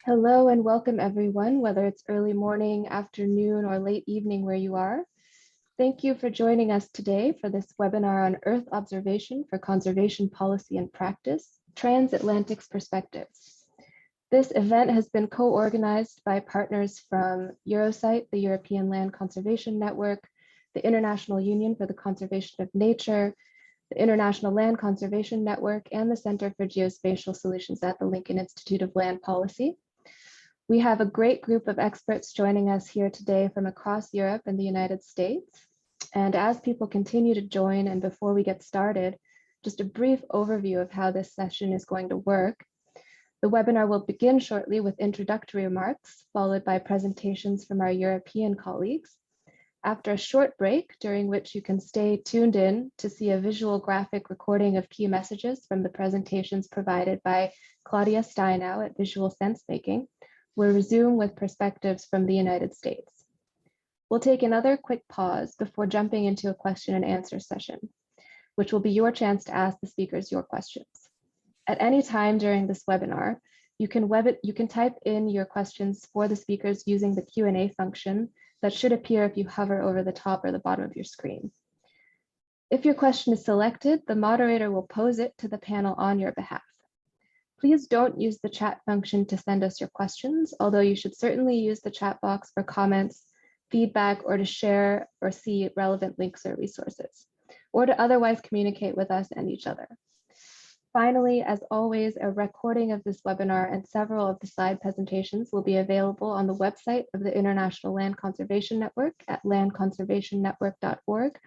Hello and welcome everyone, whether it's early morning, afternoon, or late evening where you are. Thank you for joining us today for this webinar on Earth observation for conservation policy and practice, Transatlantic's perspectives. This event has been co-organized by partners from Eurosite, the European Land Conservation Network, the International Union for the Conservation of Nature, the International Land Conservation Network, and the Center for Geospatial Solutions at the Lincoln Institute of Land Policy. We have a great group of experts joining us here today from across Europe and the United States. And as people continue to join, and before we get started, just a brief overview of how this session is going to work. The webinar will begin shortly with introductory remarks, followed by presentations from our European colleagues. After a short break, during which you can stay tuned in to see a visual graphic recording of key messages from the presentations provided by Claudia Steinow at Visual Sensemaking, we'll resume with perspectives from the United States. We'll take another quick pause before jumping into a question and answer session, which will be your chance to ask the speakers your questions. At any time during this webinar, you can type in your questions for the speakers using the Q&A function that should appear if you hover over the top or the bottom of your screen. If your question is selected, the moderator will pose it to the panel on your behalf. Please don't use the chat function to send us your questions, although you should certainly use the chat box for comments, feedback, or to share or see relevant links or resources, or to otherwise communicate with us and each other. Finally, as always, a recording of this webinar and several of the slide presentations will be available on the website of the International Land Conservation Network at landconservationnetwork.org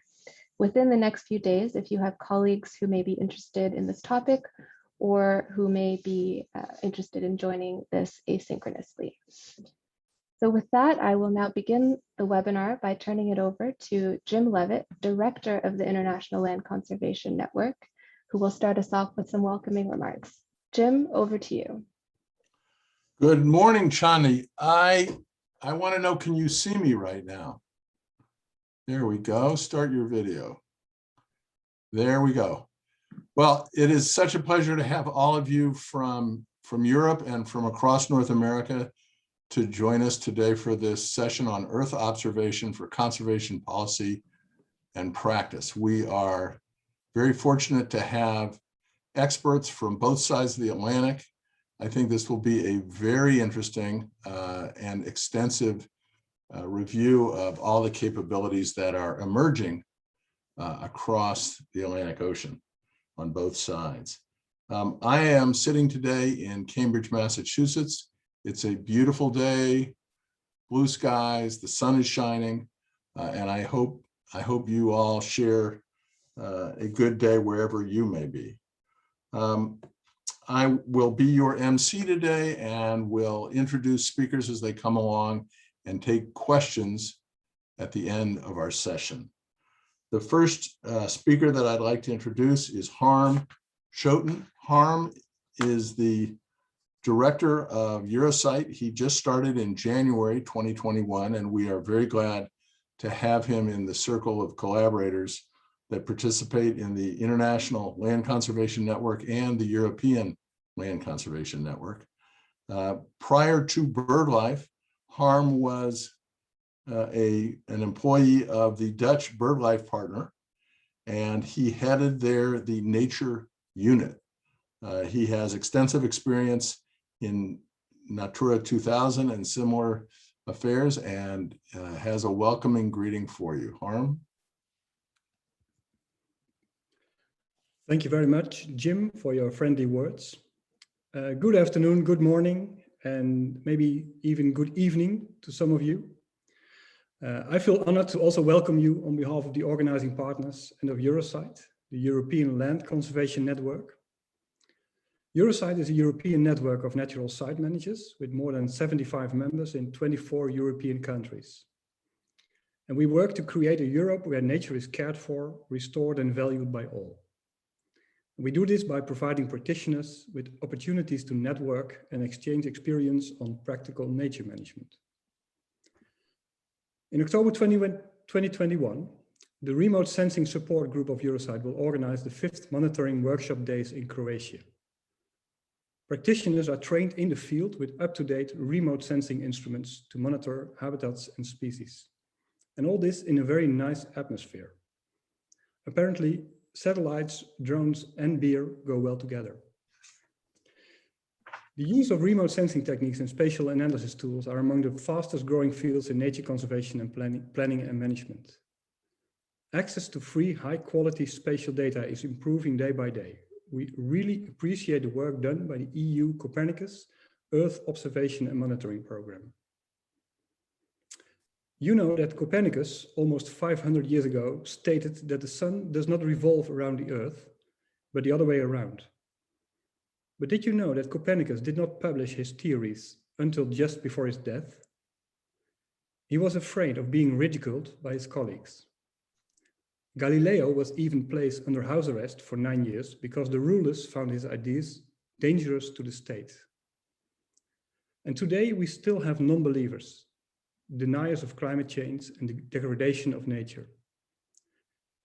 within the next few days if you have colleagues who may be interested in this topic or who may be interested in joining this asynchronously. So with that, I will now begin the webinar by turning it over to Jim Levitt, Director of the International Land Conservation Network, who will start us off with some welcoming remarks. Jim, over to you. Good morning, Chani. I want to know, can you see me right now? There we go. Start your video. There we go. Well, it is such a pleasure to have all of you from Europe and from across North America to join us today for this session on Earth observation for conservation policy and practice. We are very fortunate to have experts from both sides of the Atlantic. I think this will be a very interesting and extensive review of all the capabilities that are emerging across the Atlantic Ocean on both sides. I am sitting today in Cambridge, Massachusetts. It's a beautiful day, blue skies, the sun is shining, and I hope you all share a good day wherever you may be. I will be your MC today and will introduce speakers as they come along and take questions at the end of our session. The first speaker that I'd like to introduce is Harm Schoten. Harm is the director of Eurosite. He just started in January 2021, and we are very glad to have him in the circle of collaborators that participate in the International Land Conservation Network and the European Land Conservation Network. Prior to BirdLife, Harm was an employee of the Dutch BirdLife partner, and he headed the nature unit. He has extensive experience in Natura 2000 and similar affairs, and has a welcoming greeting for you. Harm? Thank you very much, Jim, for your friendly words. Good afternoon, good morning, and maybe even good evening to some of you. I feel honored to also welcome you on behalf of the organizing partners and of Eurosite, the European Land Conservation Network. Eurosite is a European network of natural site managers with more than 75 members in 24 European countries. And we work to create a Europe where nature is cared for, restored, and valued by all. We do this by providing practitioners with opportunities to network and exchange experience on practical nature management. In October 2021, the Remote Sensing Support Group of Eurosite will organize the 5th Monitoring Workshop Days in Croatia. Practitioners are trained in the field with up-to-date remote sensing instruments to monitor habitats and species. And all this in a very nice atmosphere. Apparently, satellites, drones, and beer go well together. The use of remote sensing techniques and spatial analysis tools are among the fastest growing fields in nature conservation and planning and management. Access to free, high quality spatial data is improving day by day. We really appreciate the work done by the EU Copernicus Earth Observation and Monitoring Program. You know that Copernicus, almost 500 years ago, stated that the sun does not revolve around the Earth, but the other way around. But did you know that Copernicus did not publish his theories until just before his death? He was afraid of being ridiculed by his colleagues. Galileo was even placed under house arrest for 9 years because the rulers found his ideas dangerous to the state. And today we still have non-believers, deniers of climate change and the degradation of nature.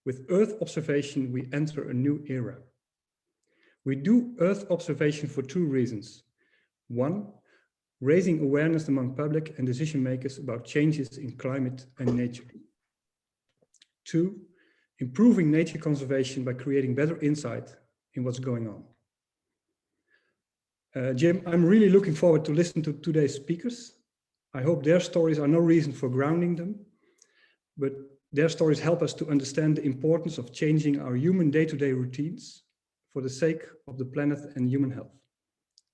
With Earth observation, we enter a new era. We do Earth observation for 2 reasons. 1, raising awareness among public and decision makers about changes in climate and nature. 2, improving nature conservation by creating better insight in what's going on. Jim, I'm really looking forward to listen to today's speakers. I hope their stories are no reason for grounding them, but their stories help us to understand the importance of changing our human day-to-day routines for the sake of the planet and human health.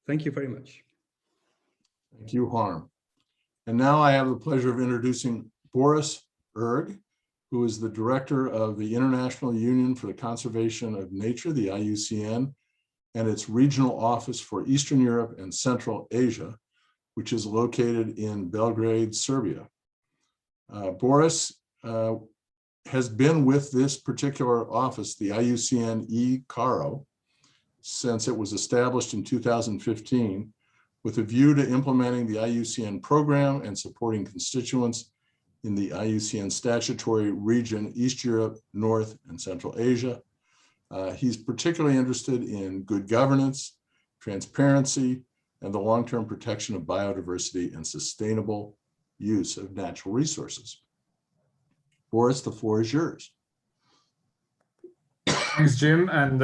Thank you very much. Thank you, Harm. And now I have the pleasure of introducing Boris Erg, who is the director of the International Union for the Conservation of Nature, the IUCN, and its regional office for Eastern Europe and Central Asia, which is located in Belgrade, Serbia. Boris has been with this particular office, the IUCN e-CARO, since it was established in 2015, with a view to implementing the IUCN program and supporting constituents in the IUCN statutory region, East Europe, North and Central Asia. He's particularly interested in good governance, transparency, and the long-term protection of biodiversity and sustainable use of natural resources. Boris, the floor is yours. Thanks, Jim. And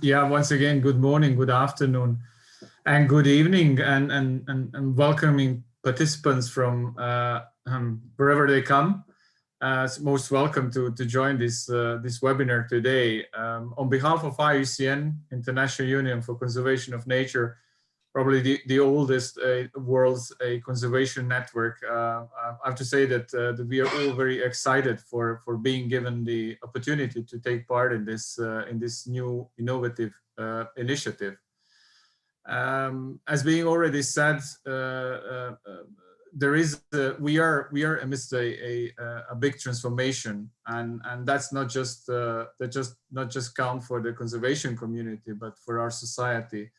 yeah, once again, good morning, good afternoon, and good evening, and welcoming participants from wherever they come. Most welcome to join this webinar today. On behalf of IUCN, International Union for Conservation of Nature, probably the oldest world's conservation network, I have to say that we are all very excited for being given the opportunity to take part in this new innovative initiative. As being already said, we are amidst a big transformation, and that's not just count for the conservation community, but for our society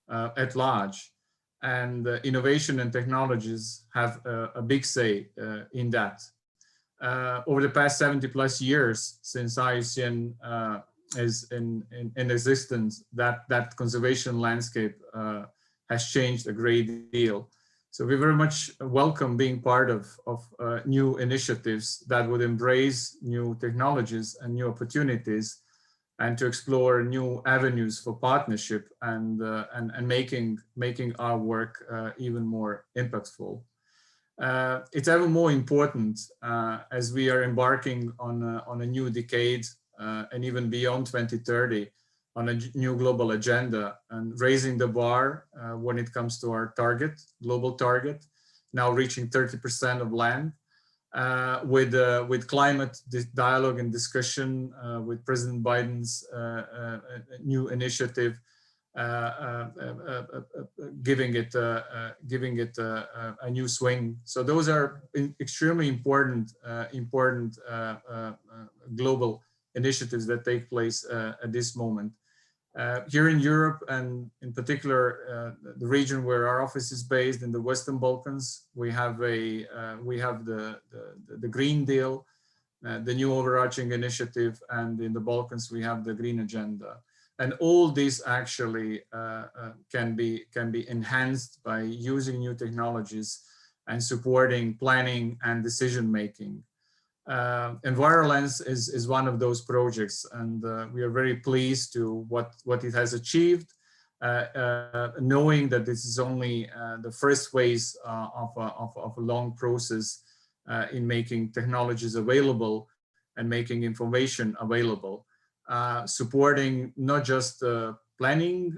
at large. And innovation and technologies have a big say in that. Over the past 70+ years since IUCN is in existence, that conservation landscape has changed a great deal. So we very much welcome being part of new initiatives that would embrace new technologies and new opportunities, and to explore new avenues for partnership and making our work even more impactful. It's ever more important as we are embarking on a new decade and even beyond 2030 on a new global agenda, and raising the bar when it comes to our global target, now reaching 30% of land, with climate dialogue and discussion, with President Biden's new initiative, giving it a new swing. So those are extremely important global initiatives that take place at this moment. Here in Europe, and in particular the region where our office is based in the Western Balkans, we have the Green Deal, the new overarching initiative, and in the Balkans we have the Green Agenda. And all this actually can be enhanced by using new technologies and supporting planning and decision making. enviroLENS is one of those projects, and we are very pleased to what it has achieved, knowing that this is only the first phase of a long process in making technologies available and making information available, supporting not just planning,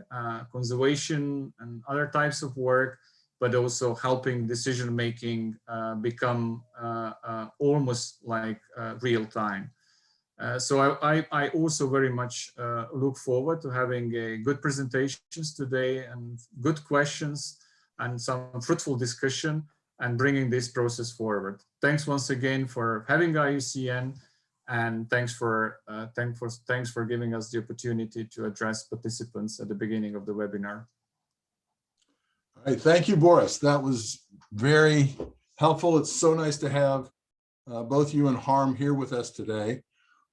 conservation, and other types of work, but also helping decision-making become almost like real time. So I also very much look forward to having good presentations today and good questions and some fruitful discussion and bringing this process forward. Thanks once again for having IUCN, and thanks for giving us the opportunity to address participants at the beginning of the webinar. All right, thank you, Boris. That was very helpful. It's so nice to have both you and Harm here with us today.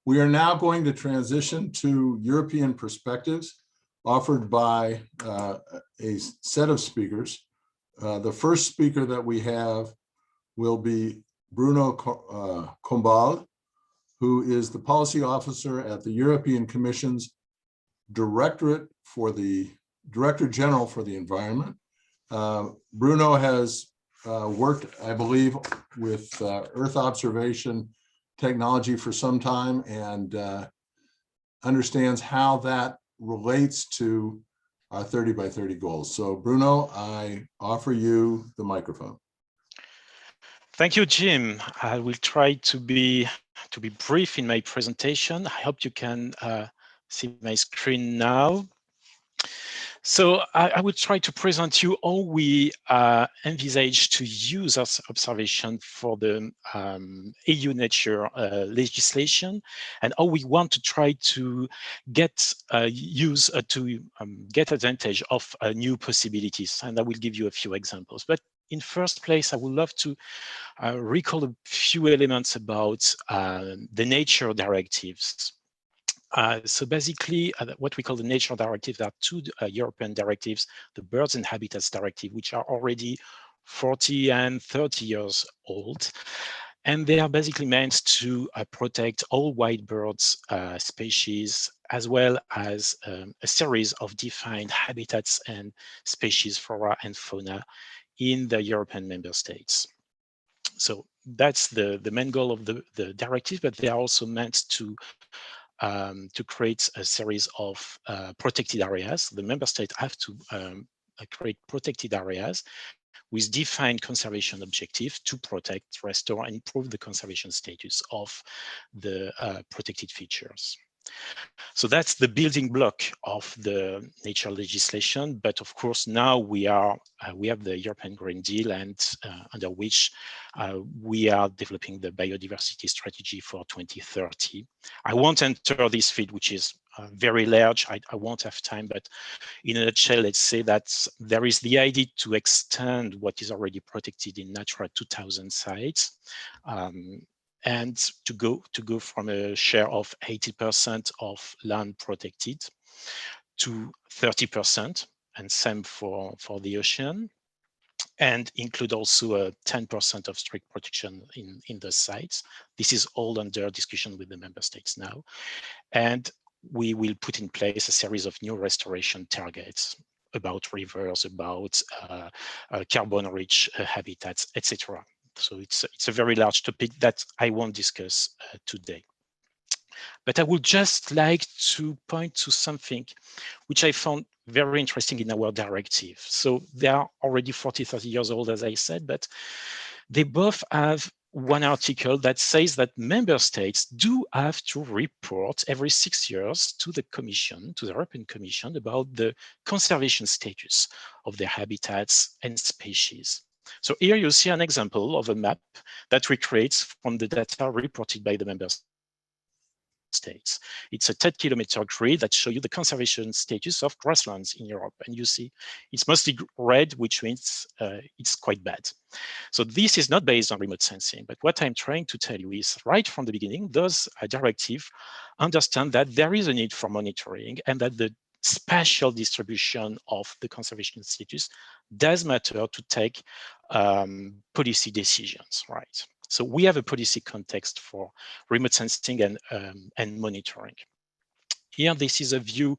We are now going to transition to European perspectives offered by a set of speakers. The first speaker that we have will be Bruno Combat, who is the policy officer at the European Commission's Director General for the Environment. Bruno has worked, I believe, with Earth observation technology for some time and understands how that relates to our 30 by 30 goals. So Bruno, I offer you the microphone. Thank you, Jim. I will try to be brief in my presentation. I hope you can see my screen now. So I will try to present you how we envisage to use Earth observation for the EU nature legislation, and how we want to try to get get advantage of new possibilities. And I will give you a few examples. But in first place, I would love to recall a few elements about the nature directives. So basically, what we call the nature directives are two European directives, the Birds and Habitats Directive, which are already 40 and 30 years old. And they are basically meant to protect all white birds species, as well as a series of defined habitats and species, flora and fauna, in the European member states. So that's the main goal of the directive, but they are also meant to create a series of protected areas. The member states have to create protected areas with defined conservation objectives to protect, restore, and improve the conservation status of the protected features. So that's the building block of the nature legislation. But of course, now we have the European Green Deal, and under which we are developing the biodiversity strategy for 2030. I won't enter this field, which is very large. I won't have time, but in a nutshell, let's say that there is the idea to extend what is already protected in Natura 2000 sites, and to go from a share of 80% of land protected to 30%, and same for the ocean, and include also a 10% of strict protection in the sites. This is all under discussion with the member states now. And we will put in place a series of new restoration targets about rivers, about carbon-rich habitats, etc. So it's a very large topic that I won't discuss today. But I would just like to point to something which I found very interesting in our directive. So they are already 40, 30 years old, as I said, but they both have one article that says that member states do have to report every 6 years to the Commission, to the European Commission, about the conservation status of their habitats and species. So here you see an example of a map that we create from the data reported by the member states. states. It's a 10-kilometer grid that shows you the conservation status of grasslands in Europe. And you see it's mostly red, which means it's quite bad. So this is not based on remote sensing, but what I'm trying to tell you is right from the beginning, does a directive understand that there is a need for monitoring and that the spatial distribution of the conservation status does matter to take policy decisions, right? So we have a policy context for remote sensing and monitoring. Here, this is a view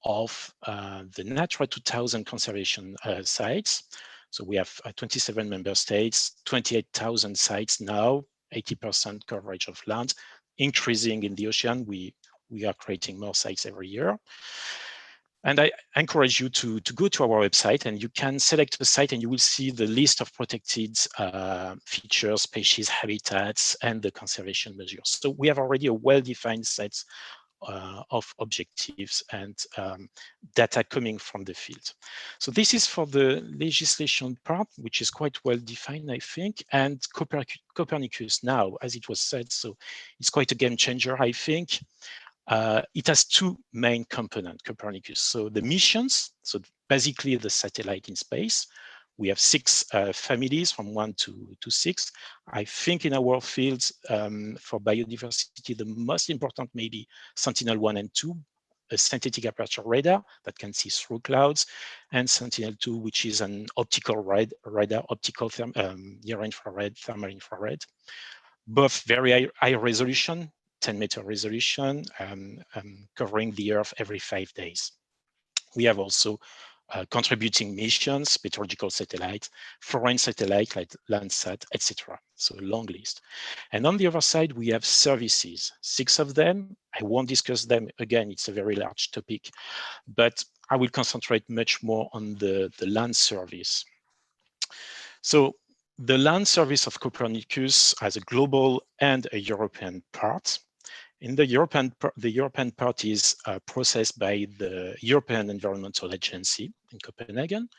of the Natura 2000 conservation sites. So we have 27 member states, 28,000 sites now, 80% coverage of land, increasing in the ocean. We are creating more sites every year. And I encourage you to go to our website, and you can select a site and you will see the list of protected features, species, habitats, and the conservation measures. So we have already a well-defined set of objectives and data coming from the field. So this is for the legislation part, which is quite well defined, I think. And Copernicus now, as it was said, so it's quite a game changer, I think. It has two main components, Copernicus. So the missions, so basically the satellite in space. We have 6 families from 1 to 6. I think in our fields for biodiversity, the most important maybe Sentinel-1 and 2, a synthetic aperture radar that can see through clouds, and Sentinel-2, which is an optical radar, optical near infrared, thermal infrared, both very high resolution, 10-meter resolution, covering the Earth every 5 days. We have also contributing missions, meteorological satellites, foreign satellites like Landsat, etc. So a long list. And on the other side, we have services, 6 of them. I won't discuss them again, it's a very large topic, but I will concentrate much more on the land service. So the land service of Copernicus has a global and a European part. In the European part is processed by the European Environmental Agency in Copenhagen,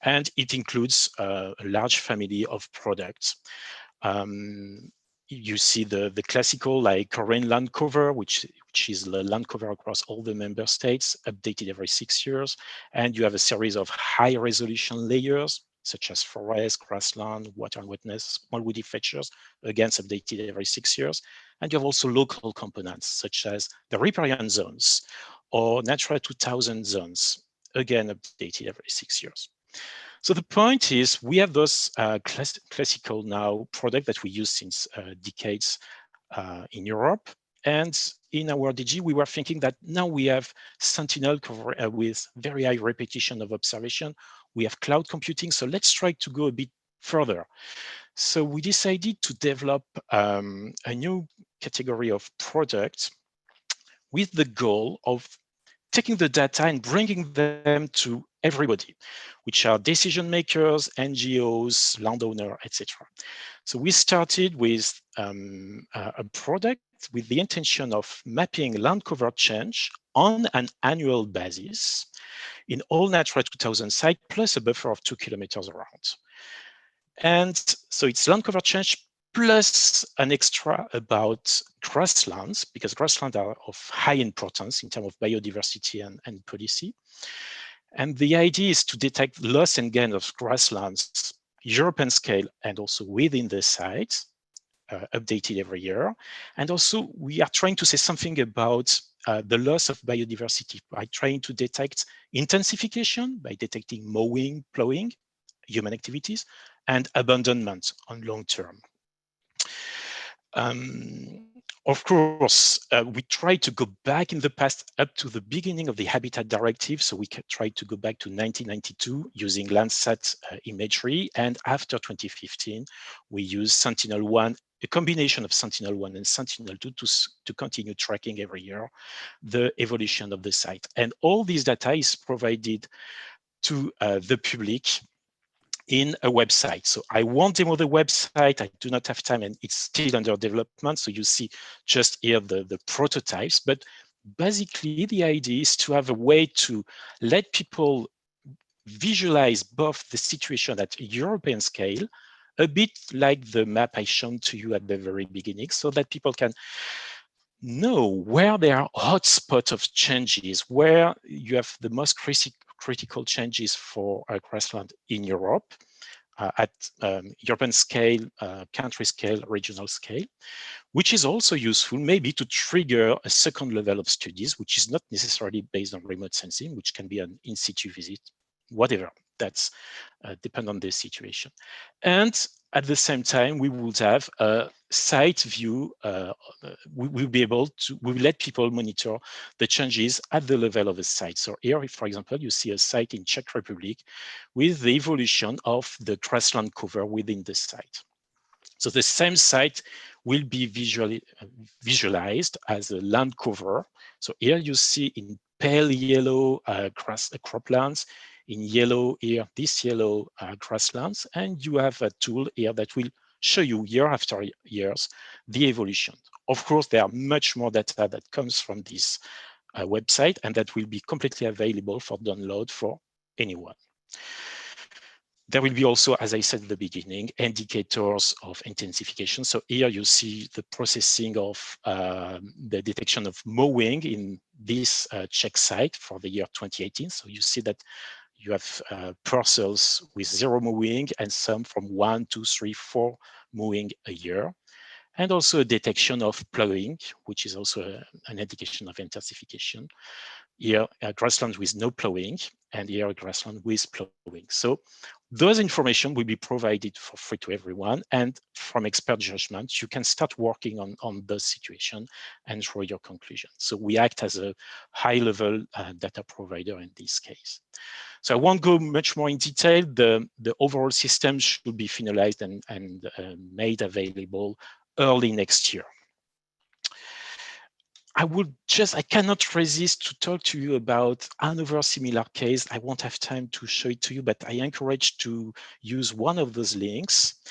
and it includes a large family of products. You see the classical like Korean land cover, which is the land cover across all the member states, updated every 6 years. And you have a series of high resolution layers, such as forest, grassland, water and wetness, small woody features, again updated every 6 years. And you have also local components, such as the riparian zones or Natura 2000 zones, again updated every 6 years. So the point is, we have those classical now products that we use since decades in Europe. And in our DG, we were thinking that now we have Sentinel cover, with very high repetition of observation. We have cloud computing, so let's try to go a bit further. So we decided to develop a new category of products with the goal of taking the data and bringing them to everybody, which are decision makers, NGOs, landowner, etc. So we started with a product with the intention of mapping land cover change on an annual basis in all Natura 2000 sites, plus a buffer of 2 kilometers around. And so it's land cover change plus an extra about grasslands, because grasslands are of high importance in terms of biodiversity and policy. And the idea is to detect loss and gain of grasslands, European scale, and also within the sites, updated every year. And also we are trying to say something about the loss of biodiversity by trying to detect intensification, by detecting mowing, plowing, human activities, and abandonment on long term. Of course, we try to go back in the past up to the beginning of the Habitat Directive. So we try to go back to 1992 using Landsat imagery. And after 2015, we use Sentinel-1, a combination of Sentinel-1 and Sentinel-2 to continue tracking every year the evolution of the site. And all this data is provided to the public in a website. So I won't demo the website, I do not have time, and it's still under development. So you see just here the prototypes, but basically the idea is to have a way to let people visualize both the situation at European scale, a bit like the map I shown to you at the very beginning, so that people can know where there are hotspots of changes, where you have the most critical changes for grassland in Europe at European scale, country scale, regional scale, which is also useful maybe to trigger a second level of studies, which is not necessarily based on remote sensing, which can be an in situ visit, whatever. That's depend on the situation. And at the same time, we would have a site view. We will be able to, we will let people monitor the changes at the level of a site. So here, for example, you see a site in Czech Republic with the evolution of the grassland cover within the site. So the same site will be visualized as a land cover. So here you see in pale yellow croplands, in yellow here, this yellow grasslands, and you have a tool here that will show you year after years the evolution. Of course, there are much more data that comes from this website, and that will be completely available for download for anyone. There will be also, as I said at the beginning, indicators of intensification. So here you see the processing of the detection of mowing in this Czech site for the year 2018. So you see that you have parcels with 0 mowing and some from 1, 2, 3, 4 mowing a year. And also a detection of plowing, which is also an indication of intensification. Here, grassland with no plowing, and here grassland with plowing. So those information will be provided for free to everyone, and from expert judgment, you can start working on those situations and draw your conclusion. So we act as a high-level data provider in this case. So I won't go much more in detail. The overall system should be finalized and made available early next year. I cannot resist to talk to you about another similar case. I won't have time to show it to you, but I encourage to use one of those links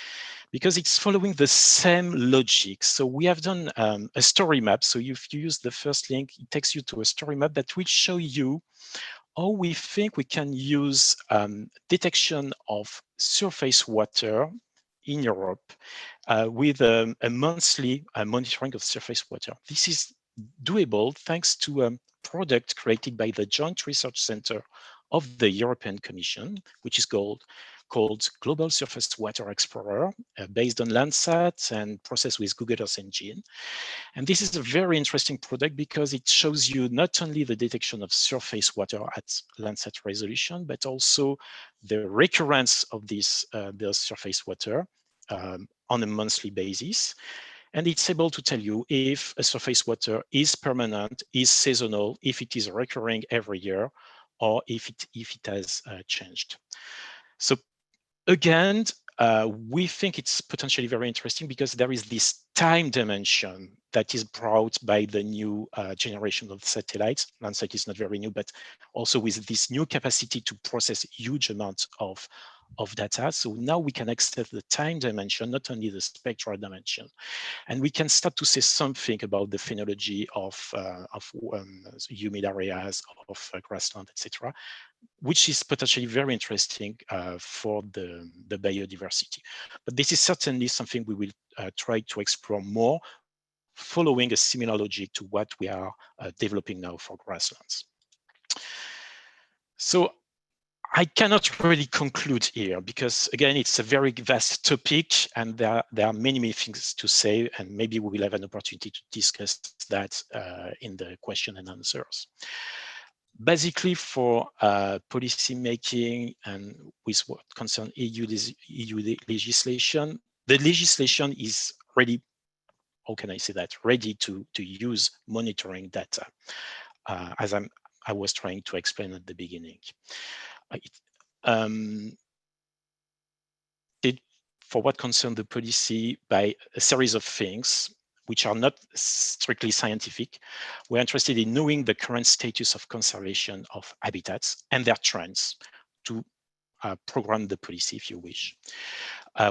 because it's following the same logic. So we have done a story map. So if you use the first link, it takes you to a story map that will show you how we think we can use detection of surface water in Europe with a monthly monitoring of surface water. This is doable thanks to a product created by the Joint Research Center of the European Commission, which is called Global Surface Water Explorer, based on Landsat and processed with Google Earth Engine. And this is a very interesting product because it shows you not only the detection of surface water at Landsat resolution, but also the recurrence of this the surface water on a monthly basis. And it's able to tell you if a surface water is permanent, is seasonal, if it is recurring every year, or if it has changed. So again, we think it's potentially very interesting because there is this time dimension that is brought by the new generation of satellites. Landsat is not very new, but also with this new capacity to process huge amounts of data. So now we can access the time dimension, not only the spectral dimension. And we can start to say something about the phenology of humid areas, of grassland, etc., which is potentially very interesting for the biodiversity. But this is certainly something we will try to explore more, following a similar logic to what we are developing now for grasslands. So I cannot really conclude here because, again, it's a very vast topic and there are many things to say, and maybe we will have an opportunity to discuss that in the question and answers. Basically, for policy making and with what concerns EU legislation, the legislation is ready, how can I say that, ready to use monitoring data, as I was trying to explain at the beginning. For what concerns the policy, by a series of things which are not strictly scientific. We're interested in knowing the current status of conservation of habitats and their trends to program the policy, if you wish.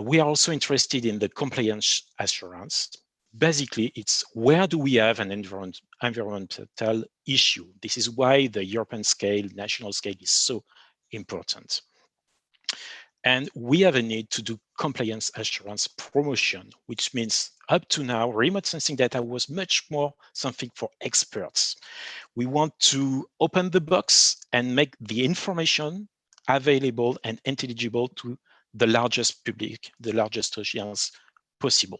We are also interested in the compliance assurance. Basically, it's where do we have an environmental issue? This is why the European scale, national scale is so important. And we have a need to do compliance assurance promotion, which means up to now, remote sensing data was much more something for experts. We want to open the box and make the information available and intelligible to the largest public, the largest audience possible.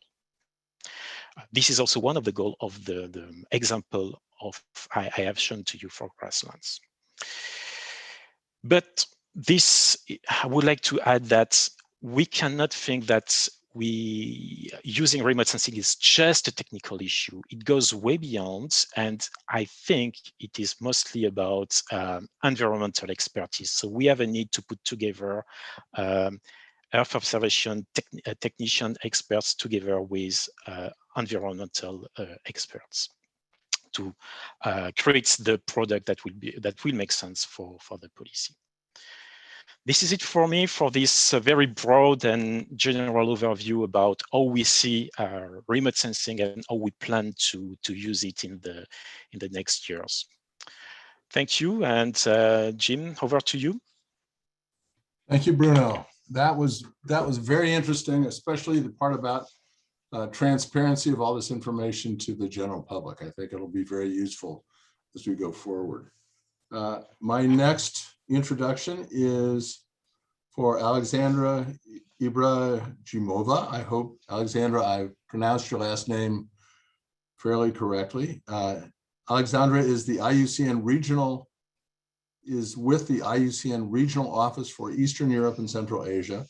This is also one of the goals of the example of I have shown to you for grasslands. But this, I would like to add that we cannot think that using remote sensing is just a technical issue. It goes way beyond, and I think it is mostly about environmental expertise. So we have a need to put together Earth observation technician experts together with environmental experts to create the product that will make sense for the policy. This is it for me for this very broad and general overview about how we see remote sensing and how we plan to use it in the next years. Thank you, and Jim, over to you. Thank you, Bruno. That was very interesting, especially the part about transparency of all this information to the general public. I think it'll be very useful as we go forward. My next introduction is for Alexandra Ibrahimova. I hope, Alexandra, I pronounced your last name fairly correctly. Alexandra is the IUCN regional, is with the IUCN Regional Office for Eastern Europe and Central Asia.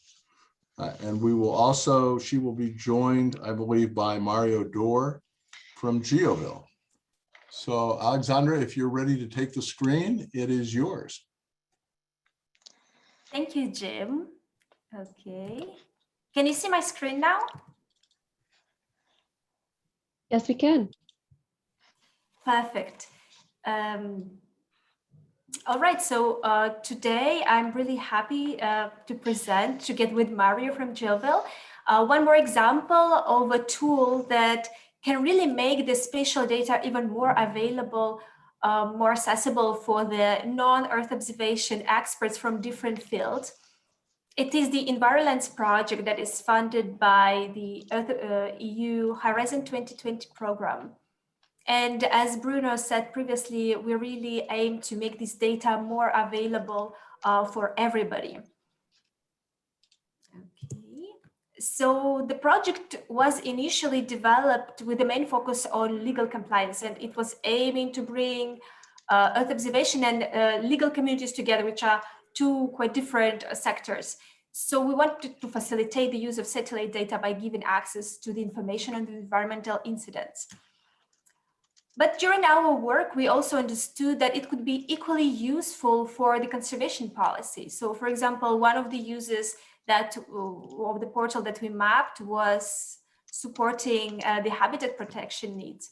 And we will also, she will be joined, I believe, by Mario Dor from GeoVille. So Alexandra, if you're ready to take the screen, it is yours. Thank you, Jim. Okay. Can you see my screen now? Yes, we can. Perfect. All right, so today I'm really happy to present, together with Mario from GeoVille, one more example of a tool that can really make the spatial data even more available, more accessible for the non-Earth observation experts from different fields. It is the enviroLENS project that is funded by the EU Horizon 2020 program. And as Bruno said previously, we really aim to make this data more available for everybody. Okay. So the project was initially developed with the main focus on legal compliance, and it was aiming to bring Earth observation and legal communities together, which are two quite different sectors. So we wanted to facilitate the use of satellite data by giving access to the information on the environmental incidents. But during our work, we also understood that it could be equally useful for the conservation policy. So for example, one of the uses that of the portal that we mapped was supporting the habitat protection needs.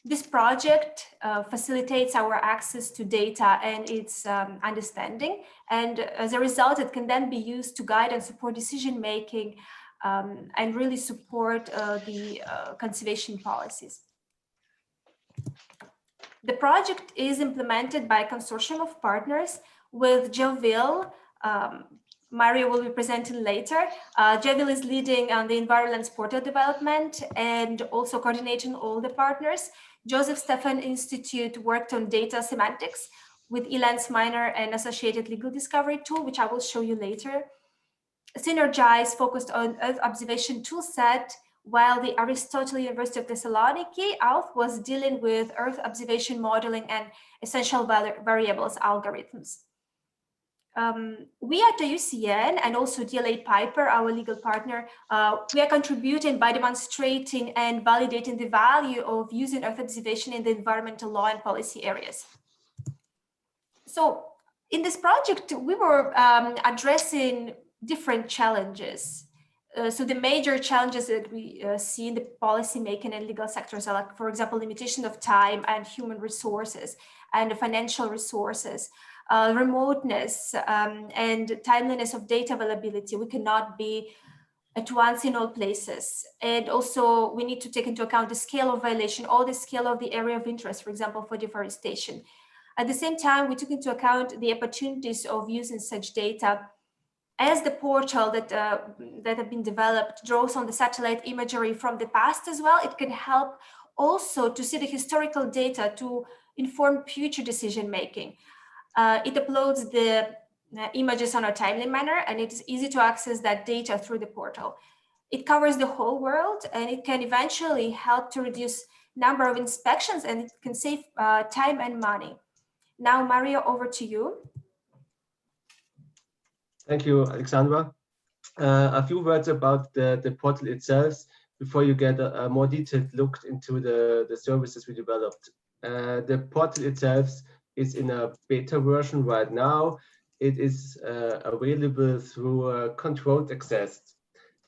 This project facilitates our access to data and its understanding. And as a result, it can then be used to guide and support decision-making and really support the conservation policies. The project is implemented by a consortium of partners with GeoVille. Mario will be presenting later. GeoVille is leading on the enviroLENS portal development and also coordinating all the partners. Joseph Stephan Institute worked on data semantics with ELCN Miner and associated legal discovery tool, which I will show you later. Synergize focused on Earth observation toolset, while the Aristotle University of Thessaloniki, ALF, was dealing with Earth observation modeling and essential variables algorithms. We at IUCN and also DLA Piper, our legal partner, we are contributing by demonstrating and validating the value of using Earth observation in the environmental law and policy areas. So in this project, we were addressing different challenges. So the major challenges that we see in the policy making and legal sectors are, like, for example, limitation of time and human resources and financial resources, remoteness and timeliness of data availability. We cannot be at once in all places. And also we need to take into account the scale of violation or the scale of the area of interest, for example, for deforestation. At the same time, we took into account the opportunities of using such data as the portal that have been developed draws on the satellite imagery from the past as well, it can help also to see the historical data to inform future decision making. It uploads the images on a timely manner, and it is easy to access that data through the portal. It covers the whole world, and it can eventually help to reduce number of inspections, and it can save time and money. Now, Mario, over to you. Thank you, Alexandra. A few words about the portal itself before you get a more detailed look into the services we developed. The portal itself is in a beta version right now. It is available through controlled access.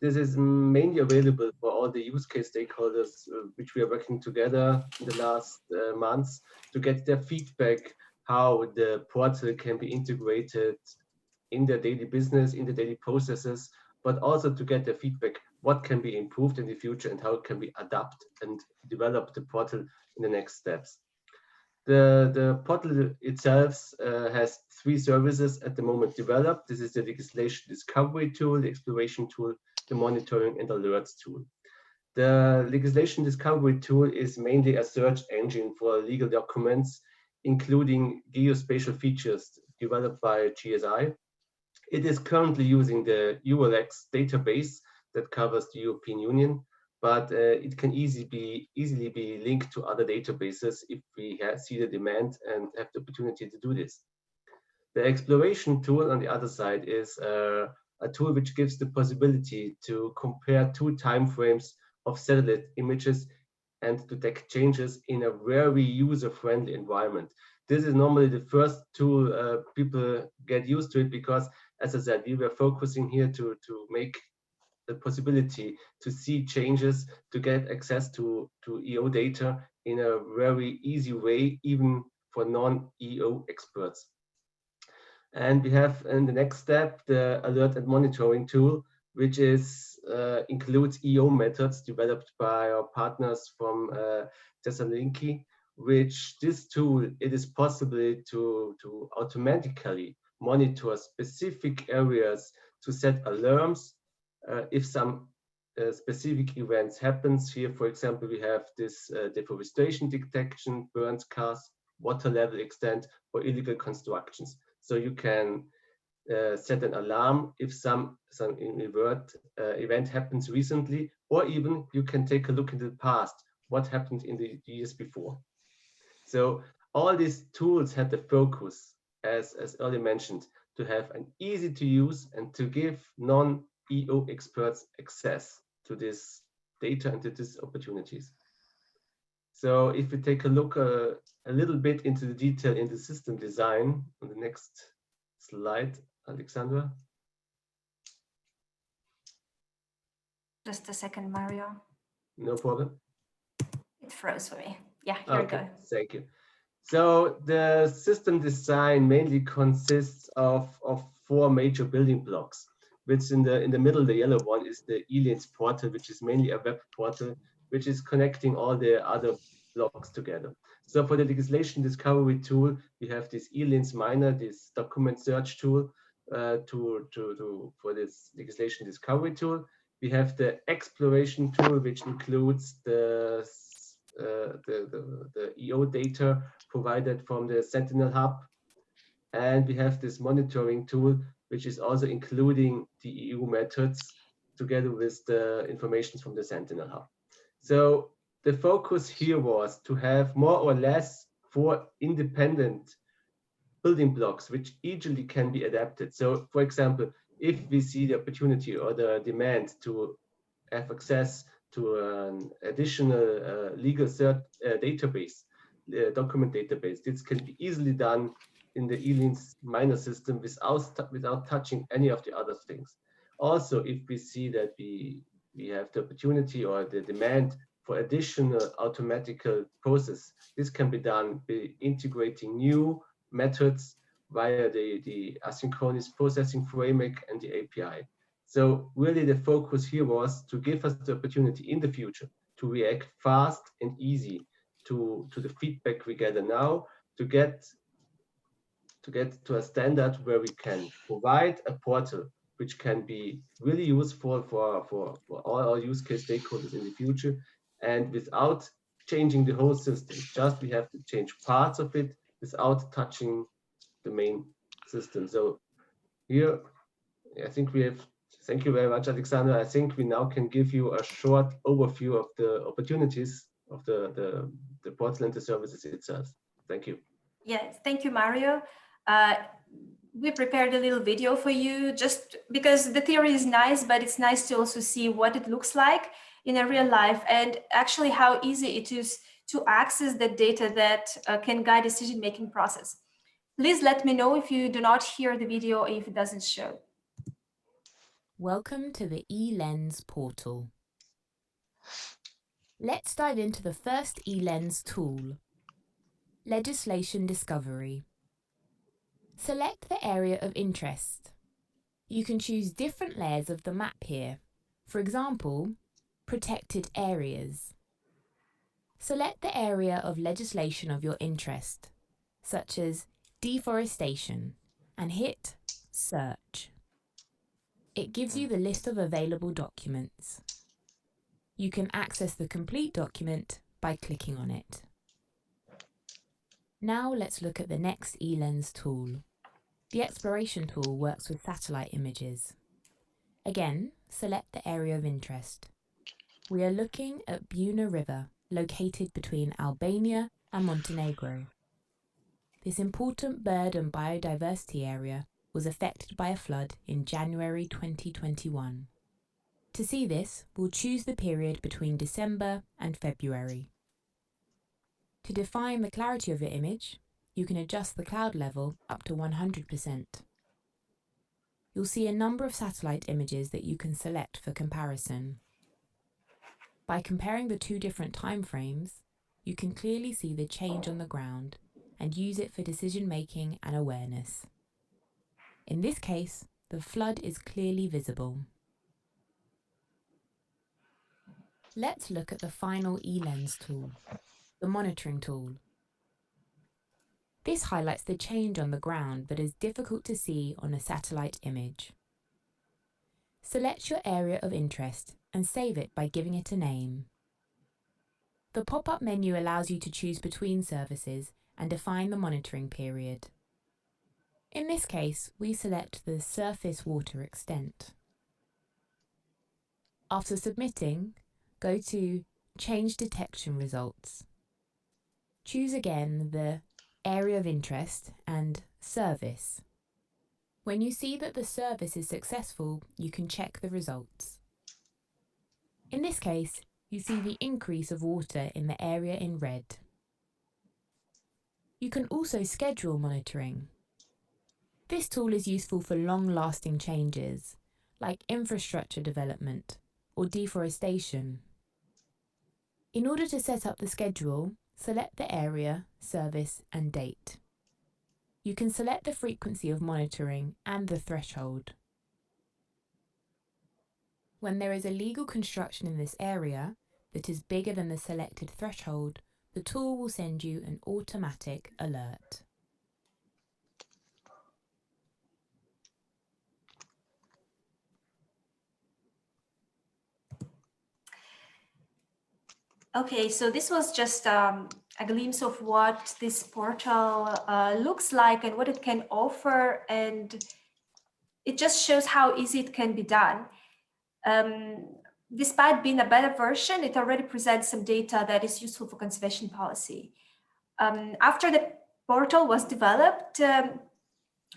This is mainly available for all the use case stakeholders which we are working together in the last months to get their feedback how the portal can be integrated in their daily business, in the daily processes, but also to get their feedback what can be improved in the future and how can we adapt and develop the portal in the next steps. The portal itself has 3 services at the moment developed. This is the legislation discovery tool, the exploration tool, the monitoring and alerts tool. The legislation discovery tool is mainly a search engine for legal documents, including geospatial features developed by GSI. It is currently using the ELCN database that covers the European Union, but it can easily be linked to other databases if we see the demand and have the opportunity to do this. The exploration tool on the other side is a tool which gives the possibility to compare 2 timeframes of satellite images and detect changes in a very user-friendly environment. This is normally the first tool people get used to it because, as I said, we were focusing here to make the possibility to see changes, to get access to EO data in a very easy way, even for non-EO experts. And we have in the next step the alert and monitoring tool, which includes EO methods developed by our partners from Transatlantic, which this tool, it is possible to automatically monitor specific areas to set alarms if some specific events happens. Here, for example, we have this deforestation detection, burns cars, water level extent, or illegal constructions. So you can set an alarm if some event happens recently, or even you can take a look into the past, what happened in the years before. So all these tools have the focus, as earlier mentioned, to have an easy to use and to give non-EO experts access to this data and to these opportunities. So if we take a look a little bit into the detail in the system design on the next slide, Alexandra. Just a second, Mario. No problem. It froze for me. Yeah, here we go. Thank you. So the system design mainly consists of 4 major building blocks, which in the middle, the yellow one, is the ELCN portal, which is mainly a web portal, which is connecting all the other blocks together. So for the legislation discovery tool, we have this ELCN miner, this document search tool for this legislation discovery tool. We have the exploration tool, which includes the EO data provided from the Sentinel Hub. And we have this monitoring tool, which is also including the EU methods together with the information from the Sentinel Hub. So the focus here was to have more or less 4 independent building blocks, which easily can be adapted. So for example, if we see the opportunity or the demand to have access to an additional legal database, document database, this can be easily done in the ELCN miner system without touching any of the other things. Also, if we see that we have the opportunity or the demand for additional automatical process, this can be done by integrating new methods via the asynchronous processing framework and the API. So really the focus here was to give us the opportunity in the future to react fast and easy to the feedback we gather now, to get to a standard where we can provide a portal which can be really useful for all our use case stakeholders in the future, and without changing the whole system. Just we have to change parts of it without touching the main system. So here, I think we have, thank you very much, Alexandra. I think we now can give you a short overview of the opportunities of the portal and the services itself. Thank you. Yes, thank you, Mario. We prepared a little video for you just because the theory is nice, but it's nice to also see what it looks like in a real life and actually how easy it is to access the data that can guide decision-making process. Please let me know if you do not hear the video or if it doesn't show. Welcome to the ELCN portal. Let's dive into the first ELCN tool, Legislation Discovery. Select the area of interest. You can choose different layers of the map here. For example, protected areas. Select the area of legislation of your interest, such as deforestation, and hit Search. It gives you the list of available documents. You can access the complete document by clicking on it. Now let's look at the next ELCN tool. The exploration tool works with satellite images. Again, select the area of interest. We are looking at Buna River, located between Albania and Montenegro. This important bird and biodiversity area was affected by a flood in January 2021. To see this, we'll choose the period between December and February. To define the clarity of your image, you can adjust the cloud level up to 100%. You'll see a number of satellite images that you can select for comparison. By comparing the two different time frames, you can clearly see the change on the ground and use it for decision-making and awareness. In this case, the flood is clearly visible. Let's look at the final ELCN tool, the monitoring tool. This highlights the change on the ground but is difficult to see on a satellite image. Select your area of interest and save it by giving it a name. The pop-up menu allows you to choose between services and define the monitoring period. In this case, we select the surface water extent. After submitting, go to Change Detection Results. Choose again the Area of Interest and Service. When you see that the service is successful, you can check the results. In this case, you see the increase of water in the area in red. You can also schedule monitoring. This tool is useful for long-lasting changes, like infrastructure development or deforestation. In order to set up the schedule, select the area, service, and date. You can select the frequency of monitoring and the threshold. When there is a legal construction in this area that is bigger than the selected threshold, the tool will send you an automatic alert. Okay, so this was just a glimpse of what this portal looks like and what it can offer, and it just shows how easy it can be done. Despite being a beta version, it already presents some data that is useful for conservation policy. After the portal was developed,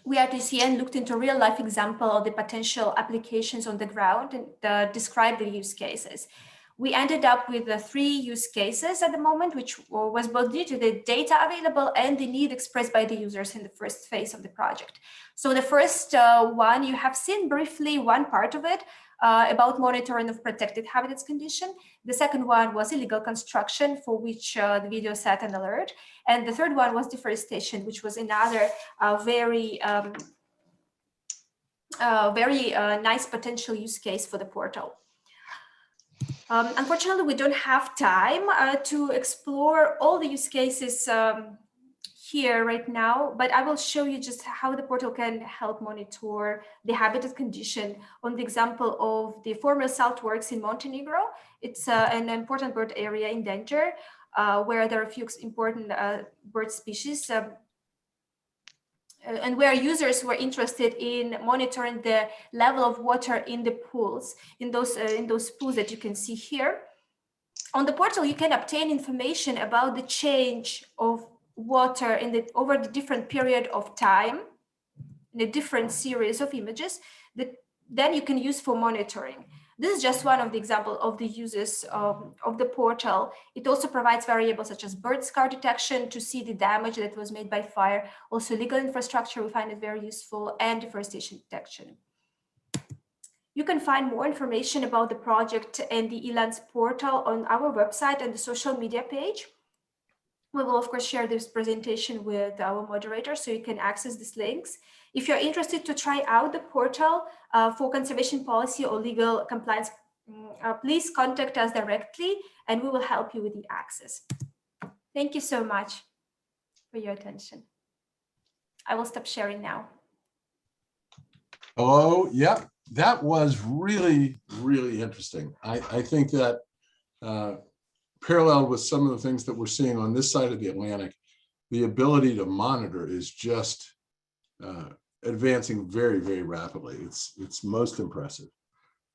we at IUCN looked into a real-life example of the potential applications on the ground and described the use cases. We ended up with 3 use cases at the moment, which was both due to the data available and the need expressed by the users in the first phase of the project. So the first one, you have seen briefly one part of it, about monitoring of protected habitats condition. The second one was illegal construction, for which the video set an alert. And the third one was deforestation, which was another very nice potential use case for the portal. Unfortunately, we don't have time to explore all the use cases here right now, but I will show you just how the portal can help monitor the habitat condition on the example of the former salt works in Montenegro. It's an important bird area in danger, where there are a few important bird species, and where users were interested in monitoring the level of water in the pools, in those pools that you can see here. On the portal, you can obtain information about the change of water over the different period of time in a different series of images that then you can use for monitoring. This is just one of the examples of the uses of the portal. It also provides variables such as bird scar detection to see the damage that was made by fire. Also legal infrastructure, we find it very useful, and deforestation detection. You can find more information about the project and the ELCN portal on our website and the social media page. We will, of course, share this presentation with our moderator so you can access these links. If you're interested to try out the portal for conservation policy or legal compliance, please contact us directly and we will help you with the access. Thank you so much for your attention. I will stop sharing now. Oh, yeah, that was really, really interesting. I think that parallel with some of the things that we're seeing on this side of the Atlantic, the ability to monitor is just advancing very, very rapidly. It's most impressive.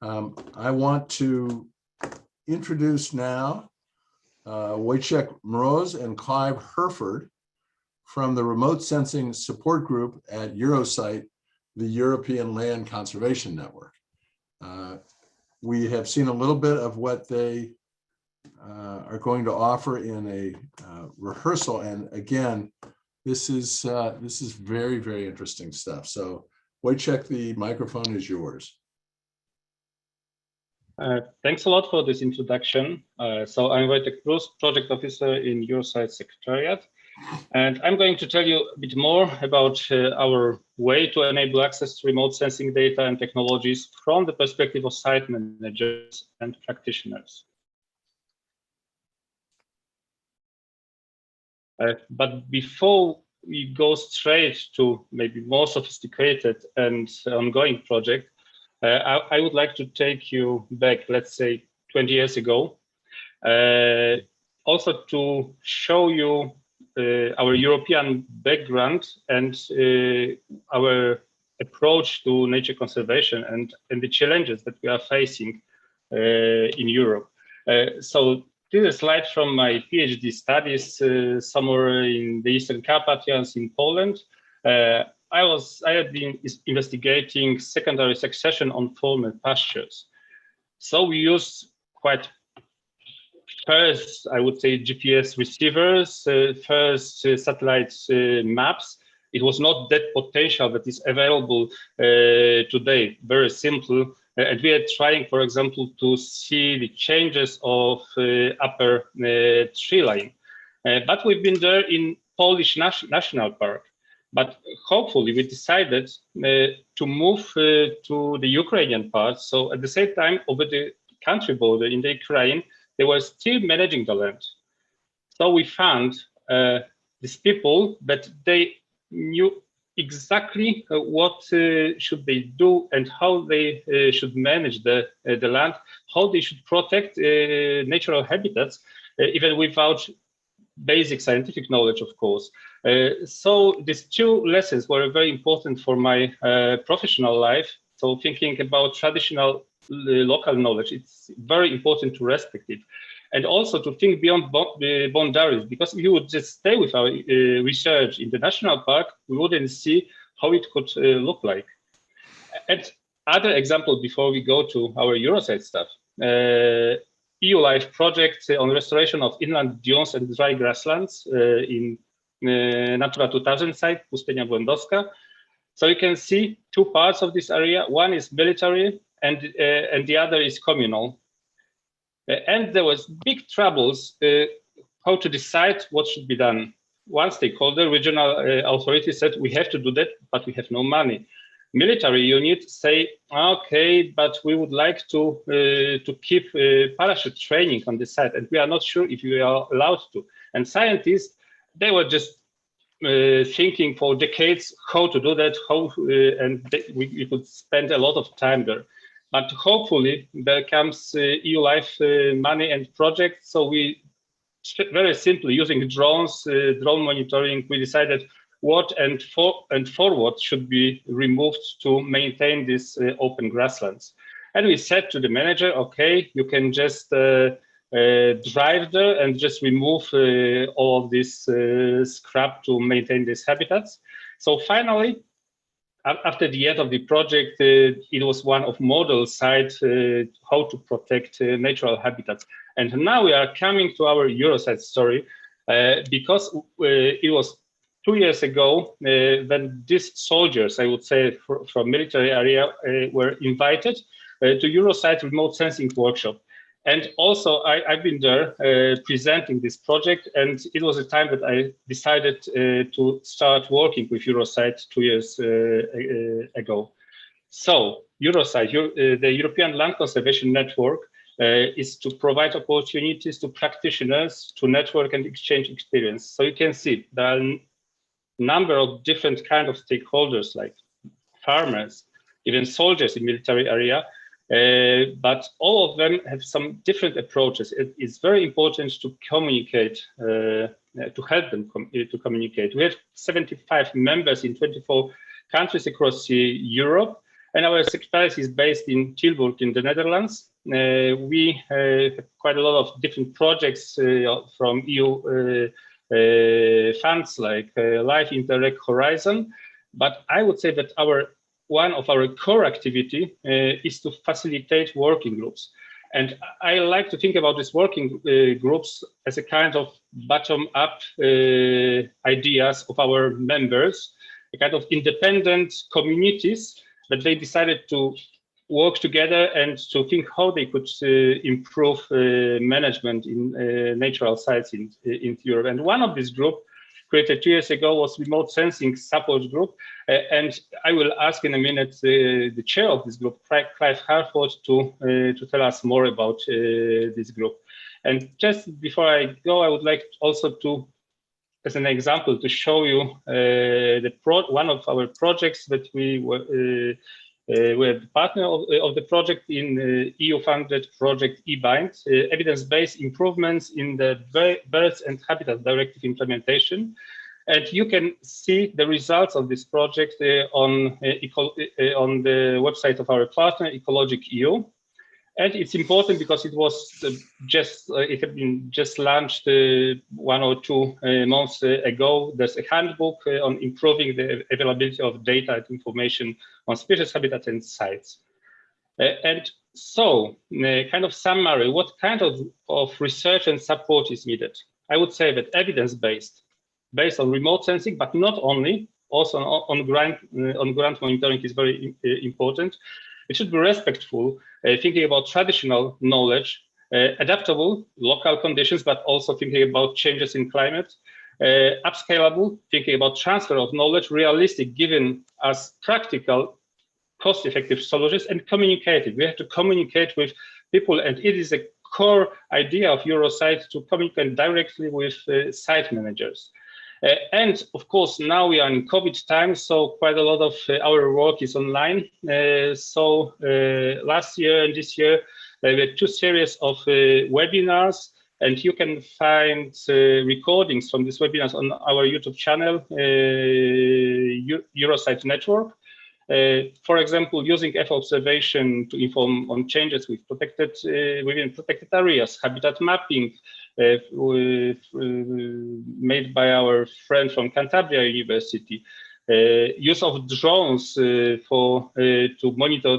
I want to introduce now Wojciech Mroz and Clive Herford from the Remote Sensing Support Group at Eurosite, the European Land Conservation Network. We have seen a little bit of what they are going to offer in a rehearsal, and again, this is very, very interesting stuff. So Wojciech, the microphone is yours. Thanks a lot for this introduction. So I'm Wojciech Mroz, project officer in Eurosite Secretariat, and I'm going to tell you a bit more about our way to enable access to remote sensing data and technologies from the perspective of site managers and practitioners. But before we go straight to maybe more sophisticated and ongoing project, I would like to take you back, let's say, 20 years ago, also to show you our European background and our approach to nature conservation and the challenges that we are facing in Europe. So this is a slide from my PhD studies somewhere in the Eastern Carpathians in Poland. I had been investigating secondary succession on former pastures. So we used quite first, I would say, GPS receivers, first satellite maps. It was not that potential that is available today, very simple. And we are trying, for example, to see the changes of upper tree line. But we've been there in Polish National Park. But hopefully we decided to move to the Ukrainian part. So at the same time, over the country border in the Ukraine, they were still managing the land. So we found these people that they knew exactly what should they do and how they should manage the land, how they should protect natural habitats, even without basic scientific knowledge, of course. So these two lessons were very important for my professional life. So thinking about traditional local knowledge, it's very important to respect it. And also to think beyond boundaries, because if you would just stay with our research in the national park, we wouldn't see how it could look like. And other example before we go to our Eurosite stuff, EU LIFE project on restoration of inland dunes and dry grasslands in Natura 2000 site, Pustynia Błędowska. So you can see two parts of this area. One is military and the other is communal. And there was big troubles how to decide what should be done. One stakeholder, regional authority said, we have to do that, but we have no money. Military unit say, okay, but we would like to keep parachute training on the site, and we are not sure if we are allowed to. And scientists, they were just thinking for decades how to do that, and we could spend a lot of time there. But hopefully there comes EU Life money and projects. So we very simply using drones, drone monitoring, we decided what and for what should be removed to maintain this open grasslands. And we said to the manager, okay, you can just drive there and just remove all of this scrap to maintain these habitats. So finally, after the end of the project, it was one of model sites how to protect natural habitats. And now we are coming to our Eurosite story because it was 2 years ago when these soldiers, I would say from military area, were invited to Eurosite remote sensing workshop. And also I've been there presenting this project, and it was a time that I decided to start working with Eurosite 2 years ago. So Eurosite, the European Land Conservation Network, is to provide opportunities to practitioners to network and exchange experience. So you can see there are a number of different kind of stakeholders like farmers, even soldiers in military area, but all of them have some different approaches. It is very important to communicate, to help them to communicate. We have 75 members in 24 countries across Europe, and our secretariat is based in Tilburg in the Netherlands. We have quite a lot of different projects from EU funds like Life, Interreg, Horizon, but I would say that one of our core activity is to facilitate working groups. And I like to think about these working groups as a kind of bottom-up ideas of our members, a kind of independent communities that they decided to work together and to think how they could improve management in natural sites in Europe. And one of this group created 2 years ago was remote sensing support group. And I will ask in a minute the chair of this group, Clive Harford, to tell us more about this group. And just before I go, I would like also to, as an example, to show you one of our projects that we were the partner of the project in EU-funded project eBind, evidence-based improvements in the Birds and Habitat Directive implementation. And you can see the results of this project on the website of our partner, Ecologic EU. And it's important because it was it had been just launched 1 or 2 months ago. There's a handbook on improving the availability of data and information on species, habitat, and sites. And so, kind of summary, what kind of research and support is needed? I would say that evidence-based, based on remote sensing, but not only, also on ground monitoring is very important. It should be respectful, thinking about traditional knowledge, adaptable local conditions, but also thinking about changes in climate, upscalable, thinking about transfer of knowledge, realistic, given us practical, cost-effective solutions, and communicative. We have to communicate with people, and it is a core idea of Eurosite to communicate directly with site managers. And of course, now we are in COVID time, so quite a lot of our work is online. So last year and this year, there were 2 series of webinars, and you can find recordings from these webinars on our YouTube channel, Eurosite Network. For example, using F observation to inform on changes with within protected areas, habitat mapping, made by our friend from Cantabria University, use of drones to monitor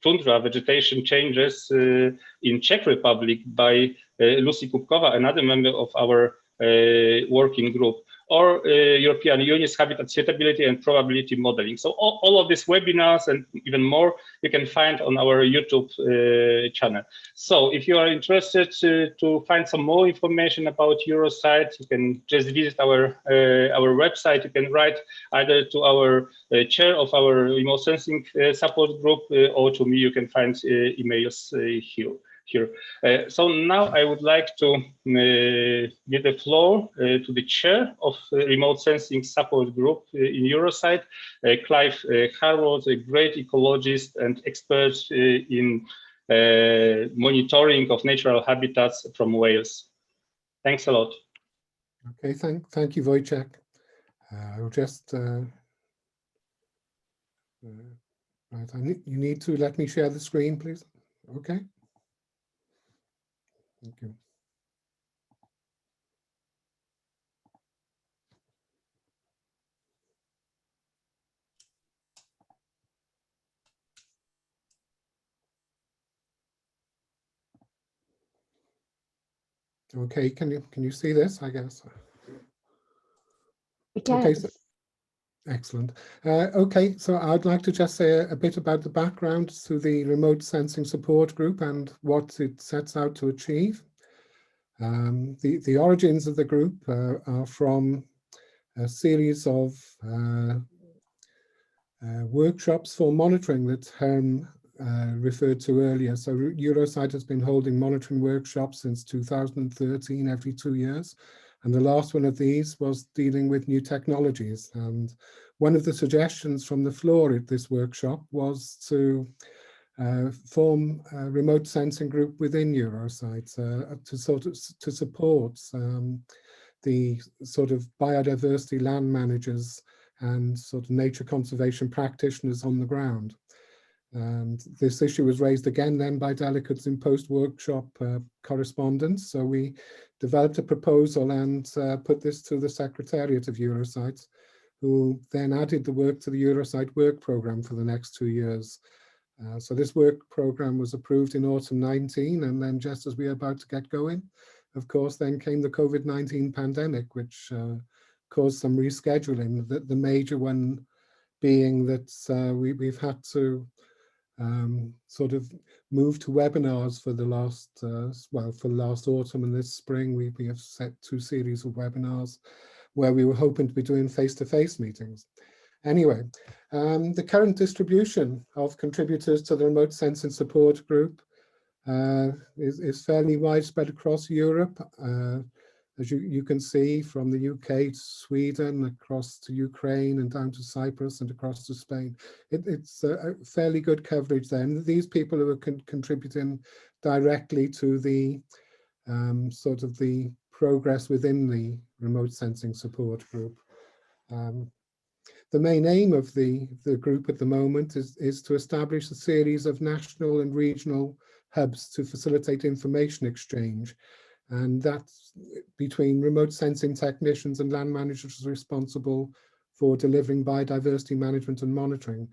tundra vegetation changes in Czech Republic by Lucy Kupkova, another member of our working group, or European Union's habitat suitability and probability modeling. So all of these webinars and even more you can find on our YouTube channel. So if you are interested to find some more information about Eurosite, you can just visit our website. You can write either to our chair of our remote sensing support group or to me. You can find emails here. So now I would like to give the floor to the chair of Remote Sensing Support Group in Eurosite, Clive Harwood, a great ecologist and expert in monitoring of natural habitats from Wales. Thanks a lot. Okay, thank you, Wojciech. I'll just right. You need to let me share the screen, please. Okay. Thank you. Okay, can you see this? I guess. Okay, so, excellent. Okay, so I'd like to just say a bit about the background to the Remote Sensing Support Group and what it sets out to achieve. The origins of the group are from a series of workshops for monitoring that Herm referred to earlier. So Eurosite has been holding monitoring workshops since 2013, every 2 years. And the last one of these was dealing with new technologies. And one of the suggestions from the floor at this workshop was to form a remote sensing group within Eurosite to support the sort of biodiversity land managers and sort of nature conservation practitioners on the ground. And this issue was raised again then by delegates in post-workshop correspondence. So we developed a proposal and put this to the Secretariat of Eurosite, who then added the work to the Eurosite work programme for the next 2 years. So this work programme was approved in autumn 19, and then just as we were about to get going, of course, then came the COVID-19 pandemic, which caused some rescheduling, the major one being that we've had to sort of move to webinars for the last, for last autumn and this spring. We have set 2 series of webinars where we were hoping to be doing face-to-face meetings. Anyway, the current distribution of contributors to the Remote Sensing Support Group is fairly widespread across Europe. As you can see, from the UK to Sweden, across to Ukraine and down to Cyprus and across to Spain. It's a fairly good coverage there. And these people who are contributing directly to the sort of the progress within the Remote Sensing Support Group. The main aim of the group at the moment is to establish a series of national and regional hubs to facilitate information exchange. And that's between remote sensing technicians and land managers responsible for delivering biodiversity management and monitoring.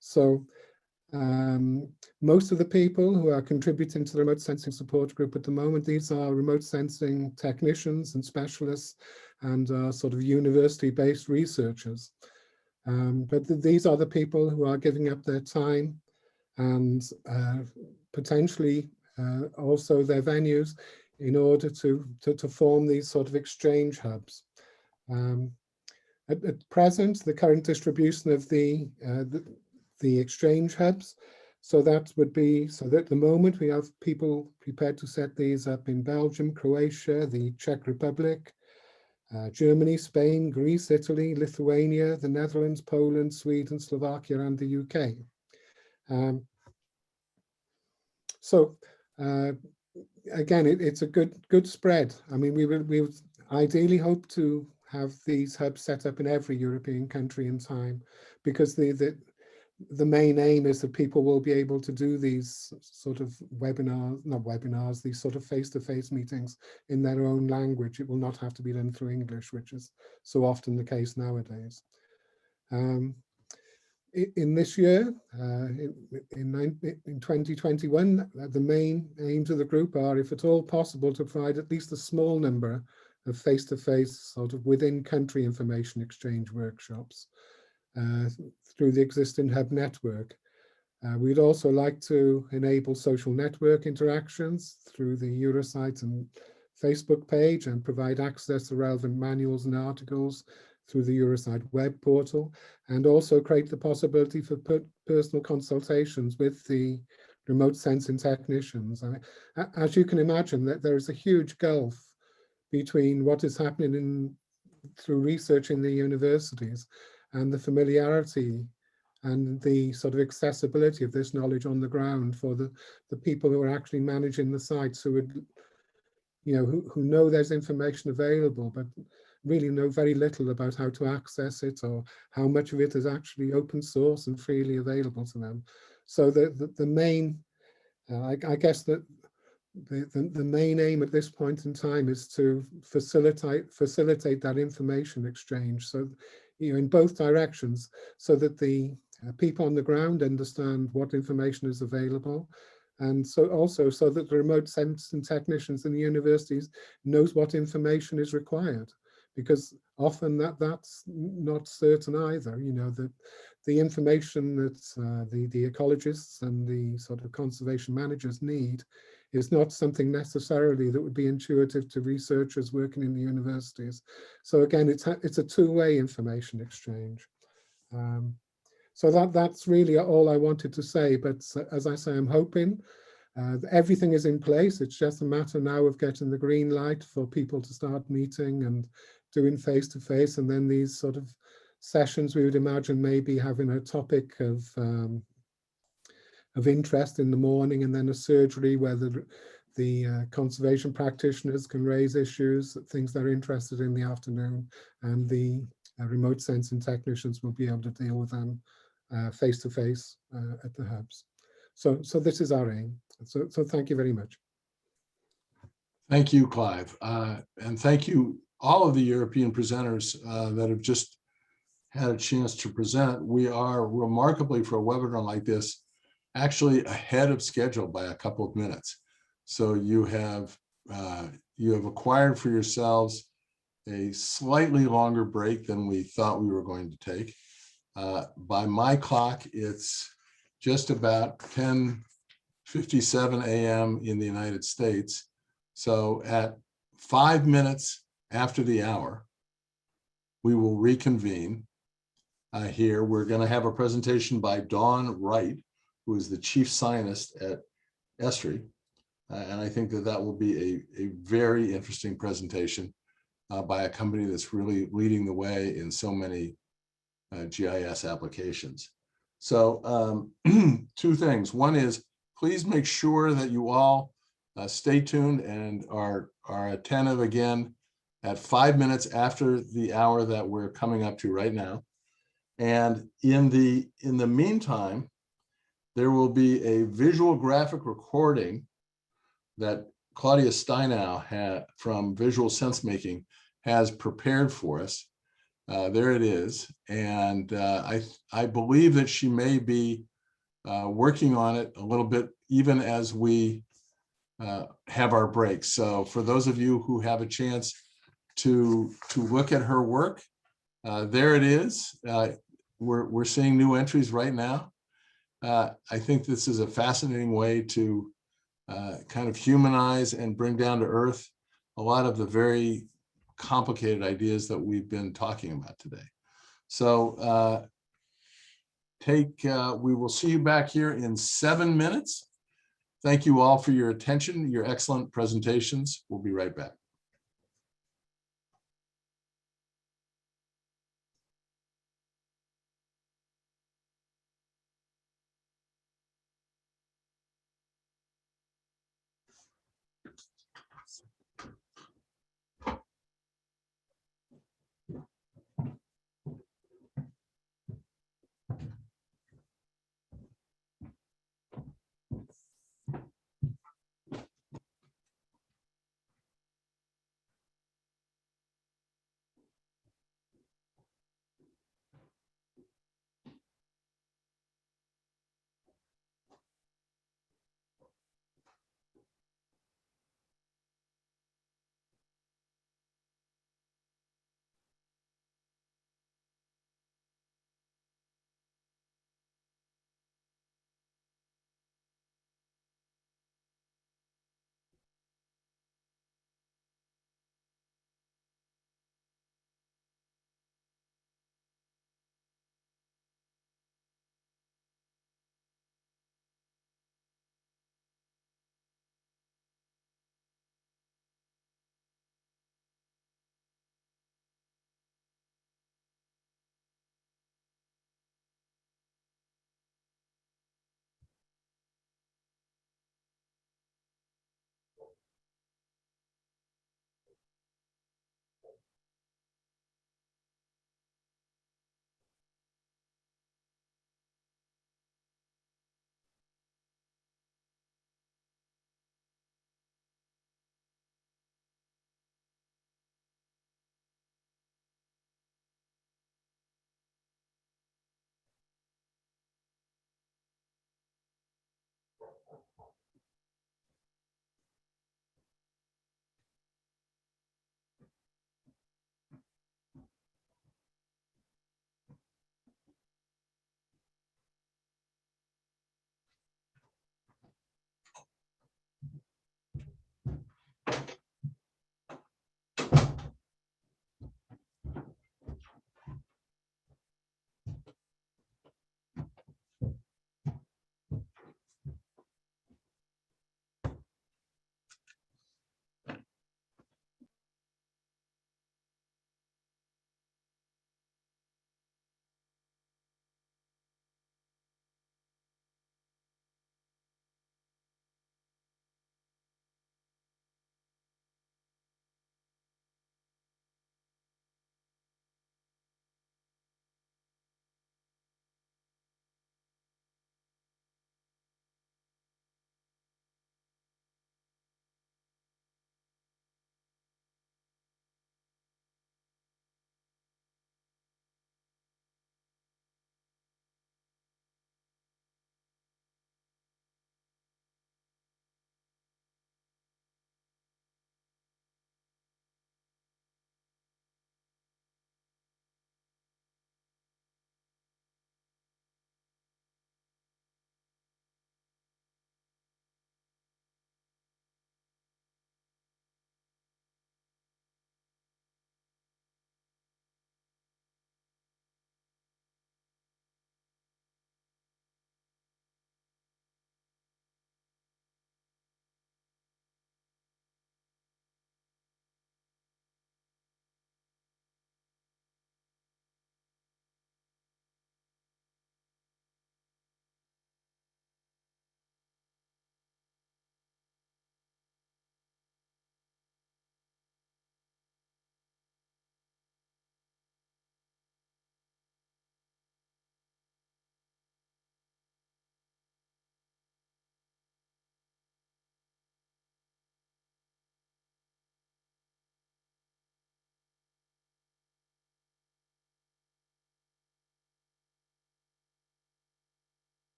So most of the people who are contributing to the Remote Sensing Support Group at the moment, these are remote sensing technicians and specialists and sort of university-based researchers. But these are the people who are giving up their time and potentially also their venues in order to form these sort of exchange hubs. At present, the current distribution of the exchange hubs, so that would be, so that at the moment we have people prepared to set these up in Belgium, Croatia, the Czech Republic, Germany, Spain, Greece, Italy, Lithuania, the Netherlands, Poland, Sweden, Slovakia, and the UK. Again, it's a good spread. I mean, we would ideally hope to have these hubs set up in every European country in time, because the main aim is that people will be able to do these sort of webinars, these sort of face-to-face meetings in their own language. It will not have to be done through English, which is so often the case nowadays. In this year, in 2021, the main aims of the group are, if at all possible, to provide at least a small number of face-to-face sort of within-country information exchange workshops through the existing hub network. We'd also like to enable social network interactions through the Eurosite and Facebook page and provide access to relevant manuals and articles through the Eurosite web portal, and also create the possibility for personal consultations with the remote sensing technicians. As you can imagine, that there is a huge gulf between what is happening through research in the universities and the familiarity and the sort of accessibility of this knowledge on the ground for the people who are actually managing the sites, who would, who know there's information available, but really know very little about how to access it or how much of it is actually open source and freely available to them. So the main, I guess that the main aim at this point in time is to facilitate that information exchange. So, in both directions, so that the people on the ground understand what information is available, and so also so that the remote sensing technicians in the universities knows what information is required, because often that's not certain either. That the information that the ecologists and the sort of conservation managers need is not something necessarily that would be intuitive to researchers working in the universities. So again, it's a two-way information exchange. So that's really all I wanted to say. But as I say, I'm hoping everything is in place. It's just a matter now of getting the green light for people to start meeting and doing face-to-face, and then these sort of sessions, we would imagine maybe having a topic of interest in the morning, and then a surgery where the conservation practitioners can raise issues, things they're interested in the afternoon, and the remote sensing technicians will be able to deal with them face-to-face at the hubs. So this is our aim. So thank you very much. Thank you, Clive. And thank you, all of the European presenters that have just had a chance to present. We are remarkably, for a webinar like this, actually ahead of schedule by a couple of minutes. So you have acquired for yourselves a slightly longer break than we thought we were going to take. By my clock, it's just about 10:57 a.m. in the United States. So at 5 minutes after the hour, we will reconvene here. We're going to have a presentation by Dawn Wright, who is the chief scientist at Esri. And I think that will be a very interesting presentation by a company that's really leading the way in so many GIS applications. So two things. One is, please make sure that you all stay tuned and are attentive again at 5 minutes after the hour that we're coming up to right now. And in the meantime, there will be a visual graphic recording that Claudia Steinow from Visual Sensemaking has prepared for us. There it is. And I believe that she may be working on it a little bit even as we have our break. So for those of you who have a chance to look at her work, there it is. We're seeing new entries right now. I think this is a fascinating way to kind of humanize and bring down to earth a lot of the very complicated ideas that we've been talking about today. So we will see you back here in 7 minutes. Thank you all for your attention, your excellent presentations. We'll be right back.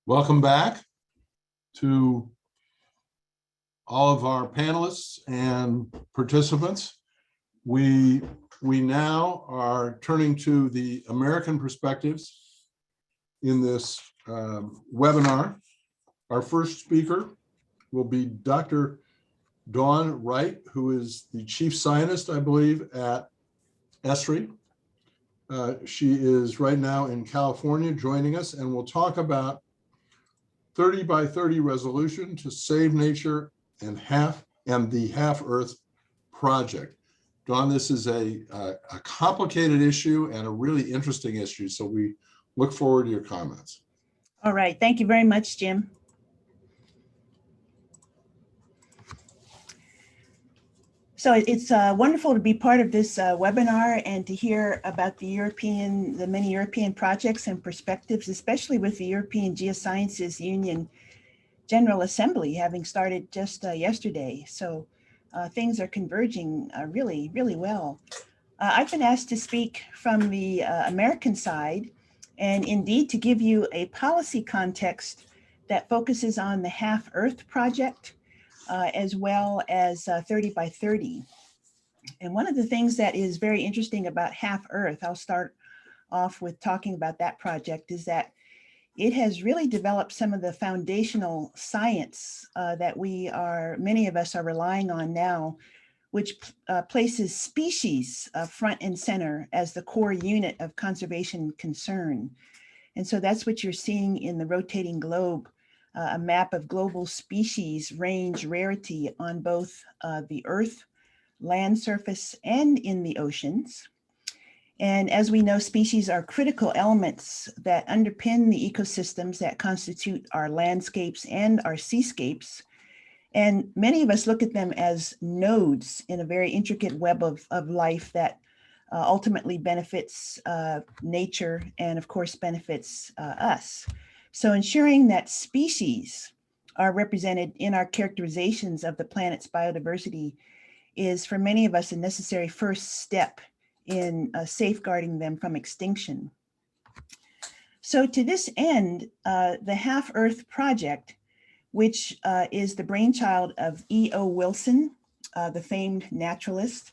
Welcome back to all of our panelists and participants. We now are turning to the American perspectives in this webinar. Our first speaker will be Dr. Dawn Wright, who is the chief scientist, I believe, at Esri. She is right now in California joining us, and we'll talk about 30 by 30 resolution to save nature and the Half Earth project. Dawn, this is a complicated issue and a really interesting issue, so we look forward to your comments. All right, thank you very much, Jim. So it's wonderful to be part of this webinar and to hear about the many European projects and perspectives, especially with the European Geosciences Union General Assembly having started just yesterday. So things are converging really, really well. I've been asked to speak from the American side, and indeed to give you a policy context that focuses on the Half Earth project, as well as 30 by 30. And one of the things that is very interesting about Half Earth, I'll start off with talking about that project, is that it has really developed some of the foundational science that many of us are relying on now, which places species front and center as the core unit of conservation concern. And so that's what you're seeing in the rotating globe, a map of global species range rarity on both the Earth, land surface, and in the oceans. And as we know, species are critical elements that underpin the ecosystems that constitute our landscapes and our seascapes. And many of us look at them as nodes in a very intricate web of life that ultimately benefits nature and of course benefits us. So ensuring that species are represented in our characterizations of the planet's biodiversity is for many of us a necessary first step in safeguarding them from extinction. So to this end, the Half Earth Project, which is the brainchild of E.O. Wilson, the famed naturalist,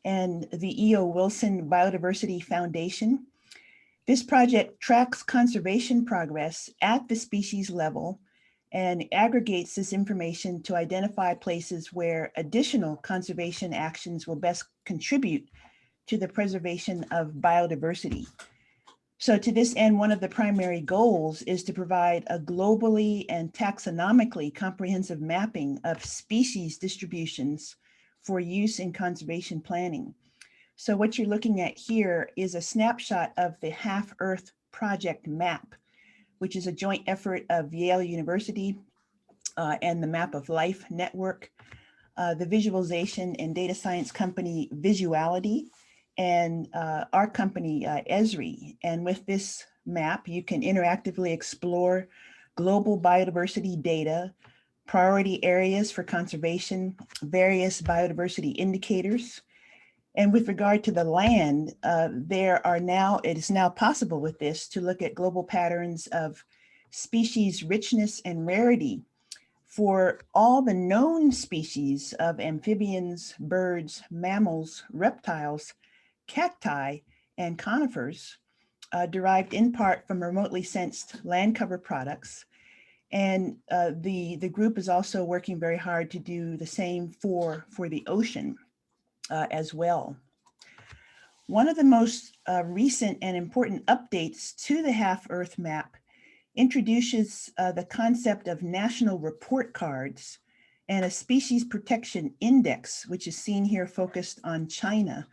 and the E.O. Wilson Biodiversity Foundation. This project tracks conservation progress at the species level and aggregates this information to identify places where additional conservation actions will best contribute to the preservation of biodiversity. So to this end, one of the primary goals is to provide a globally and taxonomically comprehensive mapping of species distributions for use in conservation planning. So what you're looking at here is a snapshot of the Half Earth Project map, which is a joint effort of Yale University and the Map of Life Network, the visualization and data science company Visuality, and our company Esri. And with this map, you can interactively explore global biodiversity data, priority areas for conservation, various biodiversity indicators. And with regard to the land, it is now possible with this to look at global patterns of species richness and rarity for all the known species of amphibians, birds, mammals, reptiles, cacti, and conifers, derived in part from remotely sensed land cover products. And the group is also working very hard to do the same for the ocean as well. One of the most recent and important updates to the Half Earth map introduces the concept of national report cards and a species protection index, which is seen here focused on China.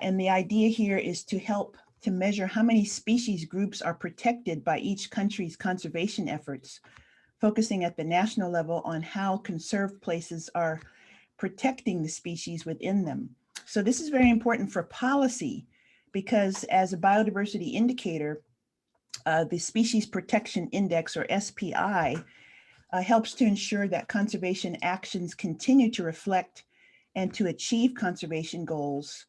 And the idea here is to help to measure how many species groups are protected by each country's conservation efforts, focusing at the national level on how conserved places are protecting the species within them. So this is very important for policy because as a biodiversity indicator, the Species Protection Index, or SPI, helps to ensure that conservation actions continue to reflect and to achieve conservation goals,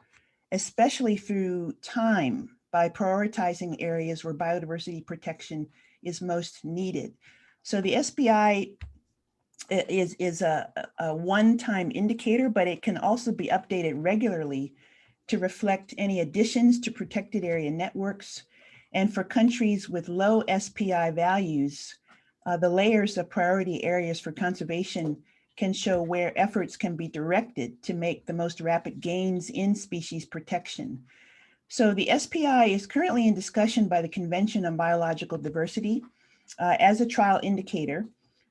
especially through time by prioritizing areas where biodiversity protection is most needed. So the SBI is a one-time indicator, but it can also be updated regularly to reflect any additions to protected area networks. And for countries with low SPI values, the layers of priority areas for conservation can show where efforts can be directed to make the most rapid gains in species protection. So the SPI is currently in discussion by the Convention on Biological Diversity as a trial indicator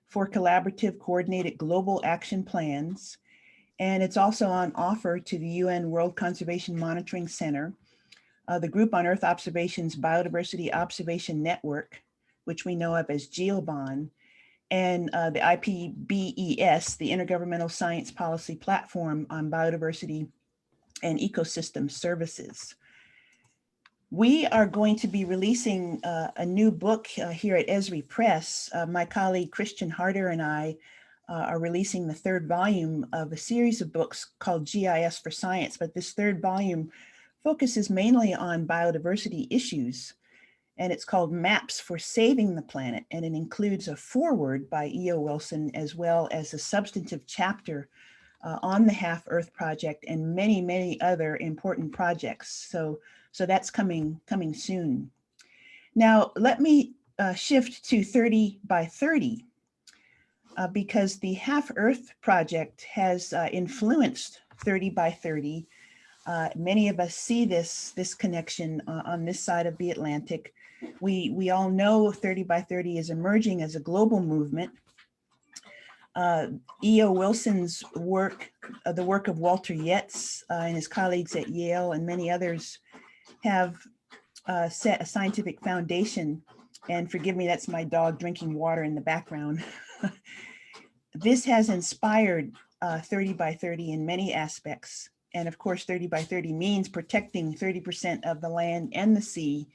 for collaborative coordinated global action plans. And it's also on offer to the UN World Conservation Monitoring Center, the Group on Earth Observations Biodiversity Observation Network, which we know of as GEOBON, and the IPBES, the Intergovernmental Science Policy Platform on Biodiversity and Ecosystem Services. We are going to be releasing a new book here at Esri Press. My colleague Christian Harder and I are releasing the third volume of a series of books called GIS for Science, but this third volume focuses mainly on biodiversity issues, and it's called Maps for Saving the Planet, and it includes a foreword by E.O. Wilson as well as a substantive chapter on the Half Earth Project and many, many other important projects. So that's coming soon. Now, let me shift to 30 by 30 because the Half Earth Project has influenced 30 by 30. Many of us see this connection on this side of the Atlantic. We all know 30 by 30 is emerging as a global movement. E.O. Wilson's work, the work of Walter Yetz and his colleagues at Yale and many others have set a scientific foundation. And forgive me, that's my dog drinking water in the background. This has inspired 30 by 30 in many aspects. And of course, 30 by 30 means protecting 30% of the land and the sea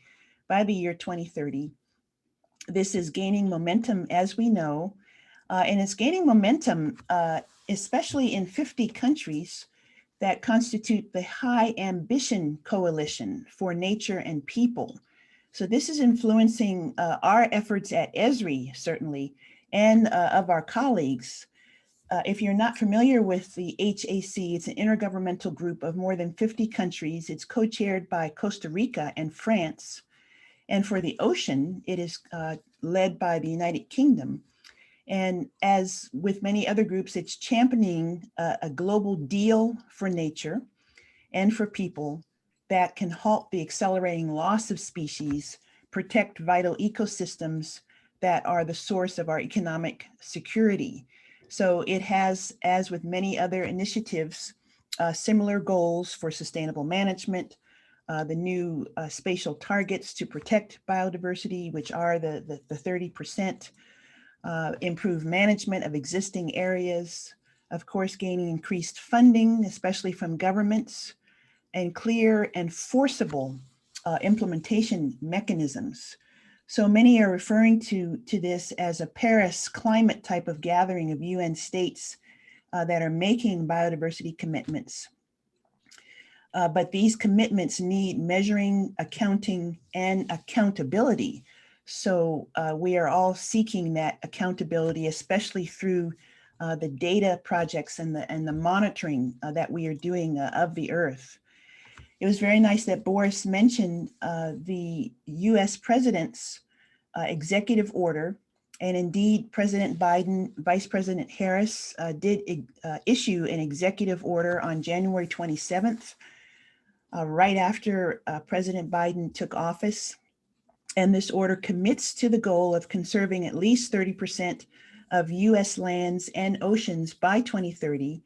by the year 2030. This is gaining momentum, as we know, and it's gaining momentum, especially in 50 countries that constitute the High Ambition Coalition for Nature and People. So this is influencing our efforts at Esri, certainly, and of our colleagues. If you're not familiar with the HAC, it's an intergovernmental group of more than 50 countries. It's co-chaired by Costa Rica and France. And for the ocean, it is led by the United Kingdom. And as with many other groups, it's championing a global deal for nature and for people that can halt the accelerating loss of species, protect vital ecosystems that are the source of our economic security. So it has, as with many other initiatives, similar goals for sustainable management, the new spatial targets to protect biodiversity, which are the 30%, improve management of existing areas, of course, gaining increased funding, especially from governments, and clear and forcible implementation mechanisms. So many are referring to this as a Paris climate type of gathering of UN states that are making biodiversity commitments. But these commitments need measuring, accounting, and accountability. So we are all seeking that accountability, especially through the data projects and the monitoring that we are doing of the Earth. It was very nice that Boris mentioned the US President's executive order, and indeed President Biden, Vice President Harris did issue an executive order on January 27th, right after President Biden took office. And this order commits to the goal of conserving at least 30% of US lands and oceans by 2030.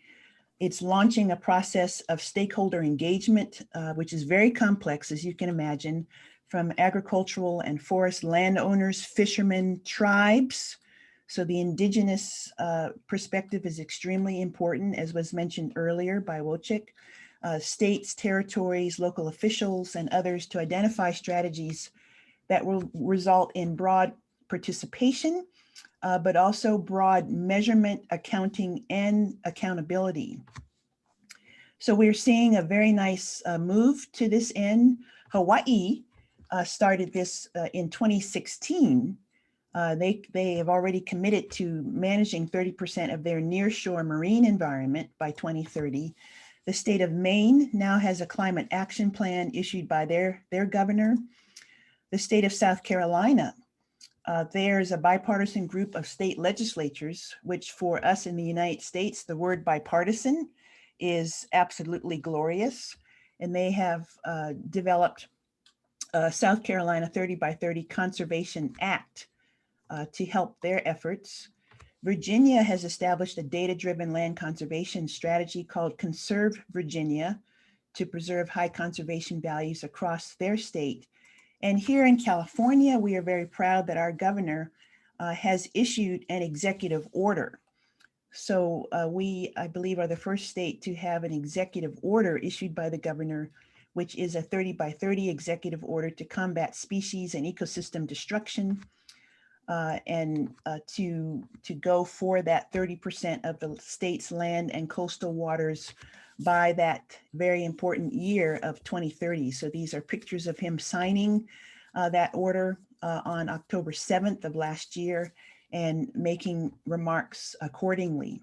It's launching a process of stakeholder engagement, which is very complex, as you can imagine, from agricultural and forest landowners, fishermen, tribes. So the indigenous perspective is extremely important, as was mentioned earlier by Wojciech. States, territories, local officials, and others to identify strategies that will result in broad participation, but also broad measurement, accounting, and accountability. So we're seeing a very nice move to this end. Hawaii started this in 2016 They have already committed to managing 30% of their nearshore marine environment by 2030. The state of Maine now has a climate action plan issued by their governor. The state of South Carolina, there's a bipartisan group of state legislatures, which for us in the United States, the word bipartisan is absolutely glorious. And they have developed South Carolina 30 by 30 Conservation Act to help their efforts. Virginia has established a data-driven land conservation strategy called Conserve Virginia to preserve high conservation values across their state. And here in California, we are very proud that our governor has issued an executive order. So we, I believe, are the first state to have an executive order issued by the governor, which is a 30 by 30 executive order to combat species and ecosystem destruction and to go for that 30% of the state's land and coastal waters by that very important year of 2030. So these are pictures of him signing that order on October 7th of last year and making remarks accordingly.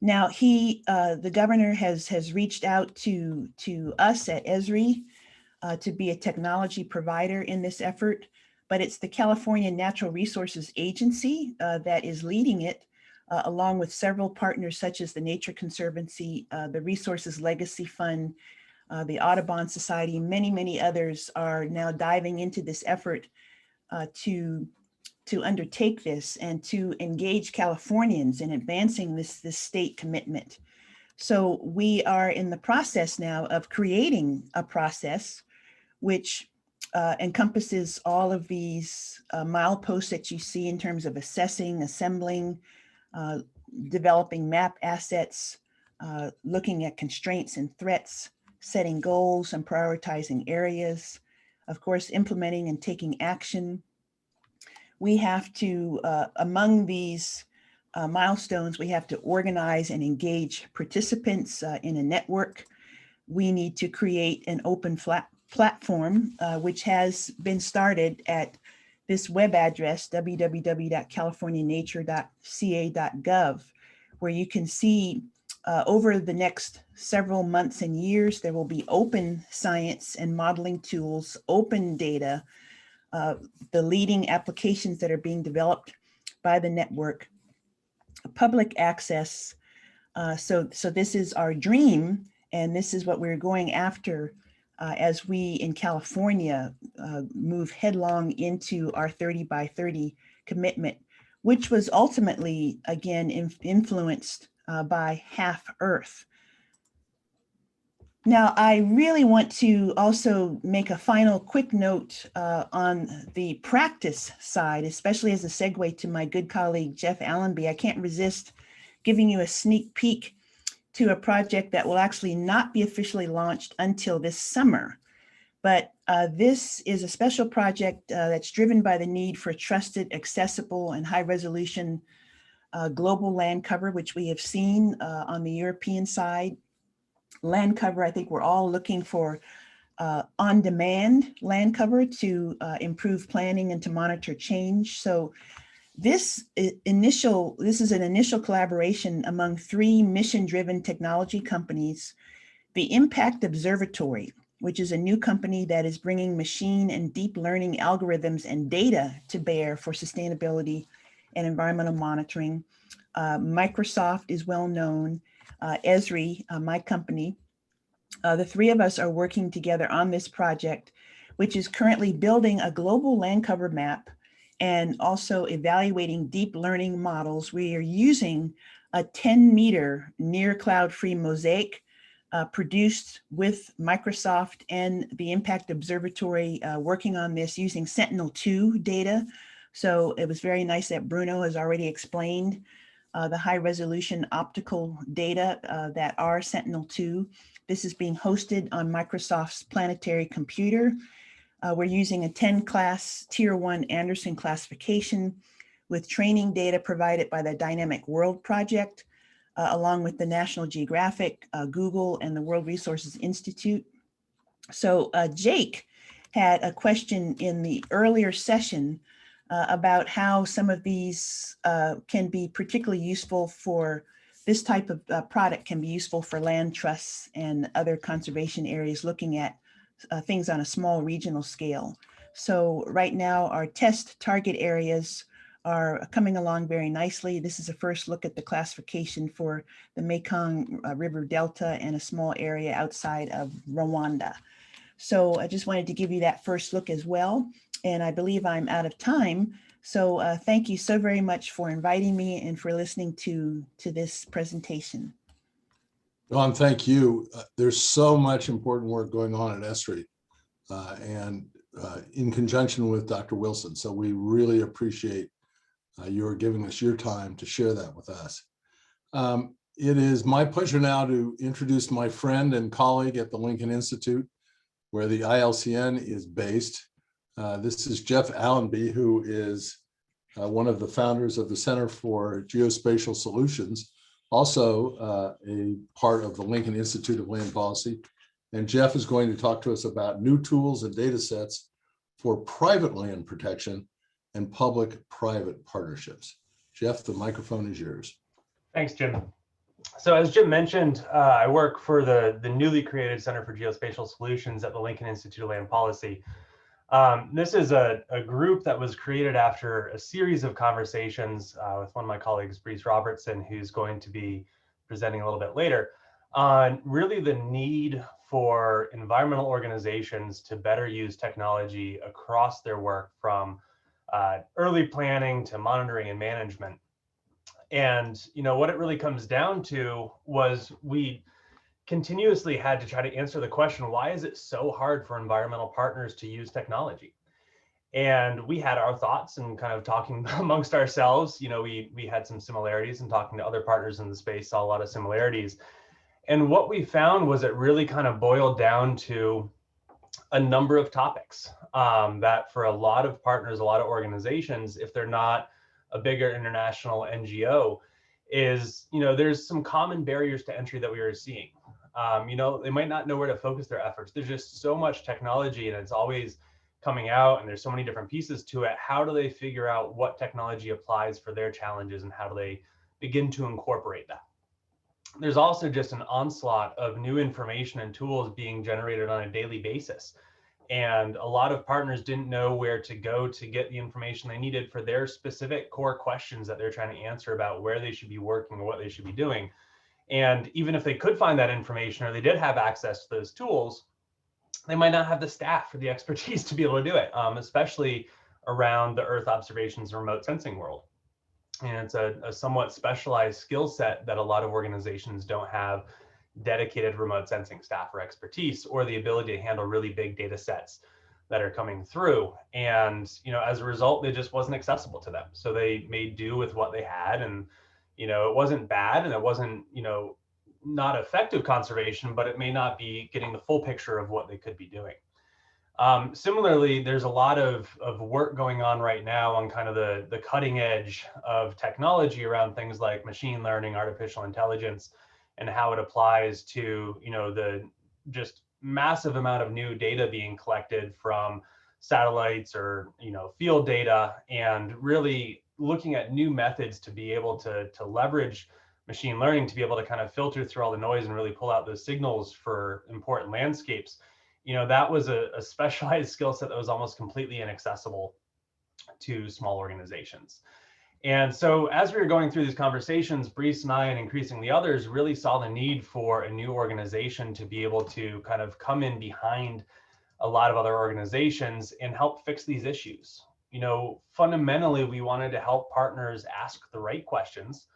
Now the governor has reached out to us at Esri to be a technology provider in this effort, but it's the California Natural Resources Agency that is leading it, along with several partners such as the Nature Conservancy, the Resources Legacy Fund, the Audubon Society, many others are now diving into this effort to undertake this and to engage Californians in advancing this state commitment. So we are in the process now of creating a process which encompasses all of these mileposts that you see in terms of assessing, assembling, developing map assets, looking at constraints and threats, setting goals and prioritizing areas, of course, implementing and taking action. We have to, among these milestones, we have to organize and engage participants in a network. We need to create an open platform, which has been started at this web address, www.californianature.ca.gov, where you can see over the next several months and years, there will be open science and modeling tools, open data, the leading applications that are being developed by the network, public access. So this is our dream, and this is what we're going after as we in California move headlong into our 30 by 30 commitment, which was ultimately, again, influenced by Half Earth. Now, I really want to also make a final quick note on the practice side, especially as a segue to my good colleague, Jeff Allenby. I can't resist giving you a sneak peek to a project that will actually not be officially launched until this summer. But this is a special project that's driven by the need for trusted, accessible, and high resolution global land cover, which we have seen on the European side. Land cover, I think we're all looking for on-demand land cover to improve planning and to monitor change. So this is an initial collaboration among 3 mission-driven technology companies. The Impact Observatory, which is a new company that is bringing machine and deep learning algorithms and data to bear for sustainability and environmental monitoring. Microsoft is well known. Esri, my company. The 3 of us are working together on this project, which is currently building a global land cover map and also evaluating deep learning models. We are using a 10-meter near cloud-free mosaic produced with Microsoft and the Impact Observatory working on this using Sentinel-2 data. So it was very nice that Bruno has already explained the high resolution optical data that are Sentinel-2. This is being hosted on Microsoft's planetary computer. We're using a 10 class tier 1 Anderson classification with training data provided by the Dynamic World Project, along with the National Geographic, Google, and the World Resources Institute. So Jake had a question in the earlier session about how some of these can be particularly useful for this type of product can be useful for land trusts and other conservation areas looking at things on a small regional scale. So right now our test target areas are coming along very nicely. This is a first look at the classification for the Mekong River Delta and a small area outside of Rwanda. So I just wanted to give you that first look as well. And I believe I'm out of time. So thank you so very much for inviting me and for listening to this presentation. Dawn, thank you. There's so much important work going on at Esri and in conjunction with Dr. Wilson. So we really appreciate your giving us your time to share that with us. It is my pleasure now to introduce my friend and colleague at the Lincoln Institute, where the ILCN is based. This is Jeff Allenby, who is one of the founders of the Center for Geospatial Solutions, also a part of the Lincoln Institute of Land Policy. And Jeff is going to talk to us about new tools and data sets for private land protection and public-private partnerships. Jeff, the microphone is yours. Thanks, Jim. So as Jim mentioned, I work for the newly created Center for Geospatial Solutions at the Lincoln Institute of Land Policy. This is a group that was created after a series of conversations with one of my colleagues, Breeze Robertson, who's going to be presenting a little bit later, on really the need for environmental organizations to better use technology across their work, from early planning to monitoring and management. And what it really comes down to was we continuously had to try to answer the question, why is it so hard for environmental partners to use technology? And we had our thoughts and kind of talking amongst ourselves. We had some similarities, and talking to other partners in the space saw a lot of similarities. And what we found was it really kind of boiled down to a number of topics that for a lot of partners, a lot of organizations, if they're not a bigger international NGO, is, there's some common barriers to entry that we are seeing. They might not know where to focus their efforts. There's just so much technology, and it's always coming out, and there's so many different pieces to it. How do they figure out what technology applies for their challenges, and how do they begin to incorporate that? There's also just an onslaught of new information and tools being generated on a daily basis. And a lot of partners didn't know where to go to get the information they needed for their specific core questions that they're trying to answer about where they should be working or what they should be doing. And even if they could find that information, or they did have access to those tools, they might not have the staff or the expertise to be able to do it, especially around the Earth observations and remote sensing world. And it's a somewhat specialized skill set that a lot of organizations don't have dedicated remote sensing staff or expertise, or the ability to handle really big data sets that are coming through. And, as a result, it just wasn't accessible to them. So they made do with what they had. And, it wasn't bad, and it wasn't, not effective conservation, but it may not be getting the full picture of what they could be doing. Similarly, there's a lot of work going on right now on kind of the cutting edge of technology around things like machine learning, artificial intelligence, and how it applies to, the just massive amount of new data being collected from satellites or, field data, and really looking at new methods to be able to leverage machine learning to be able to kind of filter through all the noise and really pull out those signals for important landscapes. That was a specialized skill set that was almost completely inaccessible to small organizations. And so as we were going through these conversations, Brees and I, and increasingly others, really saw the need for a new organization to be able to kind of come in behind a lot of other organizations and help fix these issues. Fundamentally, we wanted to help partners ask the right questions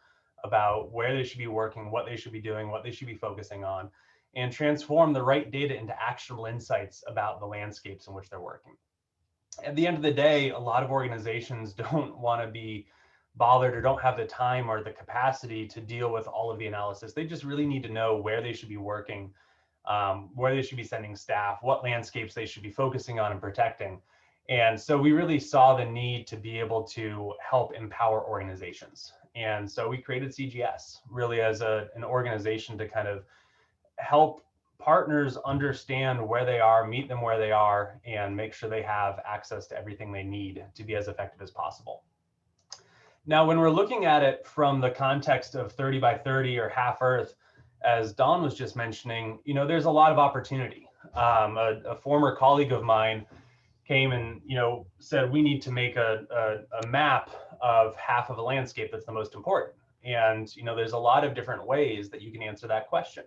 about where they should be working, what they should be doing, what they should be focusing on, and transform the right data into actionable insights about the landscapes in which they're working. At the end of the day, a lot of organizations don't want to be bothered or don't have the time or the capacity to deal with all of the analysis. They just really need to know where they should be working, where they should be sending staff, what landscapes they should be focusing on and protecting. And so we really saw the need to be able to help empower organizations. And so we created CGS really as an organization to kind of help partners understand where they are, meet them where they are, and make sure they have access to everything they need to be as effective as possible. Now, when we're looking at it from the context of 30 by 30 or half Earth, as Dawn was just mentioning, you know, there's a lot of opportunity. A former colleague of mine came and, you know, said we need to make a map of half of a landscape that's the most important. And, you know, there's a lot of different ways that you can answer that question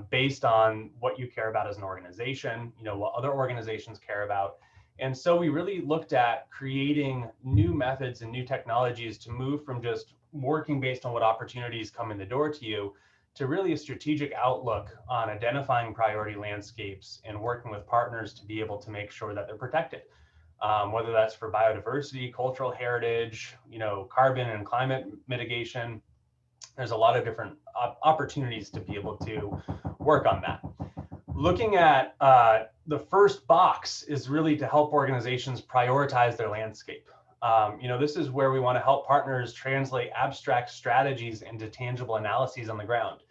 based on what you care about as an organization, you know, what other organizations care about. And so we really looked at creating new methods and new technologies to move from just working based on what opportunities come in the door to you to really a strategic outlook on identifying priority landscapes and working with partners to be able to make sure that they're protected, whether that's for biodiversity, cultural heritage, you know, carbon and climate mitigation. There's a lot of different opportunities to be able to work on that. Looking at the first box is really to help organizations prioritize their landscape. You know, this is where we want to help partners translate abstract strategies into tangible analyses on the ground.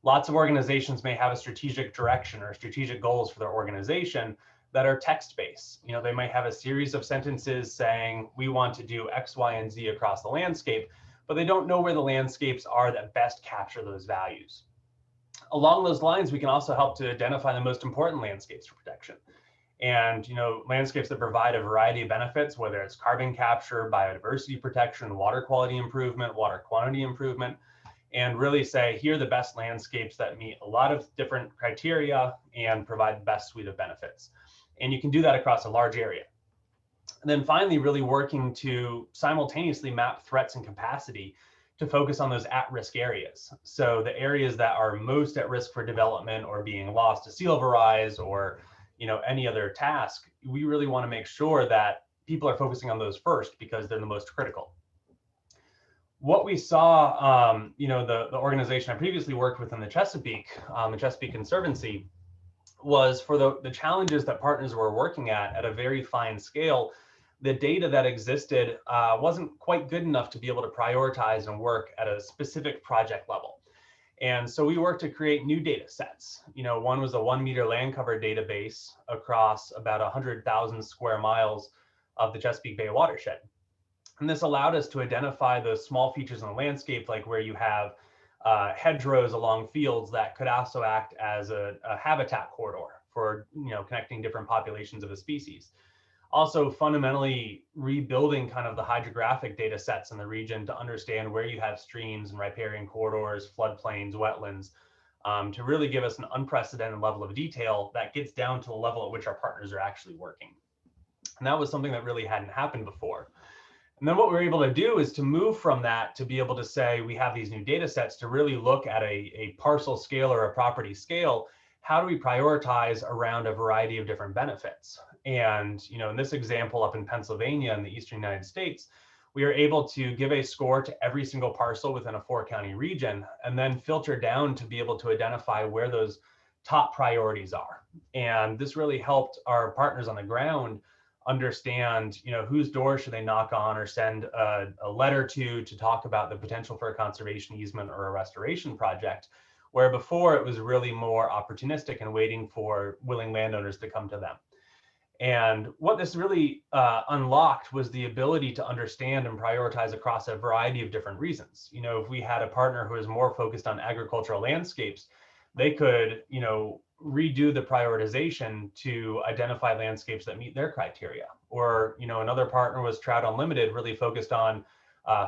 Lots of organizations may have a strategic direction or strategic goals for their organization that are text-based. You know, they might have a series of sentences saying, we want to do X, Y, and Z across the landscape, but they don't know where the landscapes are that best capture those values. Along those lines, we can also help to identify the most important landscapes for protection. And, you know, landscapes that provide a variety of benefits, whether it's carbon capture, biodiversity protection, water quality improvement, water quantity improvement, and really say, here are the best landscapes that meet a lot of different criteria and provide the best suite of benefits. And you can do that across a large area. And then finally, really working to simultaneously map threats and capacity to focus on those at-risk areas. So the areas that are most at risk for development or being lost to sea level rise or, you know, any other task, we really want to make sure that people are focusing on those first because they're the most critical. What we saw, you know, the organization I previously worked with in the Chesapeake Conservancy, was for the challenges that partners were working at a very fine scale, the data that existed wasn't quite good enough to be able to prioritize and work at a specific project level. And so we worked to create new data sets. You know, one was a 1 meter land cover database across about 100,000 square miles of the Chesapeake Bay watershed. And this allowed us to identify those small features in the landscape, like where you have hedgerows along fields that could also act as a habitat corridor for, you know, connecting different populations of a species. Also fundamentally rebuilding kind of the hydrographic data sets in the region to understand where you have streams and riparian corridors, floodplains, wetlands, to really give us an unprecedented level of detail that gets down to the level at which our partners are actually working. And that was something that really hadn't happened before. And then what we were able to do is to move from that to be able to say we have these new data sets to really look at a parcel scale or a property scale. How do we prioritize around a variety of different benefits? And, you know, in this example up in Pennsylvania in the eastern United States, we are able to give a score to every single parcel within a 4-county region and then filter down to be able to identify where those top priorities are. And this really helped our partners on the ground understand, you know, whose door should they knock on or send a letter to talk about the potential for a conservation easement or a restoration project, where before it was really more opportunistic and waiting for willing landowners to come to them. And what this really unlocked was the ability to understand and prioritize across a variety of different reasons. You know, if we had a partner who is more focused on agricultural landscapes, they could, you know, redo the prioritization to identify landscapes that meet their criteria. Or, you know, another partner was Trout Unlimited, really focused on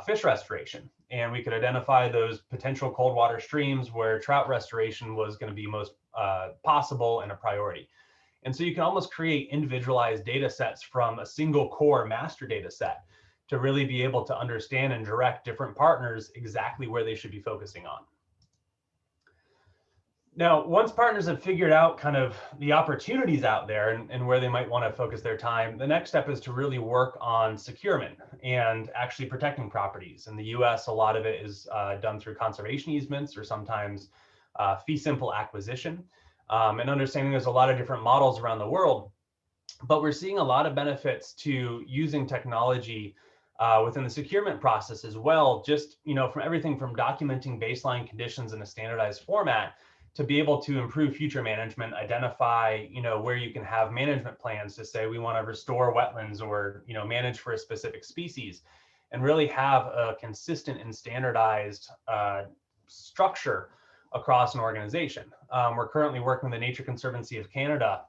fish restoration. And we could identify those potential cold water streams where trout restoration was going to be most possible and a priority. And so you can almost create individualized data sets from a single core master data set to really be able to understand and direct different partners exactly where they should be focusing on. Now, once partners have figured out kind of the opportunities out there and where they might want to focus their time, the next step is to really work on securement and actually protecting properties. In the US, a lot of it is done through conservation easements or sometimes fee simple acquisition. And understanding there's a lot of different models around the world, but we're seeing a lot of benefits to using technology within the securement process as well, just, you know, from everything from documenting baseline conditions in a standardized format to be able to improve future management, identify, where you can have management plans to say we want to restore wetlands or, manage for a specific species, and really have a consistent and standardized structure across an organization. We're currently working with the Nature Conservancy of Canada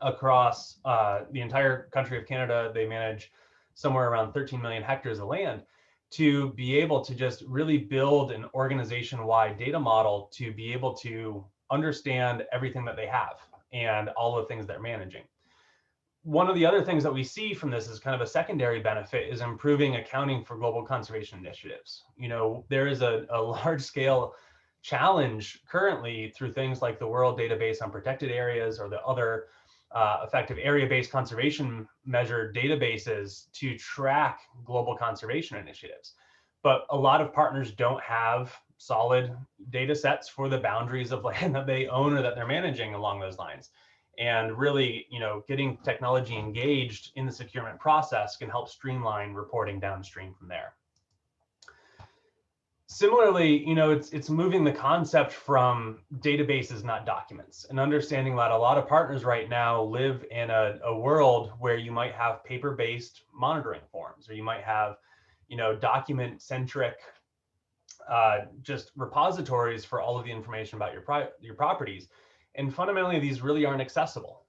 across the entire country of Canada. They manage somewhere around 13 million hectares of land, to be able to just really build an organization-wide data model to be able to understand everything that they have and all the things they're managing. One of the other things that we see from this is kind of a secondary benefit is improving accounting for global conservation initiatives. There is a large-scale challenge currently through things like the World Database on Protected Areas or the other effective area-based conservation measure databases to track global conservation initiatives. But a lot of partners don't have solid data sets for the boundaries of land that they own or that they're managing along those lines. And really, getting technology engaged in the securement process can help streamline reporting downstream from there. Similarly, it's moving the concept from databases, not documents, and understanding that a lot of partners right now live in a world where you might have paper-based monitoring forms, or you might have, document-centric just repositories for all of the information about your properties. And fundamentally, these really aren't accessible.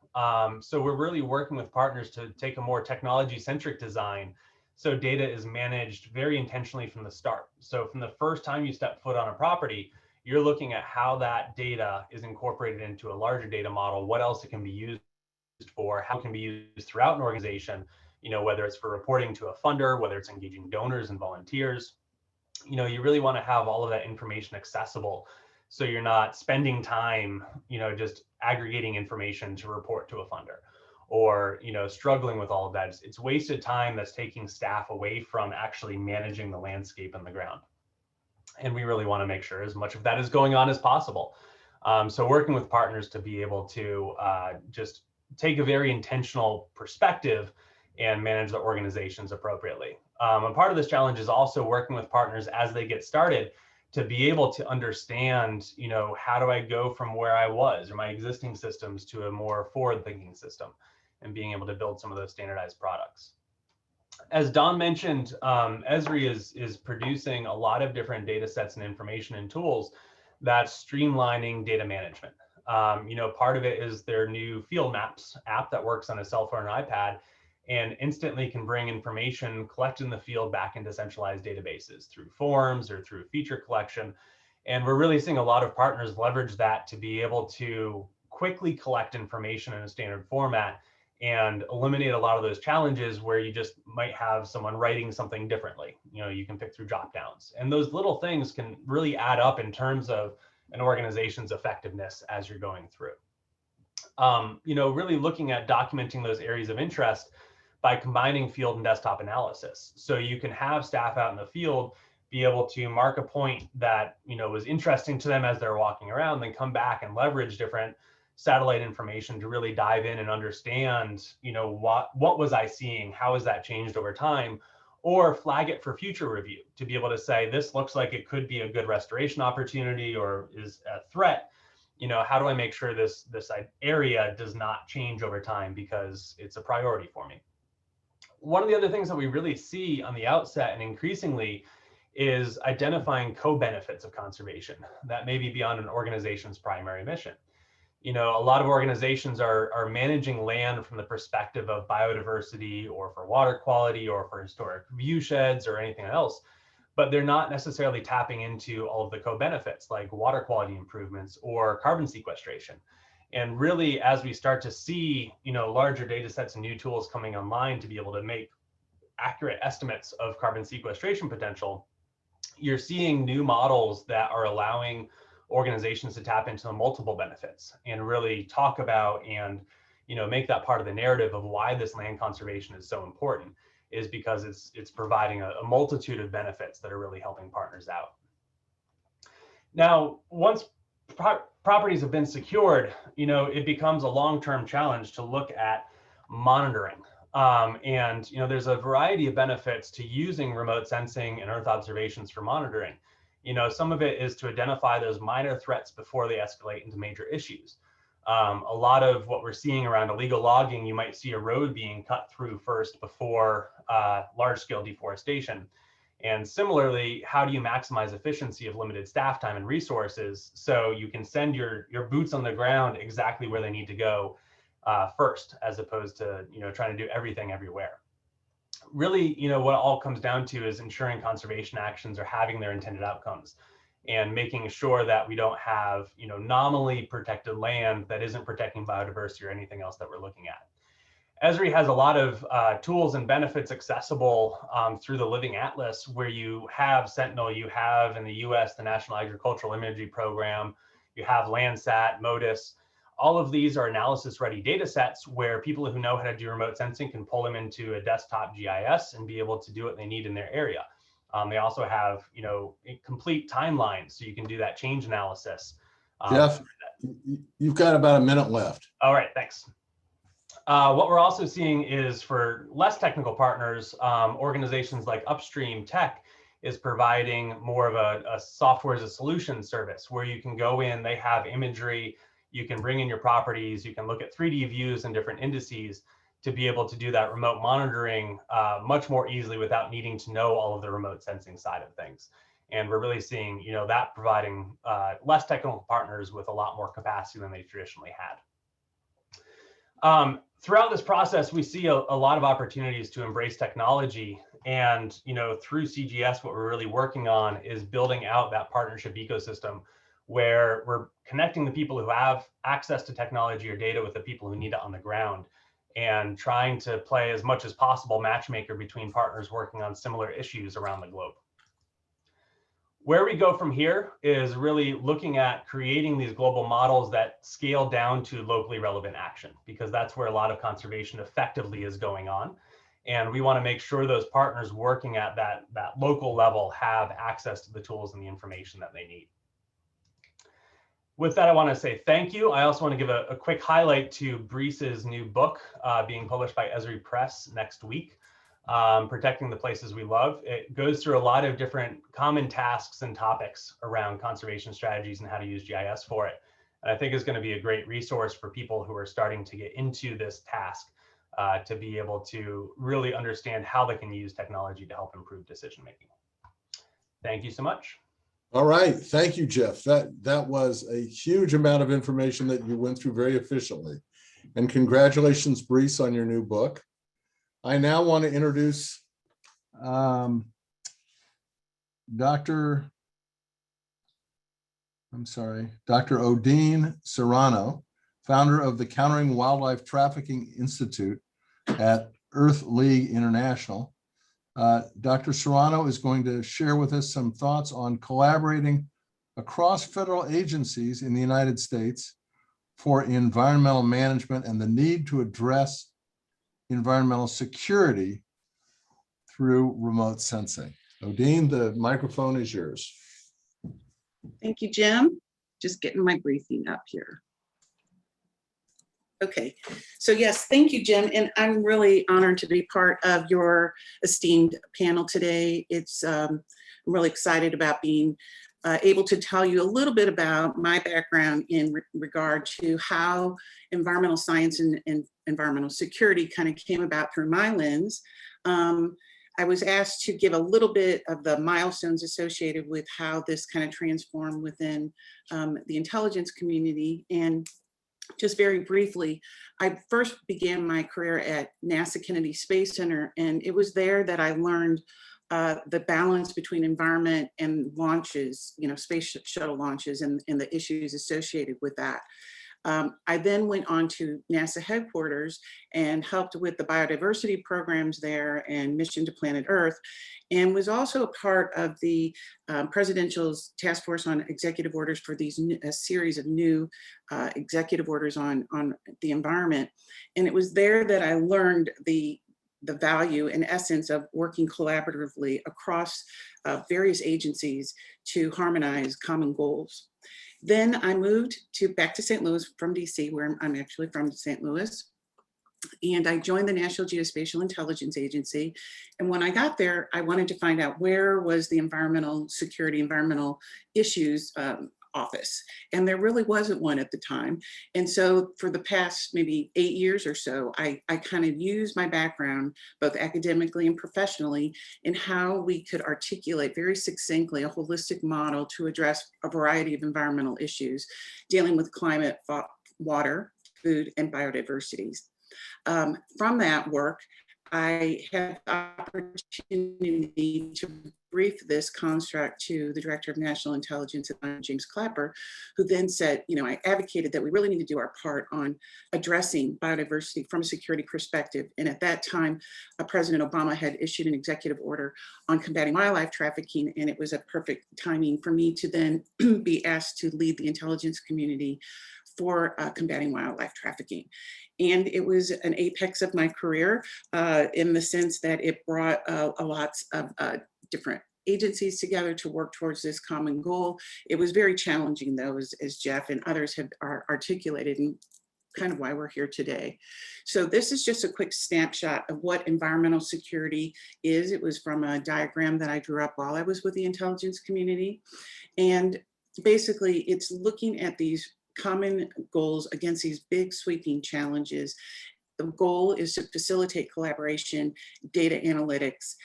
So we're really working with partners to take a more technology-centric design, so data is managed very intentionally from the start. So from the first time you step foot on a property, you're looking at how that data is incorporated into a larger data model, what else it can be used for, how it can be used throughout an organization, whether it's for reporting to a funder, whether it's engaging donors and volunteers. You really want to have all of that information accessible, so you're not spending time, just aggregating information to report to a funder, or struggling with all of that. It's wasted time that's taking staff away from actually managing the landscape and the ground. And we really want to make sure as much of that is going on as possible. So working with partners to be able to just take a very intentional perspective and manage the organizations appropriately. And part of this challenge is also working with partners as they get started to be able to understand, how do I go from where I was or my existing systems to a more forward-thinking system, and being able to build some of those standardized products. As Don mentioned, Esri is producing a lot of different data sets and information and tools that's streamlining data management. Part of it is their new Field Maps app that works on a cell phone or iPad and instantly can bring information collected in the field back into centralized databases through forms or through feature collection. And we're really seeing a lot of partners leverage that to be able to quickly collect information in a standard format and eliminate a lot of those challenges where you just might have someone writing something differently. You can pick through drop downs, and those little things can really add up in terms of an organization's effectiveness as you're going through. Really looking at documenting those areas of interest by combining field and desktop analysis. So you can have staff out in the field be able to mark a point that was interesting to them as they're walking around, then come back and leverage different satellite information to really dive in and understand, what was I seeing? How has that changed over time? Or flag it for future review to be able to say, this looks like it could be a good restoration opportunity or is a threat. How do I make sure this area does not change over time because it's a priority for me? One of the other things that we really see on the outset and increasingly is identifying co-benefits of conservation that may be beyond an organization's primary mission. A lot of organizations are managing land from the perspective of biodiversity or for water quality or for historic view sheds or anything else, but they're not necessarily tapping into all of the co-benefits like water quality improvements or carbon sequestration. And really, as we start to see, larger data sets and new tools coming online to be able to make accurate estimates of carbon sequestration potential, you're seeing new models that are allowing organizations to tap into the multiple benefits and really talk about and make that part of the narrative of why this land conservation is so important, is because it's providing a multitude of benefits that are really helping partners out. Now, once properties have been secured, it becomes a long-term challenge to look at monitoring. There's a variety of benefits to using remote sensing and Earth observations for monitoring. You know, some of it is to identify those minor threats before they escalate into major issues. A lot of what we're seeing around illegal logging, you might see a road being cut through first before large-scale deforestation. And similarly, how do you maximize efficiency of limited staff time and resources so you can send your boots on the ground exactly where they need to go first, as opposed to, you know, trying to do everything everywhere. Really, you know, what it all comes down to is ensuring conservation actions are having their intended outcomes and making sure that we don't have, you know, nominally protected land that isn't protecting biodiversity or anything else that we're looking at. Esri has a lot of tools and benefits accessible through the Living Atlas, where you have Sentinel, you have in the US, the National Agricultural Imagery Program, you have Landsat, MODIS. All of these are analysis-ready data sets where people who know how to do remote sensing can pull them into a desktop GIS and be able to do what they need in their area. They also have, you know, complete timelines, so you can do that change analysis. Jeff, you've got about a minute left. All right, thanks. What we're also seeing is for less technical partners, organizations like Upstream Tech is providing more of a software as a solution service where you can go in, they have imagery, you can bring in your properties, you can look at 3D views and different indices to be able to do that remote monitoring much more easily without needing to know all of the remote sensing side of things. And we're really seeing, you know, that providing less technical partners with a lot more capacity than they traditionally had. Throughout this process, we see a lot of opportunities to embrace technology. And, you know, through CGS, what we're really working on is building out that partnership ecosystem where we're connecting the people who have access to technology or data with the people who need it on the ground, and trying to play as much as possible matchmaker between partners working on similar issues around the globe. Where we go from here is really looking at creating these global models that scale down to locally relevant action, because that's where a lot of conservation effectively is going on. And we want to make sure those partners working at that local level have access to the tools and the information that they need. With that, I want to say thank you. I also want to give a quick highlight to Brice's new book being published by Esri Press next week. Protecting the Places We Love. It goes through a lot of different common tasks and topics around conservation strategies and how to use GIS for it. And I think it's going to be a great resource for people who are starting to get into this task to be able to really understand how they can use technology to help improve decision making. Thank you so much. All right, thank you, Jeff. That was a huge amount of information that you went through very efficiently. And congratulations, Brice, on your new book. I now want to introduce Dr. Odine Serrano, founder of the Countering Wildlife Trafficking Institute at Earth League International. Dr. Serrano is going to share with us some thoughts on collaborating across federal agencies in the United States for environmental management and the need to address environmental security through remote sensing. Odine, the microphone is yours. Thank you, Jim. Just getting my briefing up here. Okay, so yes, thank you, Jim. And I'm really honored to be part of your esteemed panel today. I'm really excited about being able to tell you a little bit about my background in regard to how environmental science and environmental security kind of came about through my lens. I was asked to give a little bit of the milestones associated with how this kind of transformed within the intelligence community. And just very briefly, I first began my career at NASA Kennedy Space Center, and it was there that I learned the balance between environment and launches, you know, space shuttle launches and the issues associated with that. I then went on to NASA headquarters and helped with the biodiversity programs there and Mission to Planet Earth, and was also a part of the Presidential's Task Force on Executive Orders for a series of new executive orders on the environment. And it was there that I learned the value and essence of working collaboratively across various agencies to harmonize common goals. Then I moved back to St. Louis from DC, where I'm actually from St. Louis. And I joined the National Geospatial Intelligence Agency. And when I got there, I wanted to find out where was the environmental security, environmental issues office. And there really wasn't one at the time. And so for the past maybe 8 years or so, I kind of used my background, both academically and professionally, in how we could articulate very succinctly a holistic model to address a variety of environmental issues, dealing with climate, water, food, and biodiversity. From that work, I had the opportunity to brief this construct to the Director of National Intelligence, James Clapper, who then said, you know, I advocated that we really need to do our part on addressing biodiversity from a security perspective. And at that time, President Obama had issued an executive order on combating wildlife trafficking, and it was a perfect timing for me to then be asked to lead the intelligence community for combating wildlife trafficking. And it was an apex of my career in the sense that it brought a lots of different agencies together to work towards this common goal. It was very challenging though, as Jeff and others have articulated, and kind of why we're here today. So this is just a quick snapshot of what environmental security is. It was from a diagram that I drew up while I was with the intelligence community. And basically it's looking at these common goals against these big sweeping challenges. The goal is to facilitate collaboration, data analytics,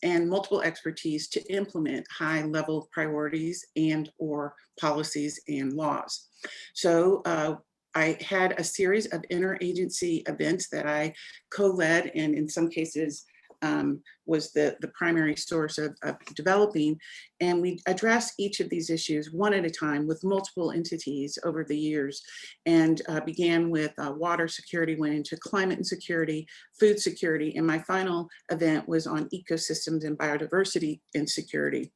and multiple expertise to implement high-level priorities and or policies and laws. So I had a series of interagency events that I co-led, and in some cases was the primary source of developing. And we addressed each of these issues one at a time with multiple entities over the years, and began with water security, went into climate insecurity, food security, and my final event was on ecosystems and biodiversity insecurity.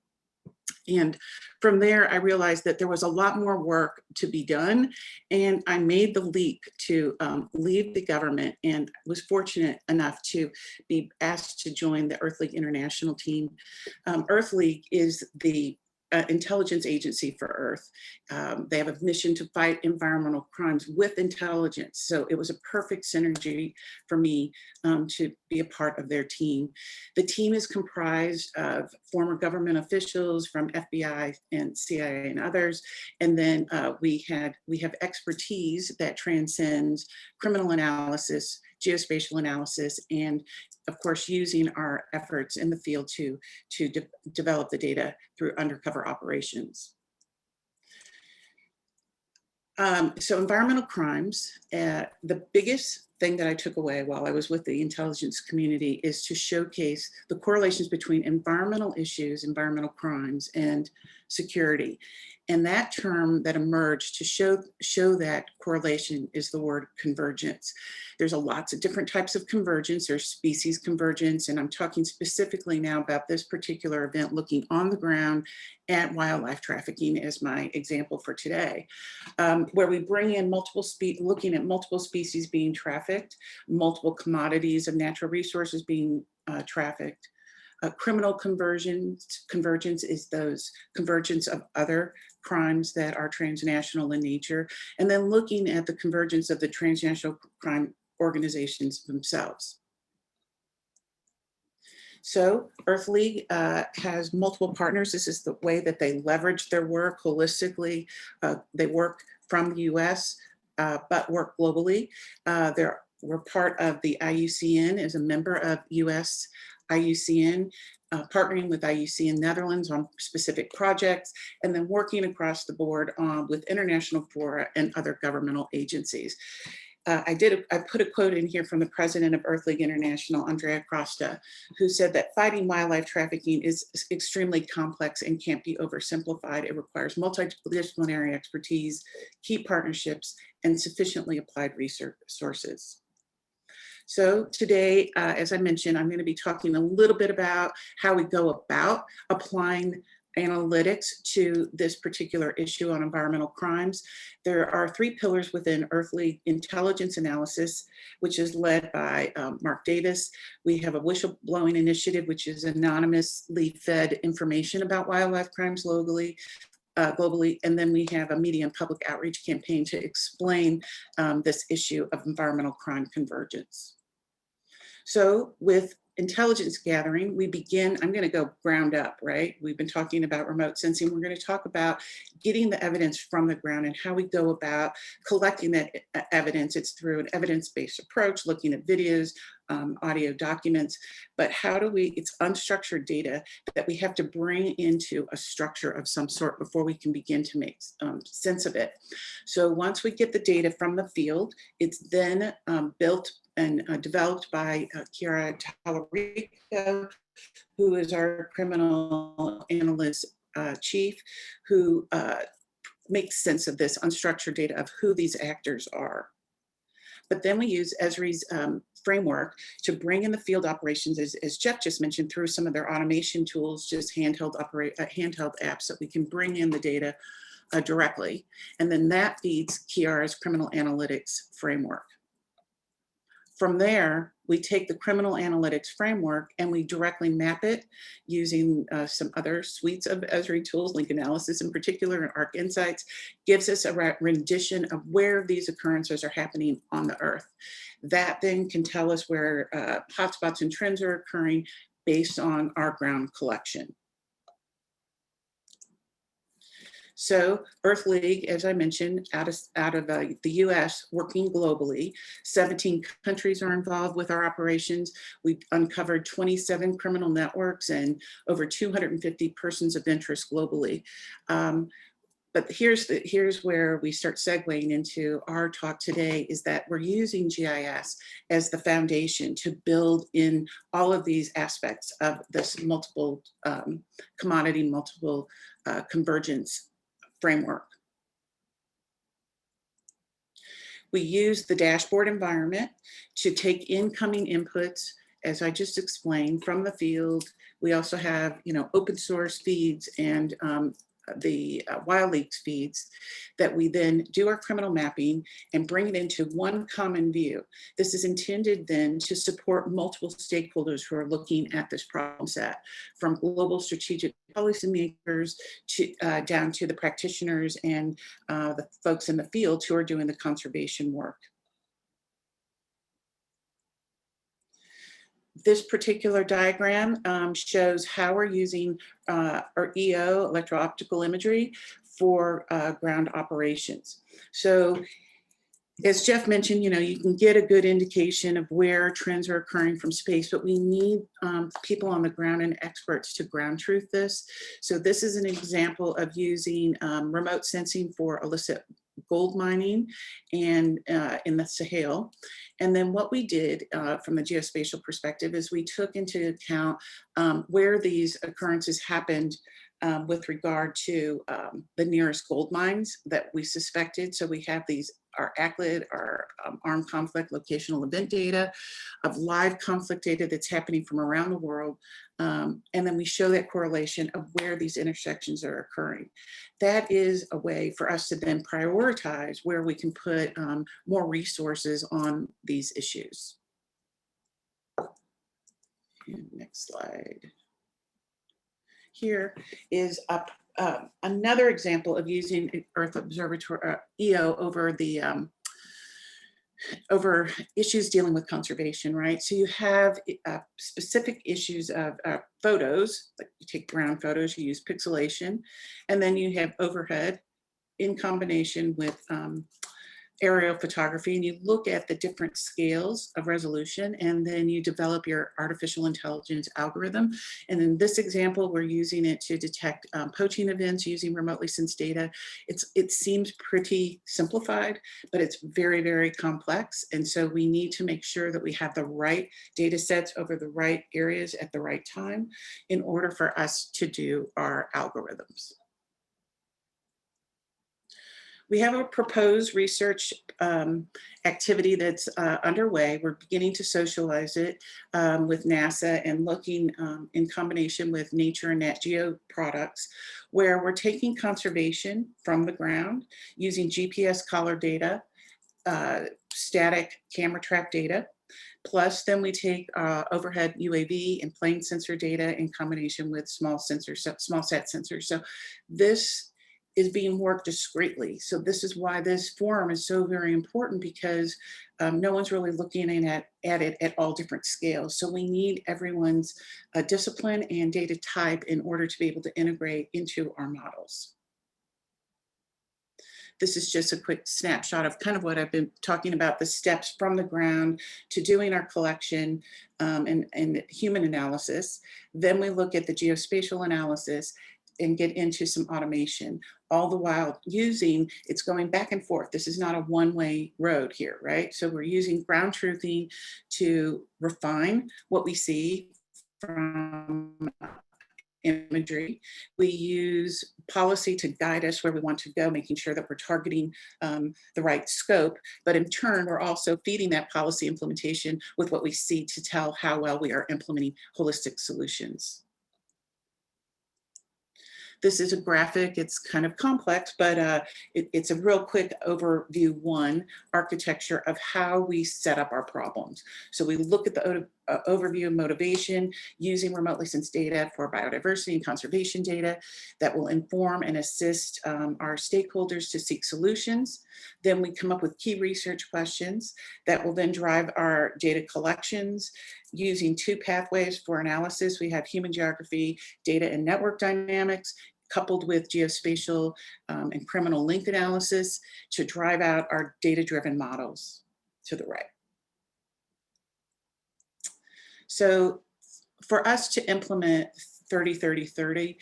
And from there, I realized that there was a lot more work to be done. And I made the leap to leave the government, and was fortunate enough to be asked to join the Earth League International team. Earth League is the intelligence agency for Earth. They have a mission to fight environmental crimes with intelligence. So it was a perfect synergy for me to be a part of their team. The team is comprised of former government officials from FBI and CIA and others. And then we have expertise that transcends criminal analysis, geospatial analysis, and of course, using our efforts in the field to develop the data through undercover operations. So environmental crimes, the biggest thing that I took away while I was with the intelligence community is to showcase the correlations between environmental issues, environmental crimes, and security. And that term that emerged to show that correlation is the word convergence. There's lots of different types of convergence. There's species convergence, and I'm talking specifically now about this particular event, looking on the ground at wildlife trafficking as my example for today, where we bring in looking at multiple species being trafficked, multiple commodities of natural resources being trafficked. Criminal convergence is those convergence of other crimes that are transnational in nature, and then looking at the convergence of the transnational crime organizations themselves. So Earth League has multiple partners. This is the way that they leverage their work holistically. They work from the US, but work globally. We're part of the IUCN as a member of US IUCN, partnering with IUCN Netherlands on specific projects, and then working across the board with international fora and other governmental agencies. I put a quote in here from the president of Earth League International, Andrea Costa, who said that fighting wildlife trafficking is extremely complex and can't be oversimplified. It requires multidisciplinary expertise, key partnerships, and sufficiently applied resources. So today, as I mentioned, I'm going to be talking a little bit about how we go about applying analytics to this particular issue on environmental crimes. There are 3 pillars within Earth League intelligence analysis, which is led by Mark Davis. We have a whistleblowing initiative, which is anonymously fed information about wildlife crimes locally. globally. And then we have a media and public outreach campaign to explain this issue of environmental crime convergence. So with intelligence gathering, we begin, I'm going to go ground up, right? We've been talking about remote sensing. We're going to talk about getting the evidence from the ground and how we go about collecting that evidence. It's through an evidence-based approach, looking at videos, audio documents, but how do we, it's unstructured data that we have to bring into a structure of some sort before we can begin to make sense of it. So once we get the data from the field, it's then built and developed by Chiara Tallarico, who is our criminal analyst chief, who makes sense of this unstructured data of who these actors are. But then we use Esri's framework to bring in the field operations, as Jeff just mentioned, through some of their automation tools, just handheld apps that we can bring in the data directly. And then that feeds Chiara's criminal analytics framework. From there, we take the criminal analytics framework and we directly map it using some other suites of Esri tools, link analysis in particular, and Arc Insights, gives us a rendition of where these occurrences are happening on the Earth. That then can tell us where hotspots and trends are occurring based on our ground collection. So Earth League, as I mentioned, out of the US, working globally, 17 countries are involved with our operations. We've uncovered 27 criminal networks and over 250 persons of interest globally. But here's where we start segueing into our talk today, is that we're using GIS as the foundation to build in all of these aspects of this multiple commodity, multiple convergence framework. We use the dashboard environment to take incoming inputs, as I just explained, from the field. We also have, open source feeds and the WildLeaks feeds that we then do our criminal mapping and bring it into one common view. This is intended then to support multiple stakeholders who are looking at this problem set, from global strategic policymakers to down to the practitioners and the folks in the field who are doing the conservation work. This particular diagram shows how we're using our EO, electro-optical imagery, for ground operations. So as Jeff mentioned, you can get a good indication of where trends are occurring from space, but we need people on the ground and experts to ground truth this. So this is an example of using remote sensing for illicit gold mining and in the Sahel. And then what we did from the geospatial perspective is we took into account where these occurrences happened with regard to the nearest gold mines that we suspected. So we have our ACLID, our armed conflict locational event data, of live conflict data that's happening from around the world. And then we show that correlation of where these intersections are occurring. That is a way for us to then prioritize where we can put more resources on these issues. And next slide. Here is another example of using Earth Observatory EO over the over issues dealing with conservation, right? So you have specific issues of photos, like you take ground photos, you use pixelation, and then you have overhead in combination with aerial photography, and you look at the different scales of resolution, and then you develop your artificial intelligence algorithm. And in this example, we're using it to detect poaching events using remotely sensed data. It seems pretty simplified, but it's very, very complex. And so we need to make sure that we have the right data sets over the right areas at the right time in order for us to do our algorithms. We have a proposed research activity that's underway. We're beginning to socialize it with NASA and looking in combination with Nature and Nat Geo products, where we're taking conservation from the ground using GPS collar data, static camera trap data, plus then we take overhead UAV and plane sensor data in combination with small sat sensors. So this is being worked discreetly. So this is why this forum is so very important, because no one's really looking at it at all different scales. So we need everyone's discipline and data type in order to be able to integrate into our models. This is just a quick snapshot of kind of what I've been talking about, the steps from the ground to doing our collection and human analysis. Then we look at the geospatial analysis and get into some automation, all the while using, it's going back and forth. This is not a one-way road here, right? So we're using ground truthing to refine what we see from imagery. We use policy to guide us where we want to go, making sure that we're targeting the right scope. But in turn, we're also feeding that policy implementation with what we see to tell how well we are implementing holistic solutions. This is a graphic, it's kind of complex, but it's a real quick overview one, architecture of how we set up our problems. So we look at the overview of motivation using remotely sensed data for biodiversity and conservation data that will inform and assist our stakeholders to seek solutions. Then we come up with key research questions that will then drive our data collections using two pathways for analysis. We have human geography, data and network dynamics, coupled with geospatial and criminal link analysis to drive out our data-driven models to the right. So for us to implement 30-30-30,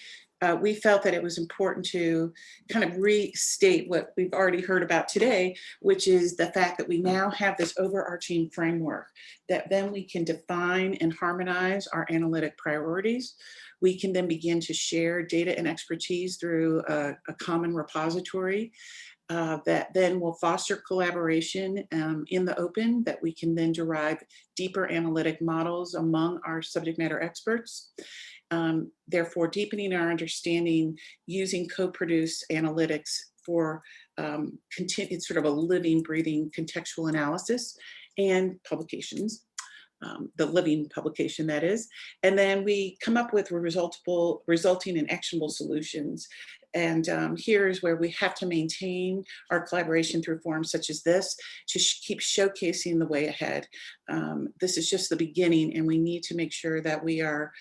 we felt that it was important to kind of restate what we've already heard about today, which is the fact that we now have this overarching framework that then we can define and harmonize our analytic priorities. We can then begin to share data and expertise through a common repository that then will foster collaboration in the open, that we can then derive deeper analytic models among our subject matter experts. Therefore, deepening our understanding using co-produced analytics for it's sort of a living, breathing contextual analysis and publications. The living publication, that is. And then we come up with resulting in actionable solutions. And here's where we have to maintain our collaboration through forums such as this to keep showcasing the way ahead. This is just the beginning, and we need to make sure that we are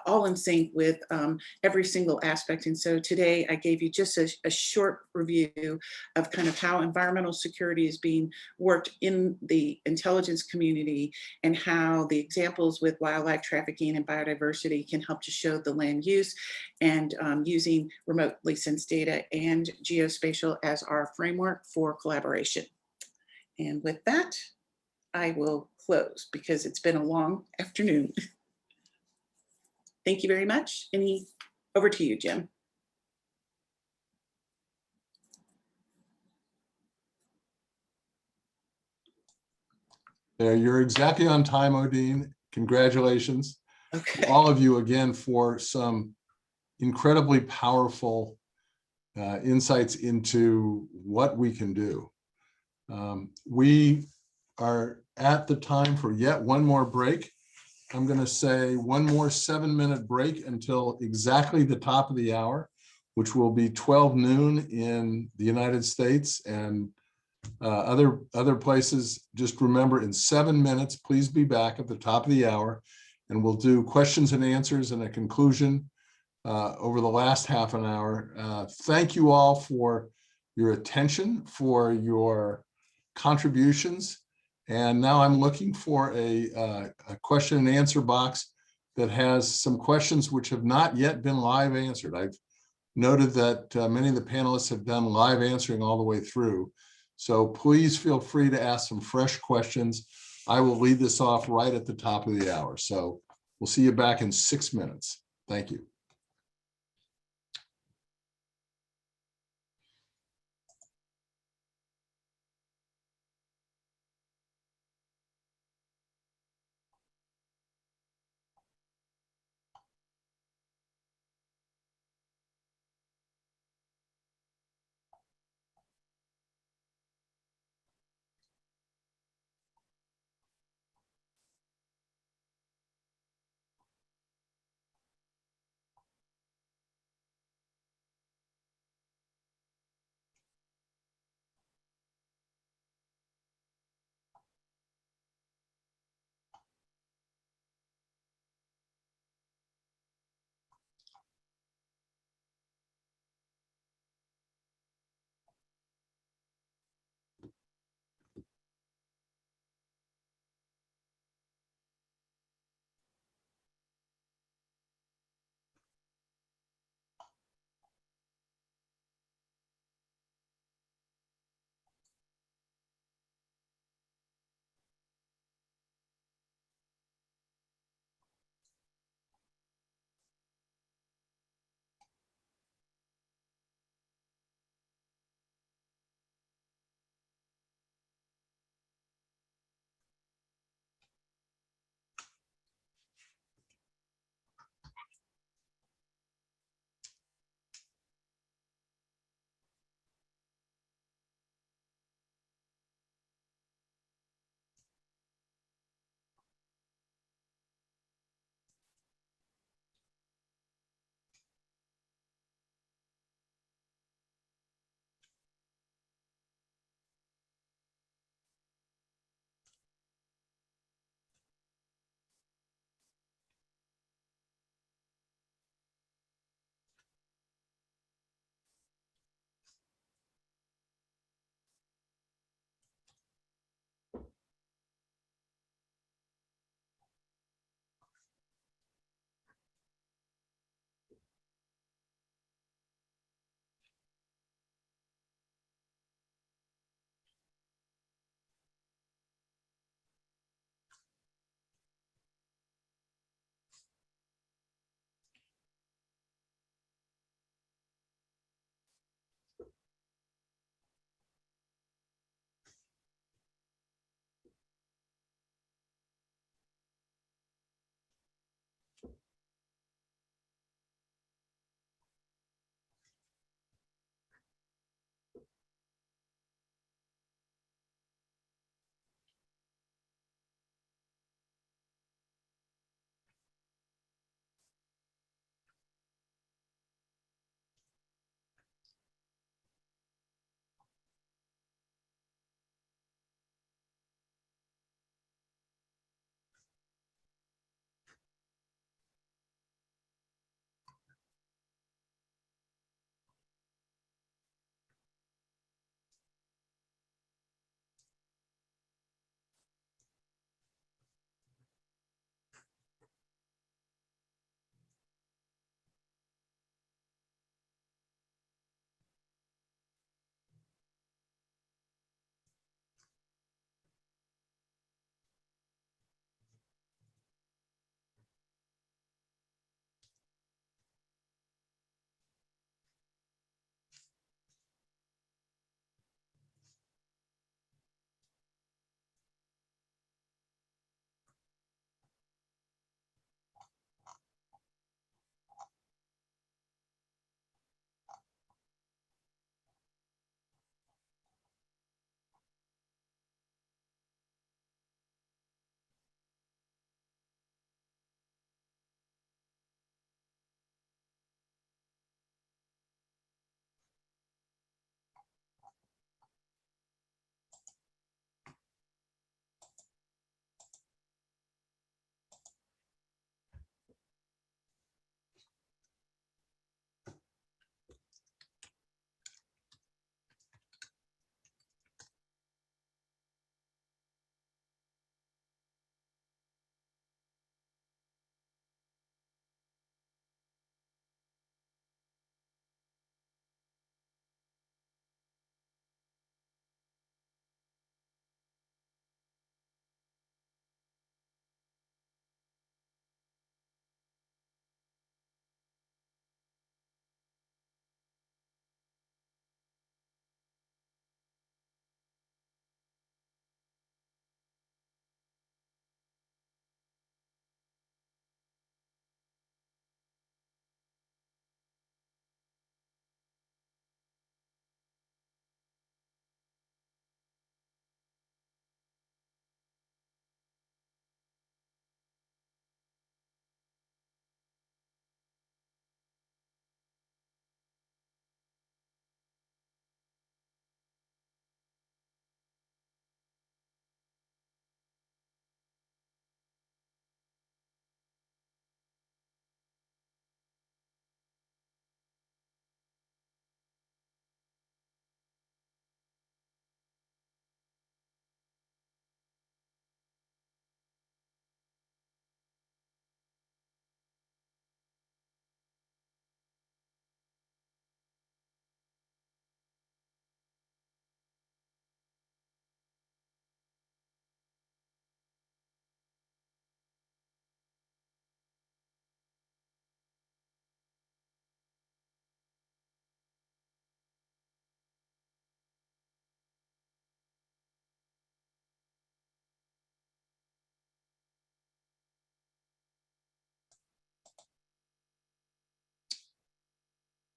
all in sync with every single aspect. And so today I gave you just a short review of kind of how environmental security is being worked in the intelligence community and how the examples with wildlife trafficking and biodiversity can help to show the land use, and using remotely sensed data and geospatial as our framework for collaboration. And with that, I will close because it's been a long afternoon. Thank you very much. Over to you, Jim. There, you're exactly on time, Odine. Congratulations. Okay. All of you again for some incredibly powerful insights into what we can do. We are at the time for yet one more break. I'm going to say one more 7-minute break until exactly the top of the hour, which will be 12 noon in the United States and other places. Just remember, in 7 minutes, please be back at the top of the hour, and we'll do questions and answers and a conclusion over the last half an hour. Thank you all for your attention, for your contributions. And now I'm looking for a question and answer box that has some questions which have not yet been live answered. I've noted that many of the panelists have done live answering all the way through. So please feel free to ask some fresh questions. I will lead this off right at the top of the hour. So we'll see you back in 6 minutes. Thank you.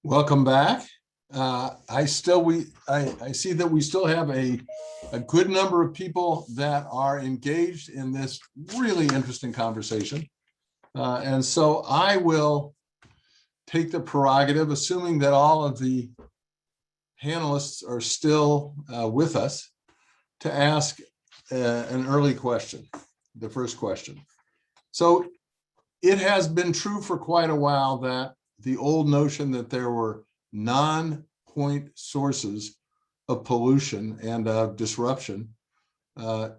Welcome back. I see that we still have a good number of people that are engaged in this really interesting conversation. And so I will take the prerogative, assuming that all of the panelists are still with us, to ask an early question, the first question. So it has been true for quite a while that the old notion that there were non-point sources of pollution and of disruption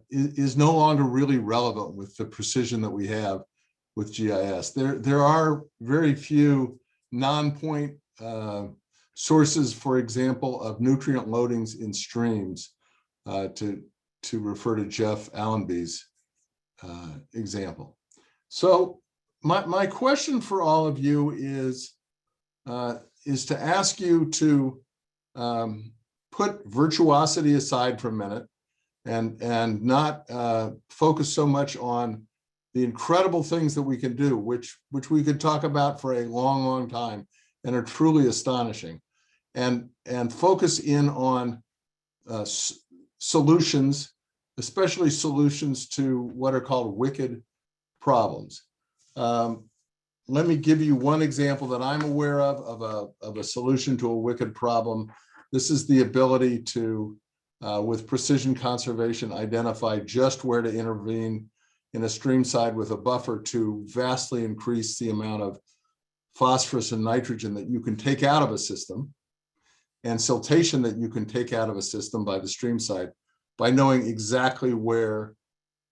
is no longer really relevant with the precision that we have with GIS. There are very few non-point sources, for example, of nutrient loadings in streams, to refer to Jeff Allenby's example. So my question for all of you is to ask you to put virtuosity aside for a minute and not focus so much on the incredible things that we can do, which we could talk about for a long, long time and are truly astonishing, and focus in on solutions, especially solutions to what are called wicked problems. Let me give you one example that I'm aware of a solution to a wicked problem. This is the ability to, with precision conservation, identify just where to intervene in a stream side with a buffer to vastly increase the amount of phosphorus and nitrogen that you can take out of a system, and siltation that you can take out of a system by the stream side, by knowing exactly where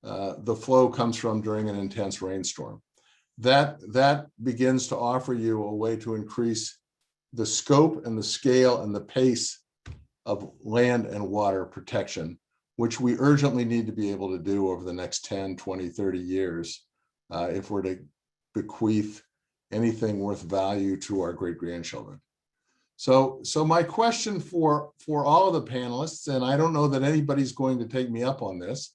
the flow comes from during an intense rainstorm. That begins to offer you a way to increase the scope and the scale and the pace of land and water protection, which we urgently need to be able to do over the next 10, 20, 30 years if we're to bequeath anything worth value to our great-grandchildren. So my question for all of the panelists, and I don't know that anybody's going to take me up on this,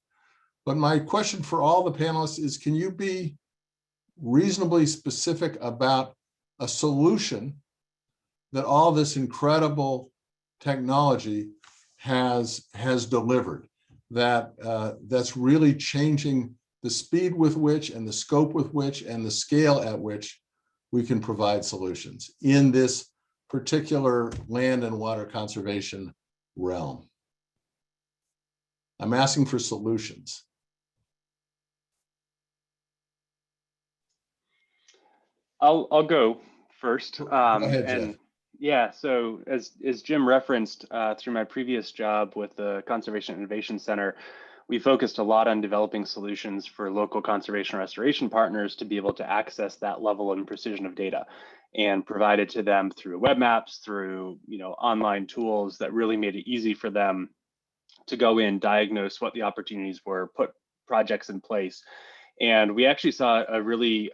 but my question for all the panelists is, can you be reasonably specific about a solution that all this incredible technology has delivered, that's really changing the speed with which and the scope with which and the scale at which we can provide solutions in this particular land and water conservation realm? I'm asking for solutions. I'll go first. Go ahead, Jeff. Yeah, so as Jim referenced, through my previous job with the Conservation Innovation Center, we focused a lot on developing solutions for local conservation restoration partners to be able to access that level and precision of data, and provide it to them through web maps, through online tools that really made it easy for them to go in, diagnose what the opportunities were, put projects in place. And we actually saw a really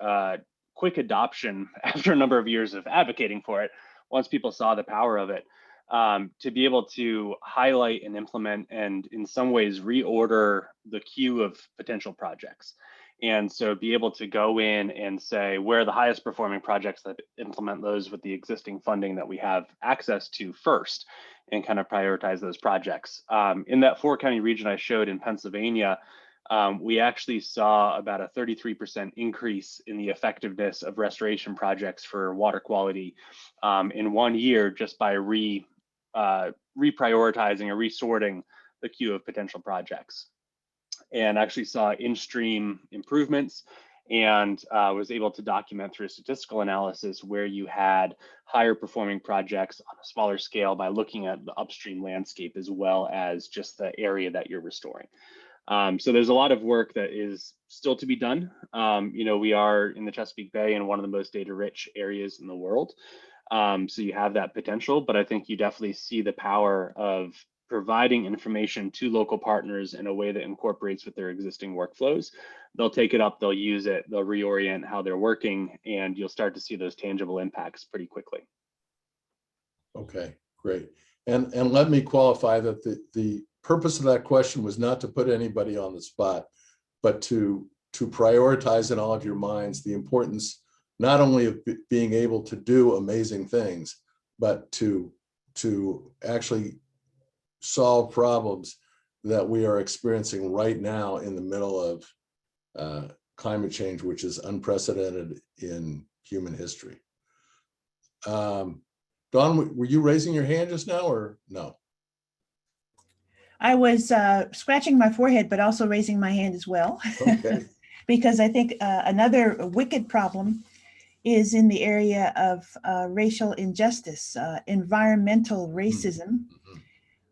quick adoption after a number of years of advocating for it, once people saw the power of it, to be able to highlight and implement and in some ways reorder the queue of potential projects. And so be able to go in and say where are the highest performing projects, that implement those with the existing funding that we have access to first, and kind of prioritize those projects. In that 4-county region I showed in Pennsylvania, we actually saw about a 33% increase in the effectiveness of restoration projects for water quality in 1 year, just by reprioritizing or resorting the queue of potential projects, and actually saw in-stream improvements, and was able to document through statistical analysis where you had higher performing projects on a smaller scale by looking at the upstream landscape as well as just the area that you're restoring. So there's a lot of work that is still to be done. We are in the Chesapeake Bay in one of the most data-rich areas in the world. So you have that potential, but I think you definitely see the power of providing information to local partners in a way that incorporates with their existing workflows. They'll take it up, they'll use it, they'll reorient how they're working, and you'll start to see those tangible impacts pretty quickly. Okay, great. And let me qualify that the purpose of that question was not to put anybody on the spot, but to prioritize in all of your minds the importance not only of being able to do amazing things, but to actually solve problems that we are experiencing right now in the middle of climate change, which is unprecedented in human history. Dawn, were you raising your hand just now or no? I was scratching my forehead, but also raising my hand as well. Okay. Because I think another wicked problem is in the area of racial injustice, environmental racism.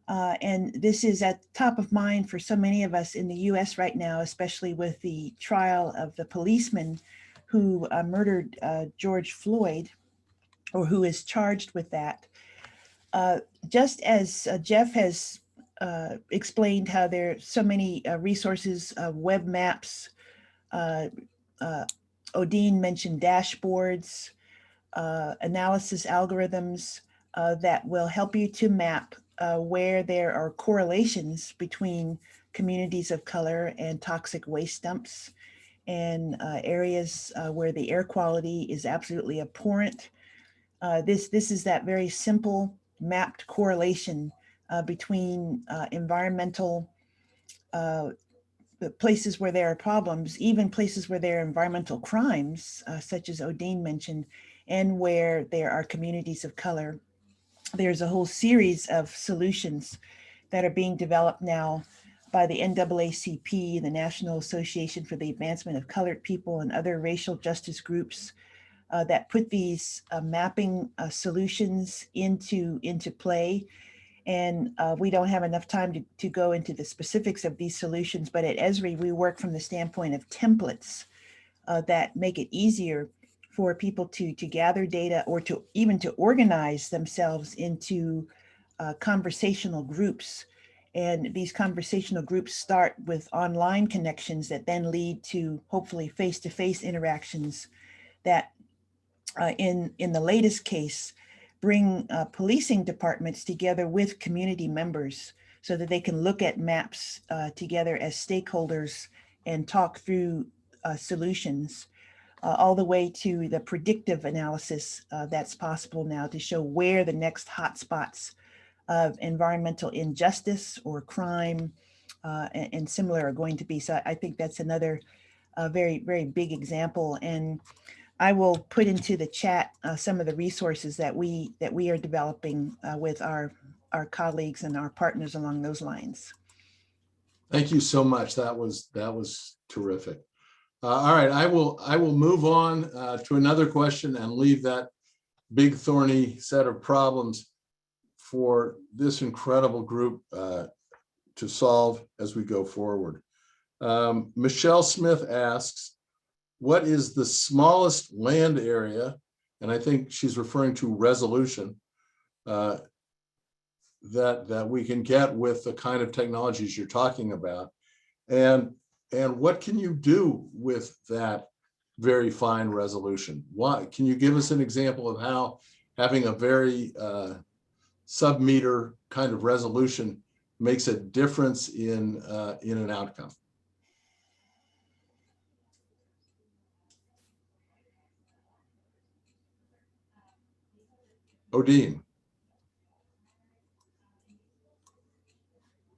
And this is at top of mind for so many of us in the US right now, especially with the trial of the policeman who murdered George Floyd, or who is charged with that. Just as Jeff has explained how there are so many resources, web maps, Odin mentioned dashboards, analysis algorithms that will help you to map where there are correlations between communities of color and toxic waste dumps, and areas where the air quality is absolutely abhorrent. This is that very simple mapped correlation between environmental places where there are problems, even places where there are environmental crimes, such as Odin mentioned, and where there are communities of color. There's a whole series of solutions that are being developed now by the NAACP, the National Association for the Advancement of Colored People, and other racial justice groups that put these mapping solutions into play. And we don't have enough time to go into the specifics of these solutions, but at Esri, we work from the standpoint of templates that make it easier for people to gather data, or to even to organize themselves into conversational groups. And these conversational groups start with online connections that then lead to hopefully face-to-face interactions that in the latest case, bring policing departments together with community members so that they can look at maps together as stakeholders and talk through solutions, all the way to the predictive analysis that's possible now to show where the next hotspots of environmental injustice or crime and similar are going to be. So I think that's another very, very big example. And I will put into the chat some of the resources that we are developing with our colleagues and our partners along those lines. Thank you so much. That was terrific. All right, I will move on to another question and leave that big thorny set of problems for this incredible group to solve as we go forward. Michelle Smith asks, what is the smallest land area, and I think she's referring to resolution, that we can get with the kind of technologies you're talking about, and what can you do with that very fine resolution? Why? Can you give us an example of how having a very sub-meter kind of resolution makes a difference in an outcome? Odin.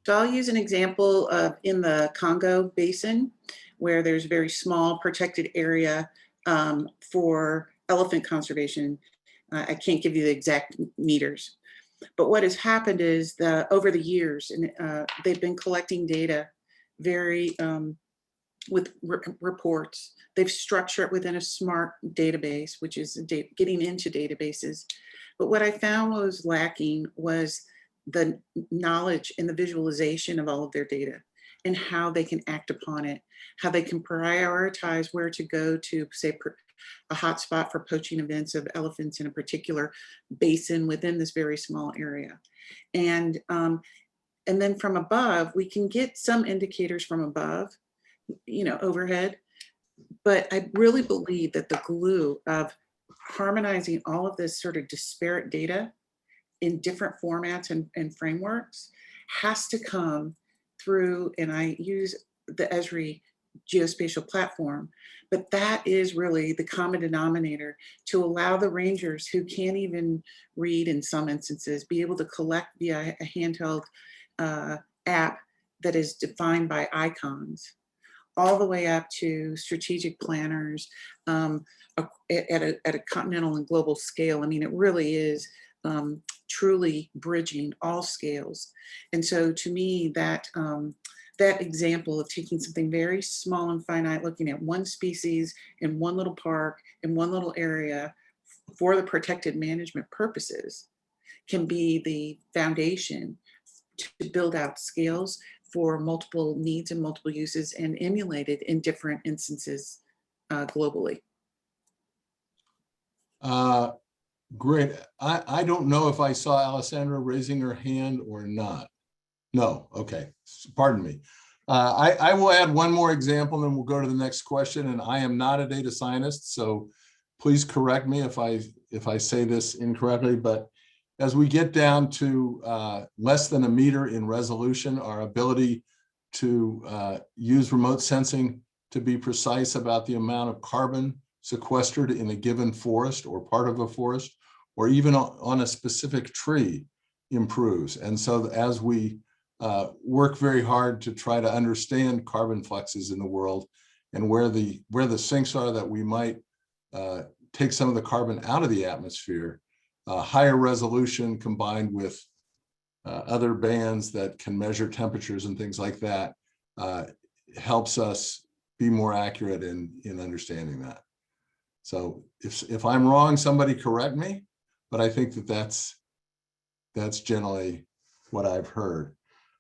So I'll use an example of in the Congo Basin, where there's a very small protected area for elephant conservation. I can't give you the exact meters, but what has happened is over the years, and they've been collecting data very with reports. They've structured it within a smart database, which is getting into databases. But what I found was lacking was the knowledge and the visualization of all of their data and how they can act upon it, how they can prioritize where to go to, say, a hotspot for poaching events of elephants in a particular basin within this very small area. And then from above, we can get some indicators from above, overhead. But I really believe that the glue of harmonizing all of this sort of disparate data in different formats and frameworks has to come through, and I use the Esri geospatial platform. But that is really the common denominator to allow the rangers who can't even read in some instances, be able to collect via a handheld app that is defined by icons, all the way up to strategic planners at a continental and global scale. I mean, it really is truly bridging all scales. And so to me, that example of taking something very small and finite, looking at one species in one little park, in one little area for the protected management purposes, can be the foundation to build out scales for multiple needs and multiple uses and emulated in different instances globally. Great. I don't know if I saw Alessandra raising her hand or not. No, okay, pardon me. I will add one more example, then we'll go to the next question. And I am not a data scientist, so please correct me if I say this incorrectly, but as we get down to less than a meter in resolution, our ability to use remote sensing to be precise about the amount of carbon sequestered in a given forest or part of a forest, or even on a specific tree improves. And so as we work very hard to try to understand carbon fluxes in the world and where the sinks are that we might take some of the carbon out of the atmosphere, higher resolution combined with other bands that can measure temperatures and things like that helps us be more accurate in understanding that. So if I'm wrong, somebody correct me, but I think that's generally what I've heard.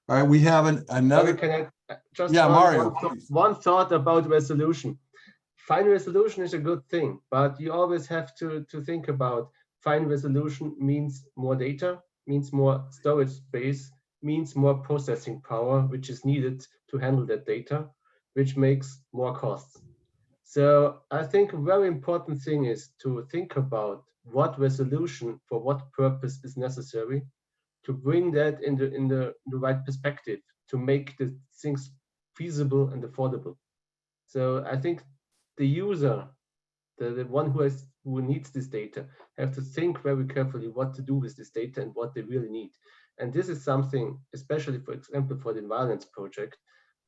All right, we have another. Can I just Mario, one thought about resolution. Fine resolution is a good thing, but you always have to think about fine resolution means more data, means more storage space, means more processing power, which is needed to handle that data, which makes more costs. So I think a very important thing is to think about what resolution for what purpose is necessary, to bring that in the right perspective, to make the things feasible and affordable. So I think the user, the one who needs this data, have to think very carefully what to do with this data and what they really need. And this is something, especially for example, for the environment project,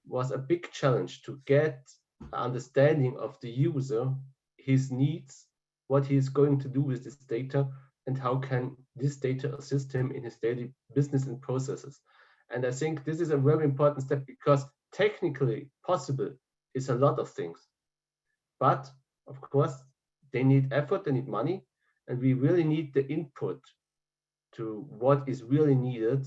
was a big challenge to get understanding of the user, his needs, what he is going to do with this data, and how can this data assist him in his daily business and processes. And I think this is a very important step, because technically possible is a lot of things. But of course, they need effort, they need money, and we really need the input to what is really needed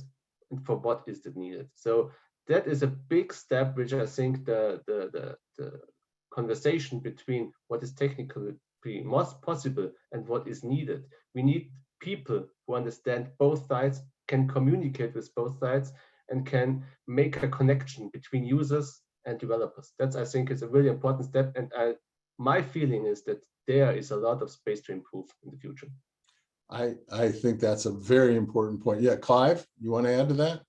and for what is it needed. So that is a big step, which I think the conversation between what is technically most possible and what is needed. We need people who understand both sides, can communicate with both sides, and can make a connection between users and developers. That's, I think, is a really important step. And my feeling is that there is a lot of space to improve in the future. I think that's a very important point. Yeah, Clive, you want to add to that?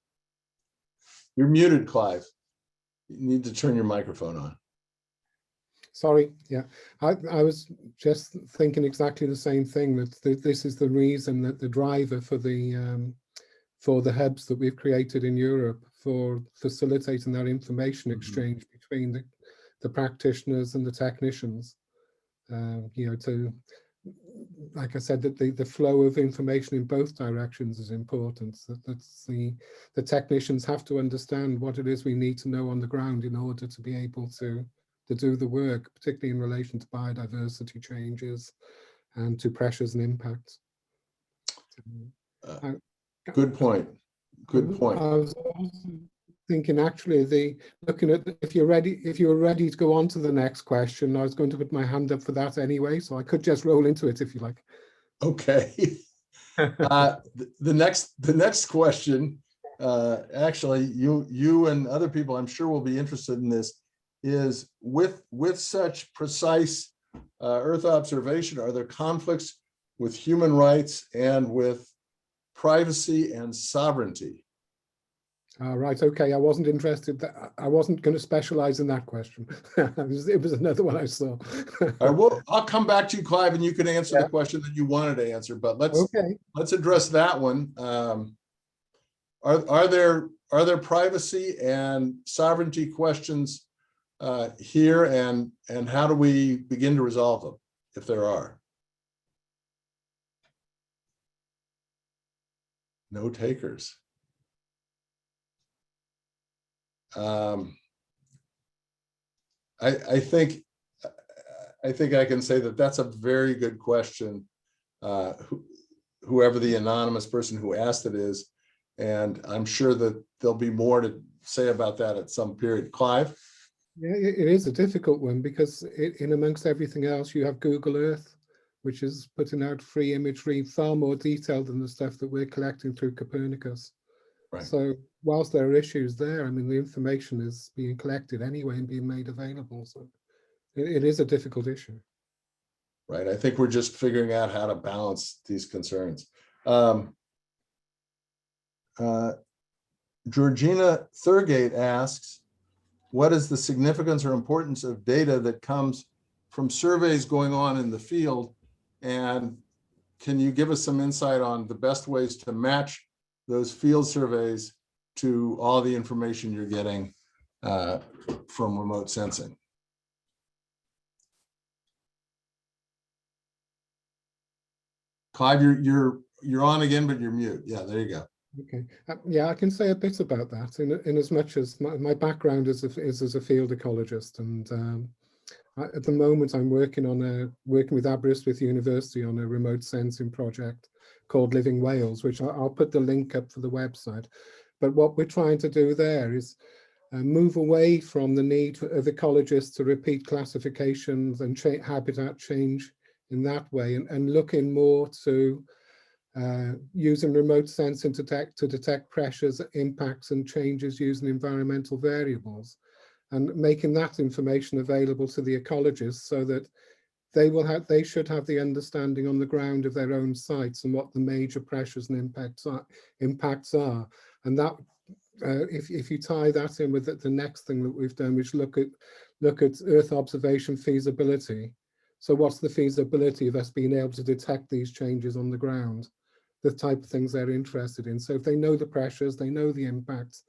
You're muted, Clive. You need to turn your microphone on. Sorry, yeah, I was just thinking exactly the same thing, that this is the reason, that the driver for the hubs that we've created in Europe for facilitating that information exchange between the practitioners and the technicians. You know, to, like I said, that the flow of information in both directions is important. That's the technicians have to understand what it is we need to know on the ground in order to be able to do the work, particularly in relation to biodiversity changes and to pressures and impacts. Good point. Good point. I was also thinking, actually, looking at, if you're ready to go on to the next question, I was going to put my hand up for that anyway, so I could just roll into it if you like. Okay. The next question, actually, you and other people, I'm sure, will be interested in this, is with such precise Earth observation, are there conflicts with human rights and with privacy and sovereignty? Right, okay, I wasn't interested. I wasn't going to specialize in that question. It was another one I saw. I'll come back to you, Clive, and you can answer the question that you wanted to answer, but let's address that one. Are there privacy and sovereignty questions here, and how do we begin to resolve them, if there are? No takers. I think I can say that that's a very good question, whoever the anonymous person who asked it is, and I'm sure that there'll be more to say about that at some period. Clive? Yeah, it is a difficult one because in amongst everything else, you have Google Earth, which is putting out free imagery far more detailed than the stuff that we're collecting through Copernicus. Right. So whilst there are issues there, I mean, the information is being collected anyway and being made available. So it is a difficult issue. Right. I think we're just figuring out how to balance these concerns. Georgina Thurgate asks, what is the significance or importance of data that comes from surveys going on in the field? And can you give us some insight on the best ways to match those field surveys to all the information you're getting from remote sensing? Clive, you're on again, but you're mute. Yeah, there you go. Okay. Yeah, I can say a bit about that in as much as my background is as a field ecologist, and at the moment I'm working with Aberystwyth University on a remote sensing project called Living Whales, which I'll put the link up for the website. But what we're trying to do there is move away from the need of ecologists to repeat classifications and habitat change in that way, and looking more to using remote sensing to detect pressures, impacts and changes using environmental variables, and making that information available to the ecologists so that they should have the understanding on the ground of their own sites and what the major pressures and impacts are. And that if you tie that in with the next thing that we've done, which look at Earth observation feasibility. So what's the feasibility of us being able to detect these changes on the ground? The type of things they're interested in. So if they know the pressures, they know the impacts,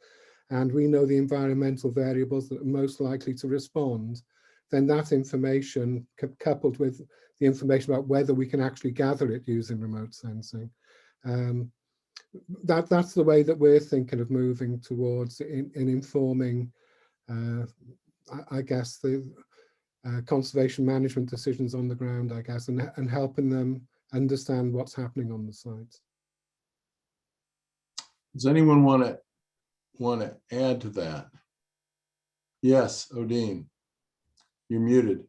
and we know the environmental variables that are most likely to respond, then that information coupled with the information about whether we can actually gather it using remote sensing, that's the way that we're thinking of moving towards in informing, I guess, the conservation management decisions on the ground, I guess, and helping them understand what's happening on the site. Does anyone want to add to that? Yes, Odine, you're muted.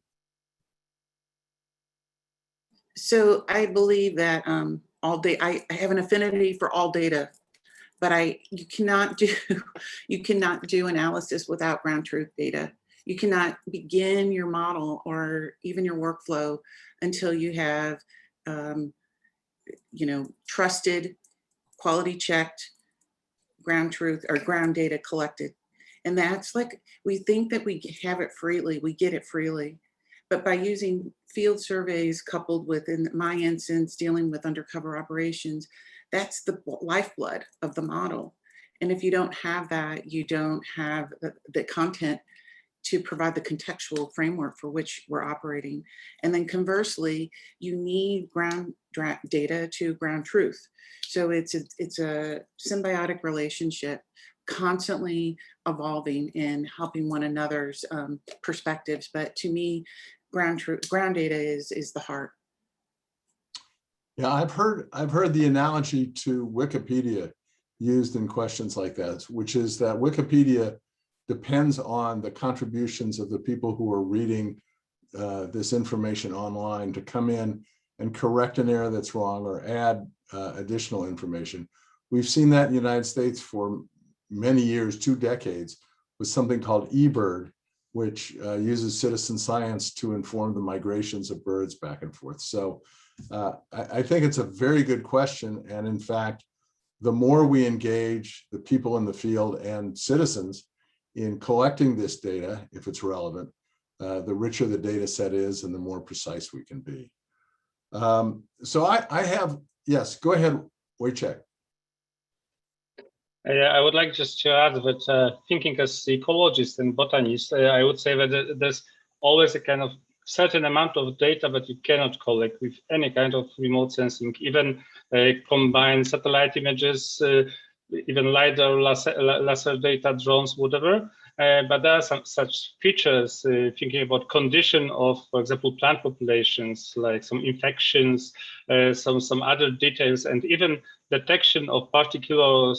So I believe that I have an affinity for all data, but you cannot do analysis without ground truth data. You cannot begin your model or even your workflow until you have trusted, quality checked ground truth or ground data collected. And that's like, we think that we have it freely, we get it freely. But by using field surveys coupled with, in my instance, dealing with undercover operations, that's the lifeblood of the model. And if you don't have that, you don't have the content to provide the contextual framework for which we're operating. And then conversely, you need ground data to ground truth. So it's a symbiotic relationship, constantly evolving and helping one another's perspectives. But to me, ground data is the heart. Yeah, I've heard the analogy to Wikipedia used in questions like that, which is that Wikipedia depends on the contributions of the people who are reading this information online to come in and correct an error that's wrong or add additional information. We've seen that in the United States for many years, 2 decades, with something called eBird, which uses citizen science to inform the migrations of birds back and forth. So I think it's a very good question. And in fact, the more we engage the people in the field and citizens in collecting this data, if it's relevant, the richer the data set is and the more precise we can be. So I have, yes, go ahead, Wojciech. I would like just to add that thinking as ecologist and botanist, I would say that there's always a kind of certain amount of data that you cannot collect with any kind of remote sensing, even combined satellite images, even LiDAR, laser data, drones, whatever. But there are some such features, thinking about condition of, for example, plant populations, like some infections, some other details, and even detection of particular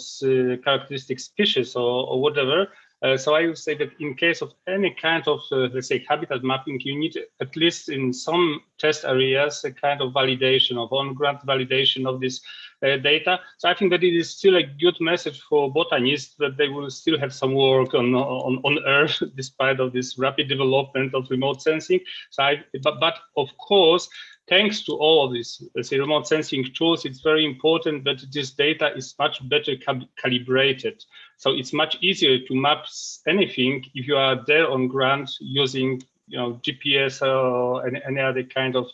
characteristic species or whatever. So I would say that in case of any kind of, let's say, habitat mapping, you need at least in some test areas a kind of validation, of on-ground validation of this data. So I think that it is still a good message for botanists that they will still have some work on Earth despite of this rapid development of remote sensing. So but of course, thanks to all of these, let's say, remote sensing tools, it's very important that this data is much better calibrated. So it's much easier to map anything if you are there on ground using, GPS or any other kind of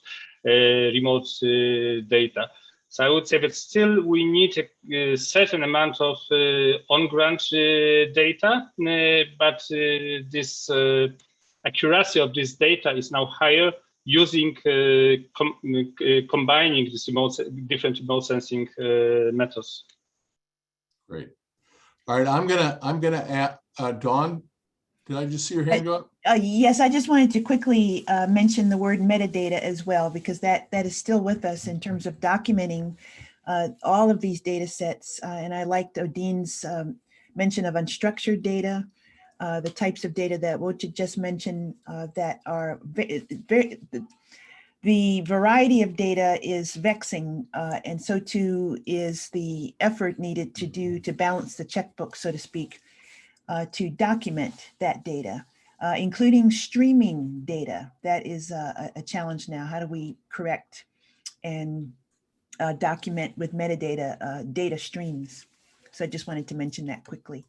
remote data. So I would say that still we need a certain amount of on-ground data, but this accuracy of this data is now higher using combining these different remote sensing methods. Great. All right, I'm gonna add Dawn. Did I just see your hand go up? Yes, I just wanted to quickly mention the word metadata as well, because that is still with us in terms of documenting all of these data sets. And I liked Odine's mention of unstructured data, the types of data that Wojciech just mentioned that are very, the variety of data is vexing, and so too is the effort needed to balance the checkbook, so to speak, to document that data, including streaming data. That is a challenge now. How do we correct and document with metadata data streams? So I just wanted to mention that quickly.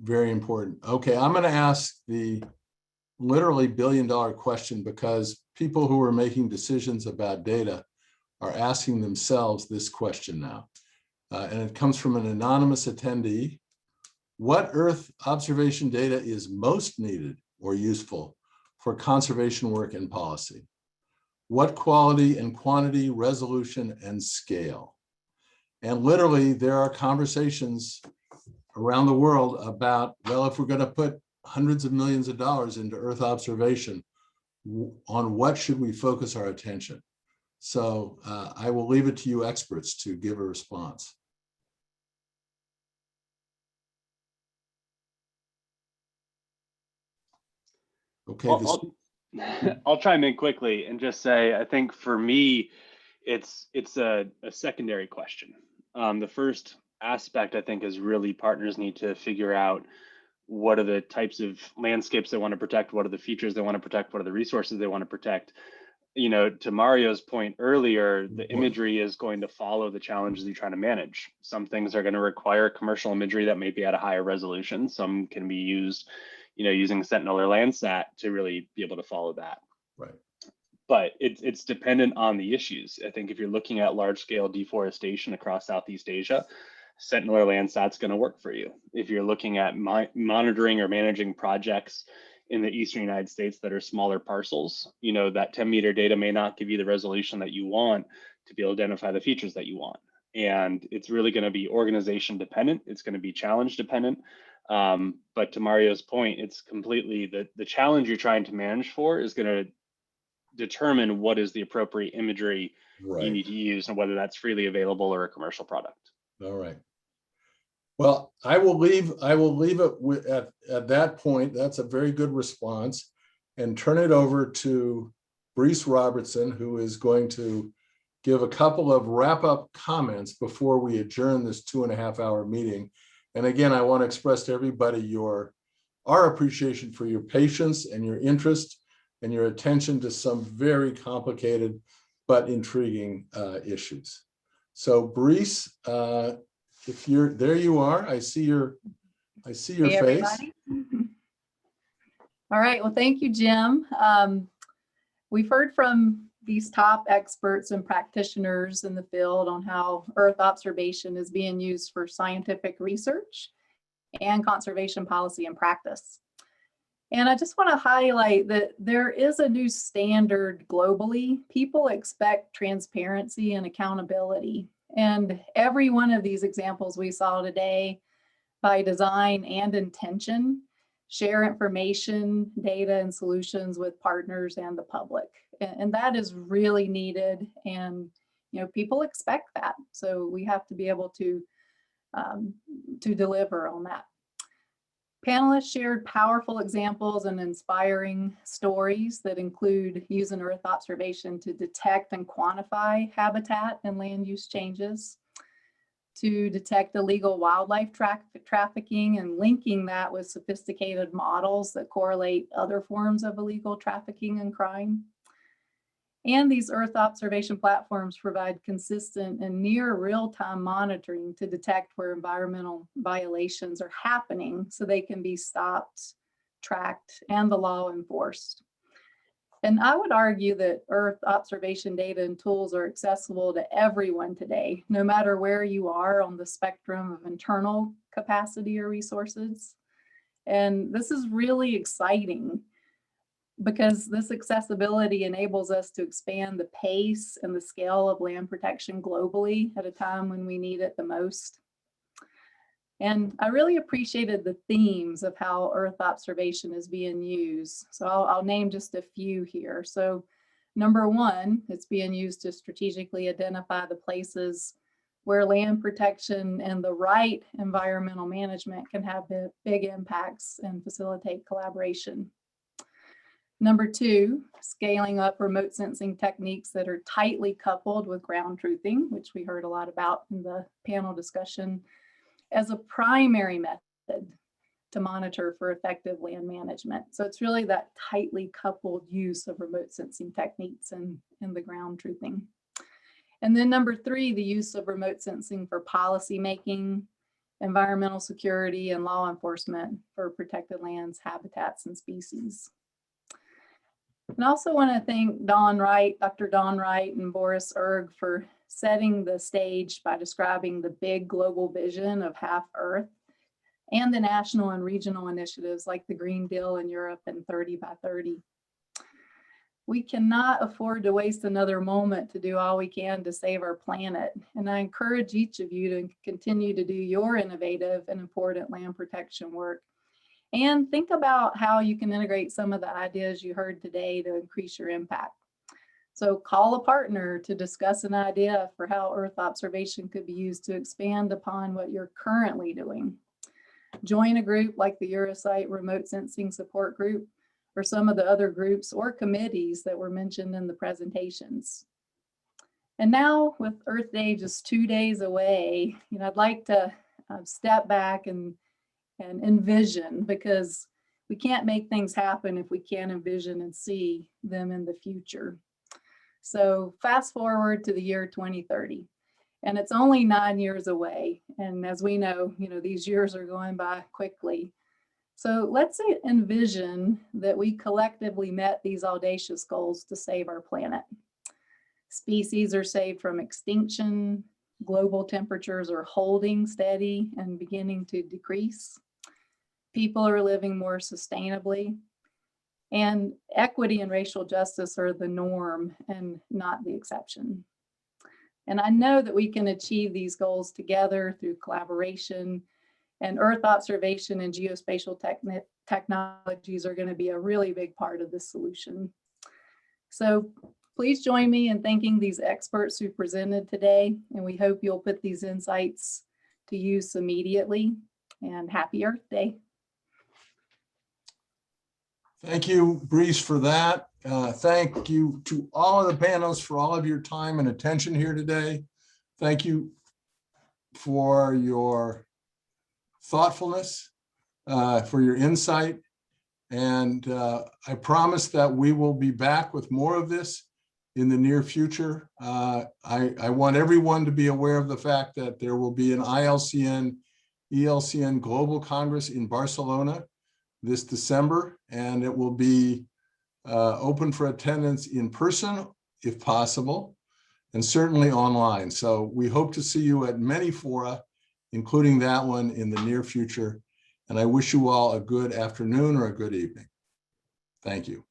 Very important. Okay, I'm going to ask the literally billion-dollar question, because people who are making decisions about data are asking themselves this question now. And it comes from an anonymous attendee. What Earth observation data is most needed or useful for conservation work and policy? What quality and quantity, resolution, and scale? And literally, there are conversations around the world about, well, if we're going to put hundreds of millions of dollars into Earth observation, on what should we focus our attention? So I will leave it to you experts to give a response. Okay. I'll chime in quickly and just say, I think for me, it's a secondary question. The first aspect, I think, is really partners need to figure out what are the types of landscapes they want to protect, what are the features they want to protect, what are the resources they want to protect. To Mario's point earlier, the imagery is going to follow the challenges you're trying to manage. Some things are going to require commercial imagery that may be at a higher resolution. Some can be used, using Sentinel or Landsat to really be able to follow that. Right. But it's dependent on the issues. I think if you're looking at large scale deforestation across Southeast Asia, Sentinel or Landsat's going to work for you. If you're looking at monitoring or managing projects in the eastern United States that are smaller parcels, that 10-meter data may not give you the resolution that you want to be able to identify the features that you want. And it's really going to be organization dependent. It's going to be challenge dependent. But to Mario's point, it's completely the challenge you're trying to manage for is going to determine what is the appropriate imagery you need to use and whether that's freely available or a commercial product. All right. Well, I will leave it at that point. That's a very good response, and turn it over to Brees Robertson, who is going to give a couple of wrap-up comments before we adjourn this 2.5-hour meeting. And again, I want to express to everybody our appreciation for your patience and your interest and your attention to some very complicated but intriguing issues. So Brice, if you're there, you are. I see your Hey, face. everybody. All right. Well, thank you, Jim. We've heard from these top experts and practitioners in the field on how Earth observation is being used for scientific research and conservation policy and practice. And I just want to highlight that there is a new standard globally. People expect transparency and accountability. And every one of these examples we saw today, by design and intention, share information, data, and solutions with partners and the public. And that is really needed. And people expect that. So we have to be able to deliver on that. Panelists shared powerful examples and inspiring stories that include using Earth observation to detect and quantify habitat and land use changes, to detect illegal wildlife trafficking and linking that with sophisticated models that correlate other forms of illegal trafficking and crime. And these Earth observation platforms provide consistent and near real-time monitoring to detect where environmental violations are happening so they can be stopped, tracked, and the law enforced. And I would argue that Earth observation data and tools are accessible to everyone today, no matter where you are on the spectrum of internal capacity or resources. And this is really exciting, because this accessibility enables us to expand the pace and the scale of land protection globally at a time when we need it the most. And I really appreciated the themes of how Earth observation is being used. So I'll name just a few here. So number one, it's being used to strategically identify the places where land protection and the right environmental management can have big impacts and facilitate collaboration. Number two, scaling up remote sensing techniques that are tightly coupled with ground truthing, which we heard a lot about in the panel discussion, as a primary method to monitor for effective land management. So it's really that tightly coupled use of remote sensing techniques and the ground truthing. And then number three, the use of remote sensing for policy making, environmental security, and law enforcement for protected lands, habitats, and species. And I also want to thank Dr. Don Wright and Boris Erg for setting the stage by describing the big global vision of half Earth and the national and regional initiatives like the Green Deal in Europe and 30 by 30. We cannot afford to waste another moment to do all we can to save our planet. And I encourage each of you to continue to do your innovative and important land protection work. And think about how you can integrate some of the ideas you heard today to increase your impact. So call a partner to discuss an idea for how Earth observation could be used to expand upon what you're currently doing. Join a group like the Eurosite Remote Sensing Support Group, or some of the other groups or committees that were mentioned in the presentations. And now with Earth Day just 2 days away, I'd like to step back and envision, because we can't make things happen if we can't envision and see them in the future. So fast forward to the year 2030, and it's only 9 years away. And as we know, these years are going by quickly. So let's envision that we collectively met these audacious goals to save our planet. Species are saved from extinction, global temperatures are holding steady and beginning to decrease. People are living more sustainably, and equity and racial justice are the norm and not the exception. And I know that we can achieve these goals together through collaboration, and Earth observation and geospatial technologies are going to be a really big part of this solution. So please join me in thanking these experts who presented today, and we hope you'll put these insights to use immediately. And happy Earth Day. Thank you, Brice, for that. Thank you to all of the panelists for all of your time and attention here today. Thank you for your thoughtfulness, for your insight. And I promise that we will be back with more of this in the near future. I want everyone to be aware of the fact that there will be an ILCN, ELCN Global Congress in Barcelona this December, and it will be open for attendance in person, if possible, and certainly online. So we hope to see you at many fora, including that one, in the near future. And I wish you all a good afternoon or a good evening. Thank you.